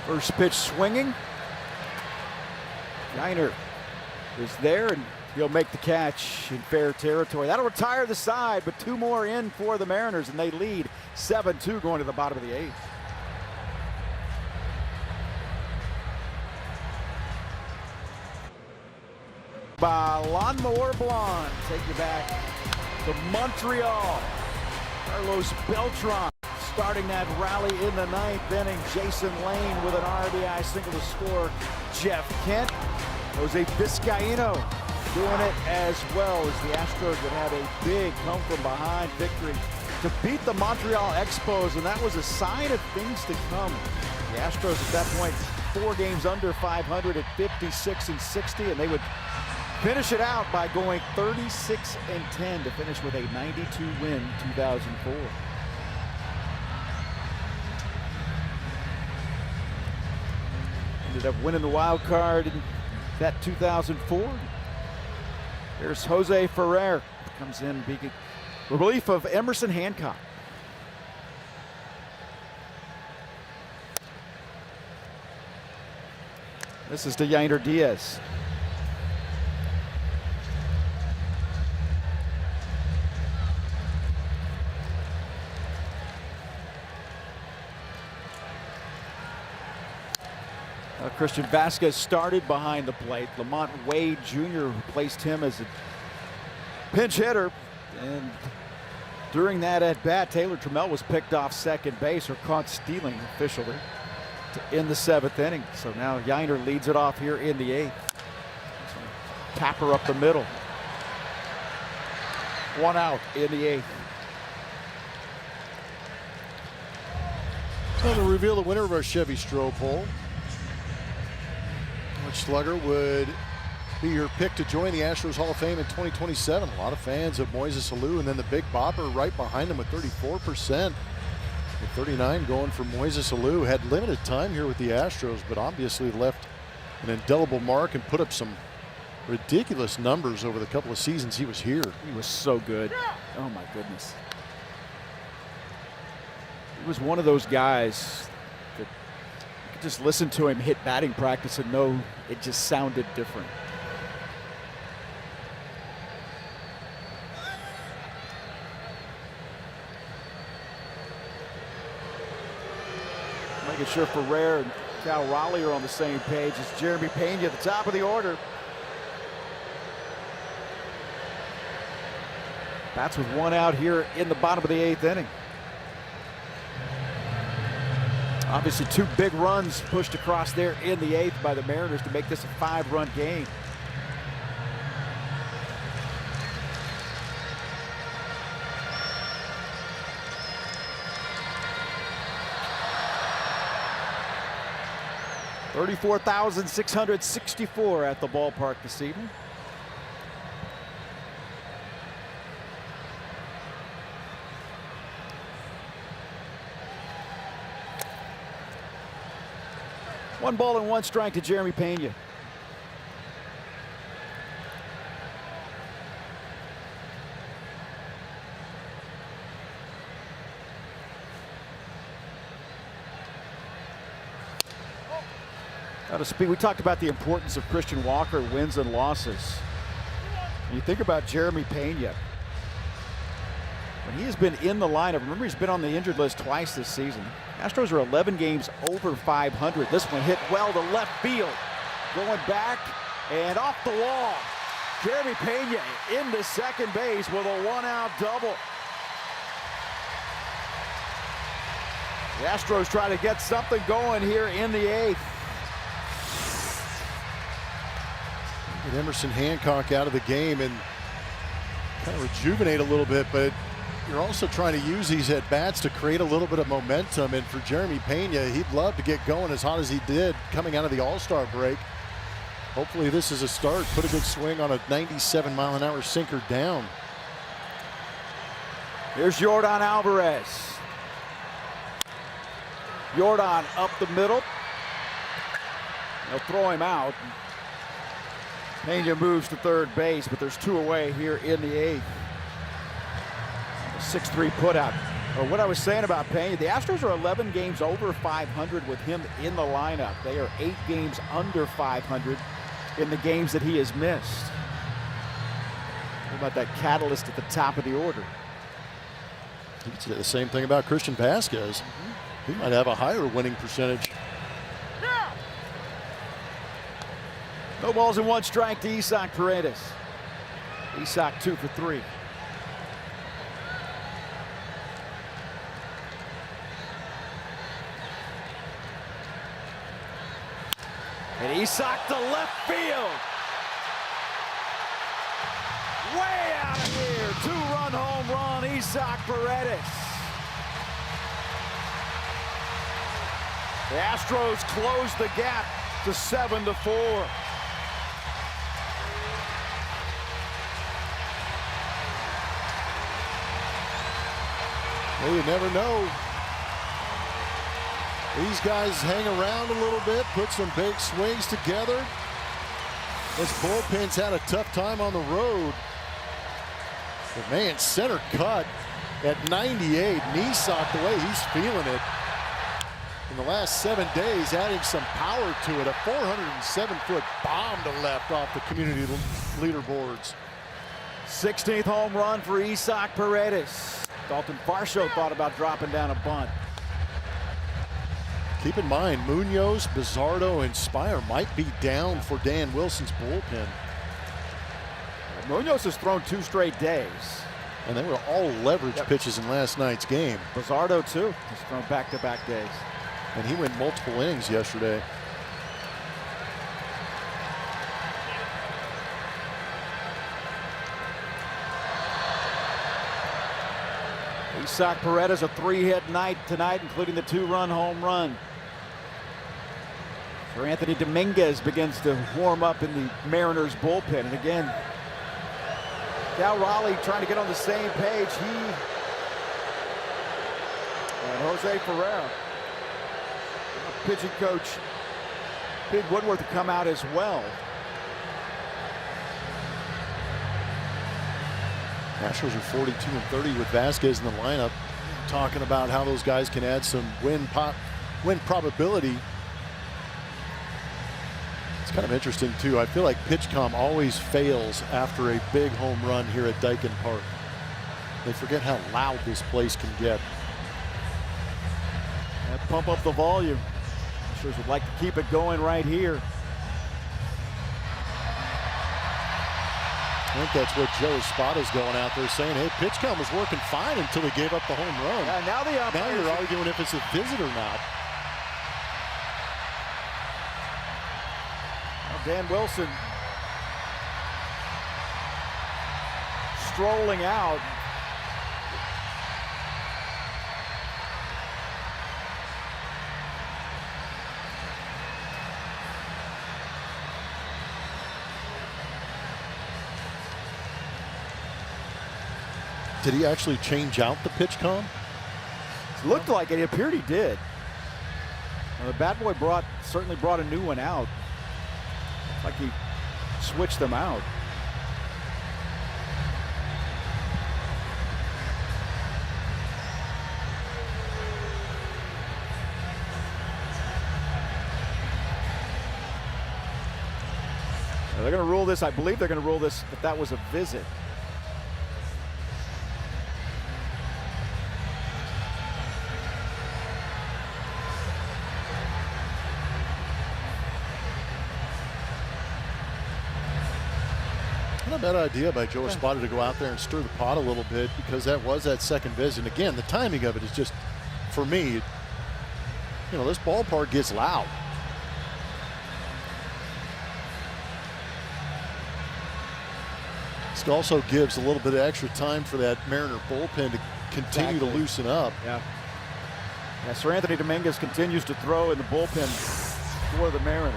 First pitch swinging. Yainer is there, and he'll make the catch in fair territory. That'll retire the side, but 2 more in for the Mariners, and they lead 7-2 going to the bottom of the 8th. By Lawnmower Blonde, take you back to Montreal. Carlos Beltran starting that rally in the 9th inning. Jason Lane with an RBI single to score. Jeff Kent, Jose Vizcaíno doing it as well, as the Astros would have a big come from behind victory to beat the Montreal Expos, and that was a sign of things to come. The Astros at that point 4 games under 500 at 56-60, and they would finish it out by going 36-10 to finish with a 92 win 2004. Ended up winning the wild card in that 2004. There's Jose Ferrer, comes in being relief of Emerson Hancock. This is to Yainer Diaz. Christian Vasquez started behind the plate. Lamont Wade Jr. replaced him as a pinch hitter. And during that at bat, Taylor Trammell was picked off second base, or caught stealing officially, in the 7th inning. So now Yainer leads it off here in the 8th. Tapper up the middle. 1 out in the 8th. So to reveal the winner of our Chevy Stroh poll, which slugger would be your pick to join the Astros Hall of Fame in 2027? A lot of fans of Moises Alou, and then the big bopper right behind him with 34%. With 39 going for Moises Alou. Had limited time here with the Astros, but obviously left an indelible mark and put up some ridiculous numbers over the couple of seasons he was here. He was so good. Oh my goodness. He was one of those guys that you could just listen to him hit batting practice and know it just sounded different. Making sure Ferrer and Cal Raleigh are on the same page as Jeremy Pena at the top of the order. That's with one out here in the bottom of the 8th inning. Obviously 2 big runs pushed across there in the 8th by the Mariners to make this a 5-run game. $34,664 at the ballpark this evening. One ball and one strike to Jeremy Pena. Out of speed. We talked about the importance of Christian Walker, wins and losses. When you think about Jeremy Pena, when he has been in the lineup, remember he's been on the injured list twice this season. Astros are 11 games over 500. This one hit well to left field. Going back and off the wall. Jeremy Pena into second base with a 1-out double. The Astros try to get something going here in the 8th. Get Emerson Hancock out of the game and kind of rejuvenate a little bit, but you're also trying to use these at-bats to create a little bit of momentum. And for Jeremy Pena, he'd love to get going as hot as he did coming out of the All-Star break. Hopefully this is a start. Put a good swing on a 97-mile-an-hour sinker down. Here's Yordan Alvarez. Yordan up the middle. They'll throw him out. Pena moves to third base, but there's 2 away here in the 8th. 6-3 putout. What I was saying about Pena, the Astros are 11 games over 500 with him in the lineup. They are 8 games under 500 in the games that he has missed. What about that catalyst at the top of the order? You could say the same thing about Christian Vasquez. He might have a higher winning percentage. No balls and one strike to Isaac Paredes. Isaac 2 for 3. And Isaac to left field. Way out of here. 2-run home run, Isaac Paredes. The Astros close the gap to 7-4. Well, you never know. These guys hang around a little bit, put some big swings together. This bullpen's had a tough time on the road. But man, center cut at 98. Nisak, the way he's feeling it in the last 7 days, adding some power to it. A 407-foot bomb to left off the community leaderboards. 16th home run for Isaac Paredes. Dalton Varsho thought about dropping down a bunt. Keep in mind, Munoz, Bizardo, and Spire might be down for Dan Wilson's bullpen. Munoz has thrown 2 straight days. And they were all leverage pitches in last night's game. Bizardo, too. He's thrown back-to-back days. And he went multiple innings yesterday. Isaac Paredes, a 3-hit night tonight, including the 2-run home run. So Anthony Dominguez begins to warm up in the Mariners bullpen. And again, Cal Raleigh trying to get on the same page. He and Jose Ferreira, pitching coach Pete Woodworth, to come out as well. Astros are 42-30 with Vasquez in the lineup. Talking about how those guys can add some win probability. It's kind of interesting too. I feel like PitchCom always fails after a big home run here at Daikin Park. They forget how loud this place can get. And pump up the volume. Astros would like to keep it going right here. I think that's what Joe Espada's going out there saying. Hey, pitch count was working fine until he gave up the home run. Yeah, now you're arguing if it's a visit or not. Well, Dan Wilson strolling out. Did he actually change out the pitch com? Looked like it. It appeared he did. The bad boy certainly brought a new one out. Like he switched them out. Now they're going to rule this. I believe they're going to rule this that was a visit. Not a bad idea by Joe Espada to go out there and stir the pot a little bit, because that was that second visit. And again, the timing of it is just, for me, this ballpark gets loud. This also gives a little bit of extra time for that Mariner bullpen to continue to loosen up. Yeah. Sir Anthony Dominguez continues to throw in the bullpen for the Mariners.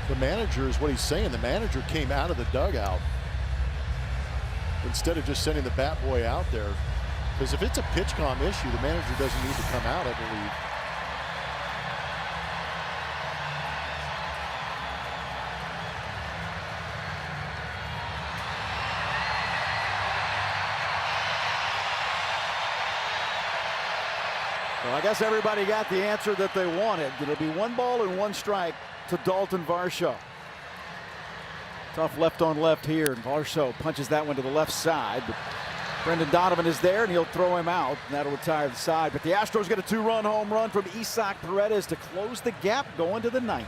The manager is what he's saying. The manager came out of the dugout instead of just sending the bat boy out there. Because if it's a pitch com issue, the manager doesn't need to come out, I believe. Well, I guess everybody got the answer that they wanted. It'll be 1 ball and 1 strike to Dalton Varsho. Tough left on left here, and Varsho punches that one to the left side. But Brendan Donovan is there, and he'll throw him out, and that'll retire the side. But the Astros get a 2-run home run from Isaac Paredes to close the gap going to the 9th.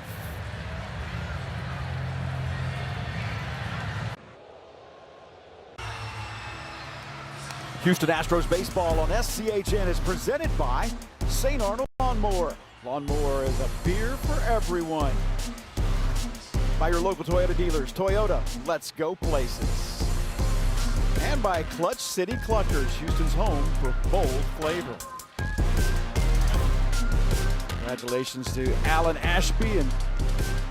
Houston Astros baseball on SCHN is presented by St. Arnold Lawnmower. Lawnmower is a beer for everyone. By your local Toyota dealers. Toyota, let's go places. And by Clutch City Cluckers, Houston's home for bold flavor. Congratulations to Alan Ashby and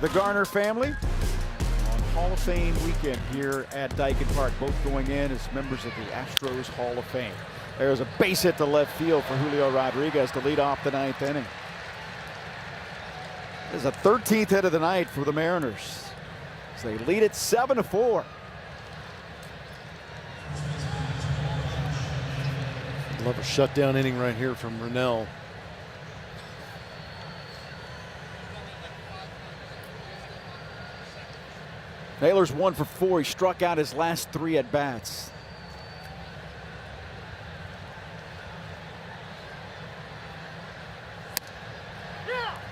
the Garner family on Hall of Fame weekend here at Daikin Park. Both going in as members of the Astros Hall of Fame. There's a base hit to left field for Julio Rodriguez to lead off the 9th inning. This is a 13th hit of the night for the Mariners, as they lead it 7-4. Love a shutdown inning right here from Rennell. Naylor's 1 for 4. He struck out his last 3 at bats.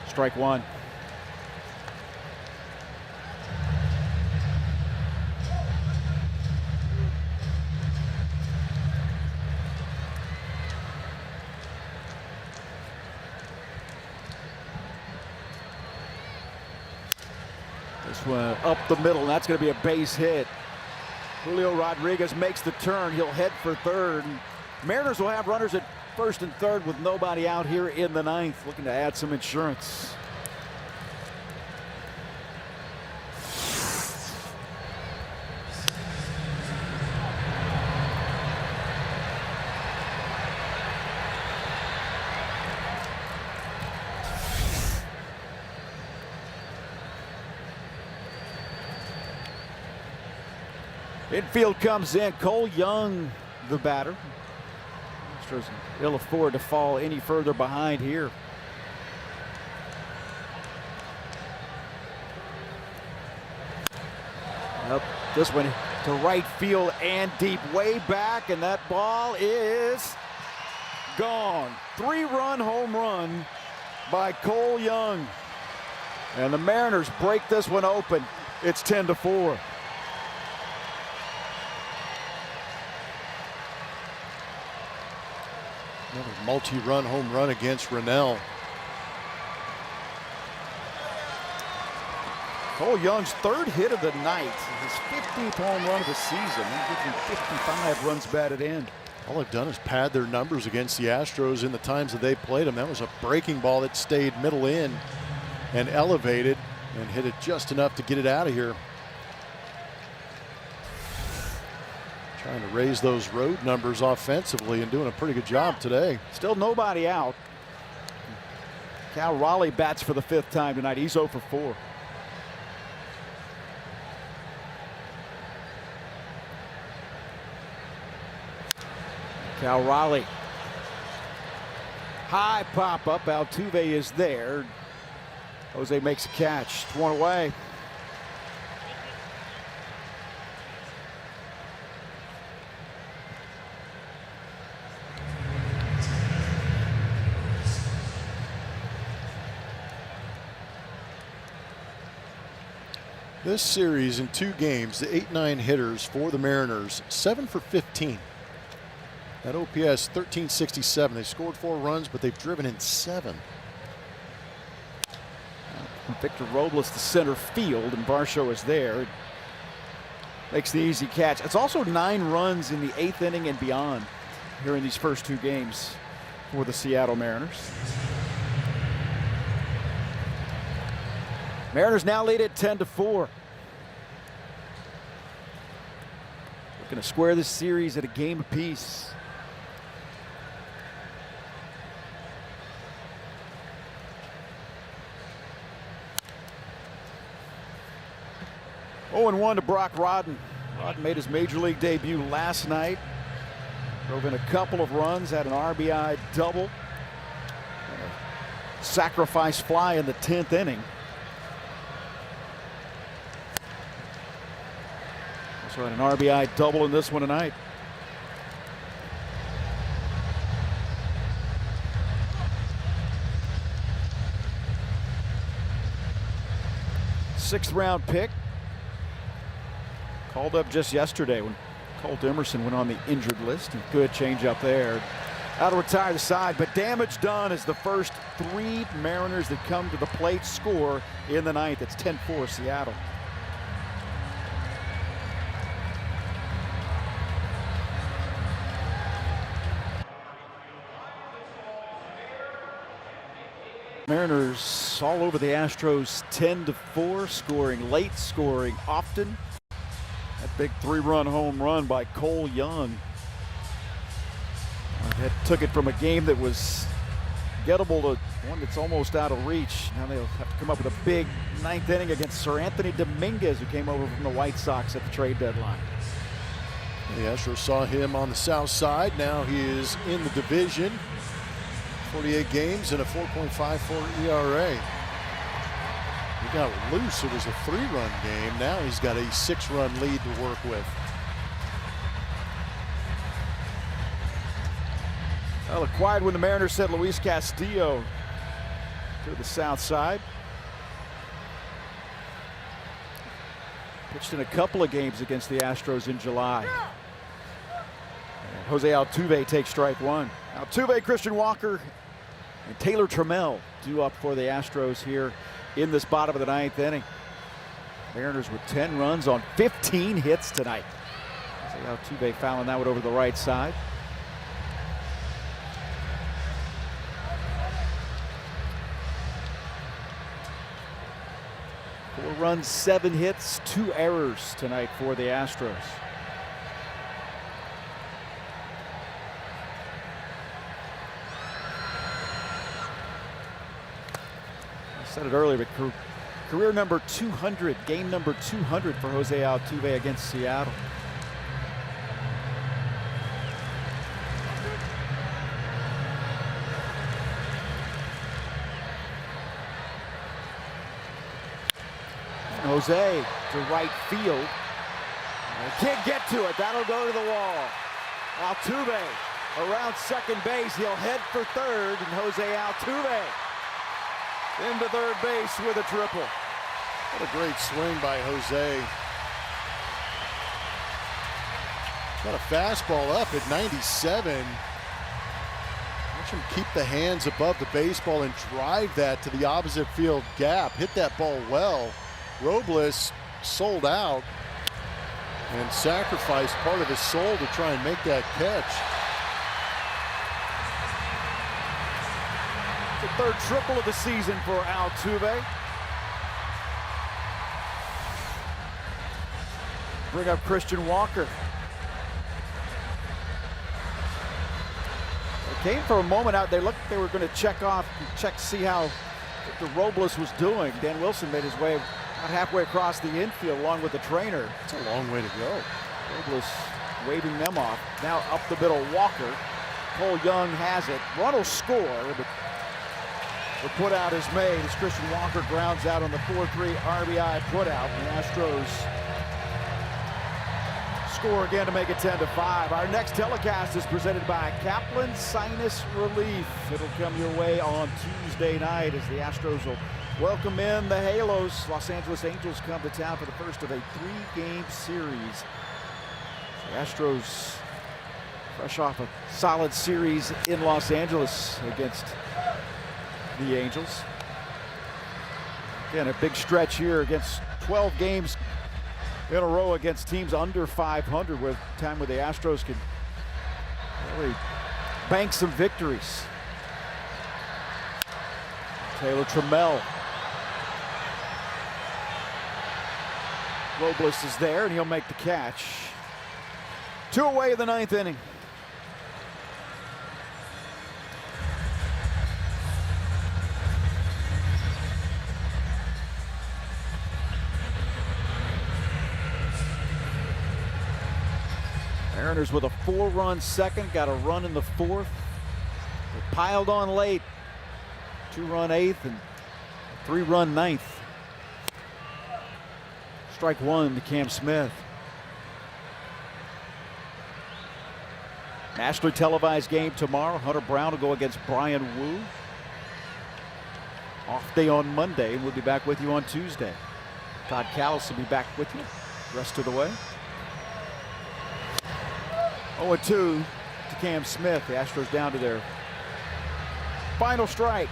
Strike 1. This one up the middle, and that's going to be a base hit. Julio Rodriguez makes the turn. He'll head for third. Mariners will have runners at first and third with nobody out here in the 9th, looking to add some insurance. Infield comes in. Cole Young, the batter. Astros ill afford to fall any further behind here. Up this one to right field and deep, way back, and that ball is gone. 3-run home run by Cole Young. And the Mariners break this one open. It's 10-4. Another multi-run home run against Rennell. Cole Young's third hit of the night. His 50th home run of the season. He gives him 55 runs batted in. All they've done is pad their numbers against the Astros in the times that they played them. That was a breaking ball that stayed middle in and elevated and hit it just enough to get it out of here. Trying to raise those road numbers offensively and doing a pretty good job today. Still nobody out. Cal Raleigh bats for the 5th time tonight. He's 0 for 4. Cal Raleigh. High pop up. Altuve is there. Jose makes a catch. 1 away. This series in 2 games, the 8-9 hitters for the Mariners, 7 for 15. That OPS 1367. They scored 4 runs, but they've driven in 7. Victor Robles to center field, and Varsho is there. Makes the easy catch. It's also 9 runs in the 8th inning and beyond here in these first 2 games for the Seattle Mariners. Mariners now lead at 10-4. Looking to square this series at a game apiece. Oh, 0-1 to Brock Rodden. Rodden made his major league debut last night. Drove in a couple of runs, had an RBI double. And a sacrifice fly in the 10th inning. Also had an RBI double in this one tonight. Sixth-round pick. Called up just yesterday when Colt Emerson went on the injured list. And good change up there. Out to retire the side, but damage done as the first 3 Mariners that come to the plate score in the 9th. It's 10-4 Seattle. Mariners all over the Astros 10-4, scoring late, scoring often. That big 3-run home run by Cole Young. That took it from a game that was gettable to one that's almost out of reach. Now they'll have to come up with a big 9th inning against Sir Anthony Dominguez, who came over from the White Sox at the trade deadline. The Astros saw him on the south side. Now he is in the division. 48 games and a 4.54 ERA. He got loose. It was a 3-run game. Now he's got a 6-run lead to work with. Well, acquired when the Mariners sent Luis Castillo to the south side. Pitched in a couple of games against the Astros in July. And Jose Altuve takes strike 1. Altuve, Christian Walker, and Taylor Trammell due up for the Astros here in this bottom of the 9th inning. Mariners with 10 runs on 15 hits tonight. Altuve fouling that one over the right side. Four runs, 7 hits, 2 errors tonight for the Astros. I said it earlier, but career number 200, game number 200 for Jose Altuve against Seattle. And Jose to right field. Can't get to it. That'll go to the wall. Altuve around second base. He'll head for third, and Jose Altuve into third base with a triple. What a great swing by Jose. Got a fastball up at 97. Watch him keep the hands above the baseball and drive that to the opposite field gap. Hit that ball well. Robles sold out and sacrificed part of his soul to try and make that catch. The third triple of the season for Altuve. Bring up Christian Walker. It came for a moment out. They looked like they were going to see how Victor Robles was doing. Dan Wilson made his way about halfway across the infield along with the trainer. It's a long way to go. Robles waving them off. Now up the middle, Walker. Cole Young has it. Run will score, but the putout is made as Christian Walker grounds out on the 4-3 RBI putout. The Astros score again to make it 10-5. Our next telecast is presented by Kaplan Sinus Relief. It'll come your way on Tuesday night as the Astros will welcome in the Halos. Los Angeles Angels come to town for the first of a 3-game series. The Astros fresh off a solid series in Los Angeles against the Angels. Again, a big stretch here against 12 games in a row against teams under 500, with time where the Astros can really bank some victories. Taylor Trammell. Robles is there, and he'll make the catch. 2 away in the 9th inning. Mariners with a 4-run second, got a run in the 4th. They piled on late. 2-run 8th and 3-run 9th. Strike 1 to Cam Smith. Nationally televised game tomorrow. Hunter Brown will go against Brian Wu. Off day on Monday, and we'll be back with you on Tuesday. Todd Callis will be back with you the rest of the way. 0-2 to Cam Smith. The Astros down to their final strike.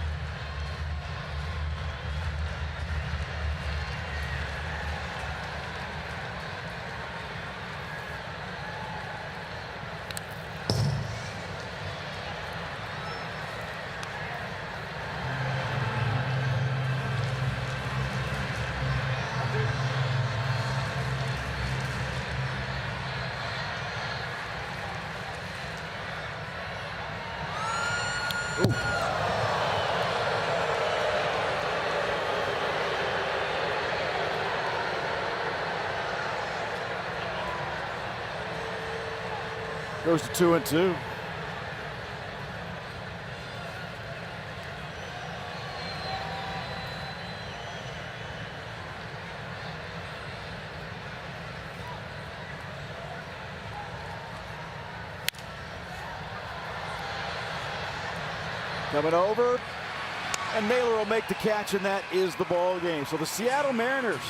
Goes to 2-2. Coming over, and Naylor will make the catch, and that is the ball game. So the Seattle Mariners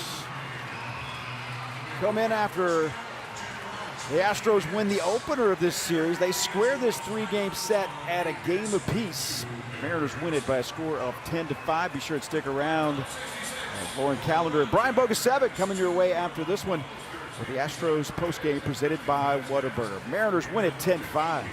come in after the Astros win the opener of this series. They square this 3-game set at a game apiece. Mariners win it by a score of 10-5. Be sure to stick around. Lauren Callender and Brian Bogusevic coming your way after this one with the Astros postgame presented by Whataburger. Mariners win it 10-5.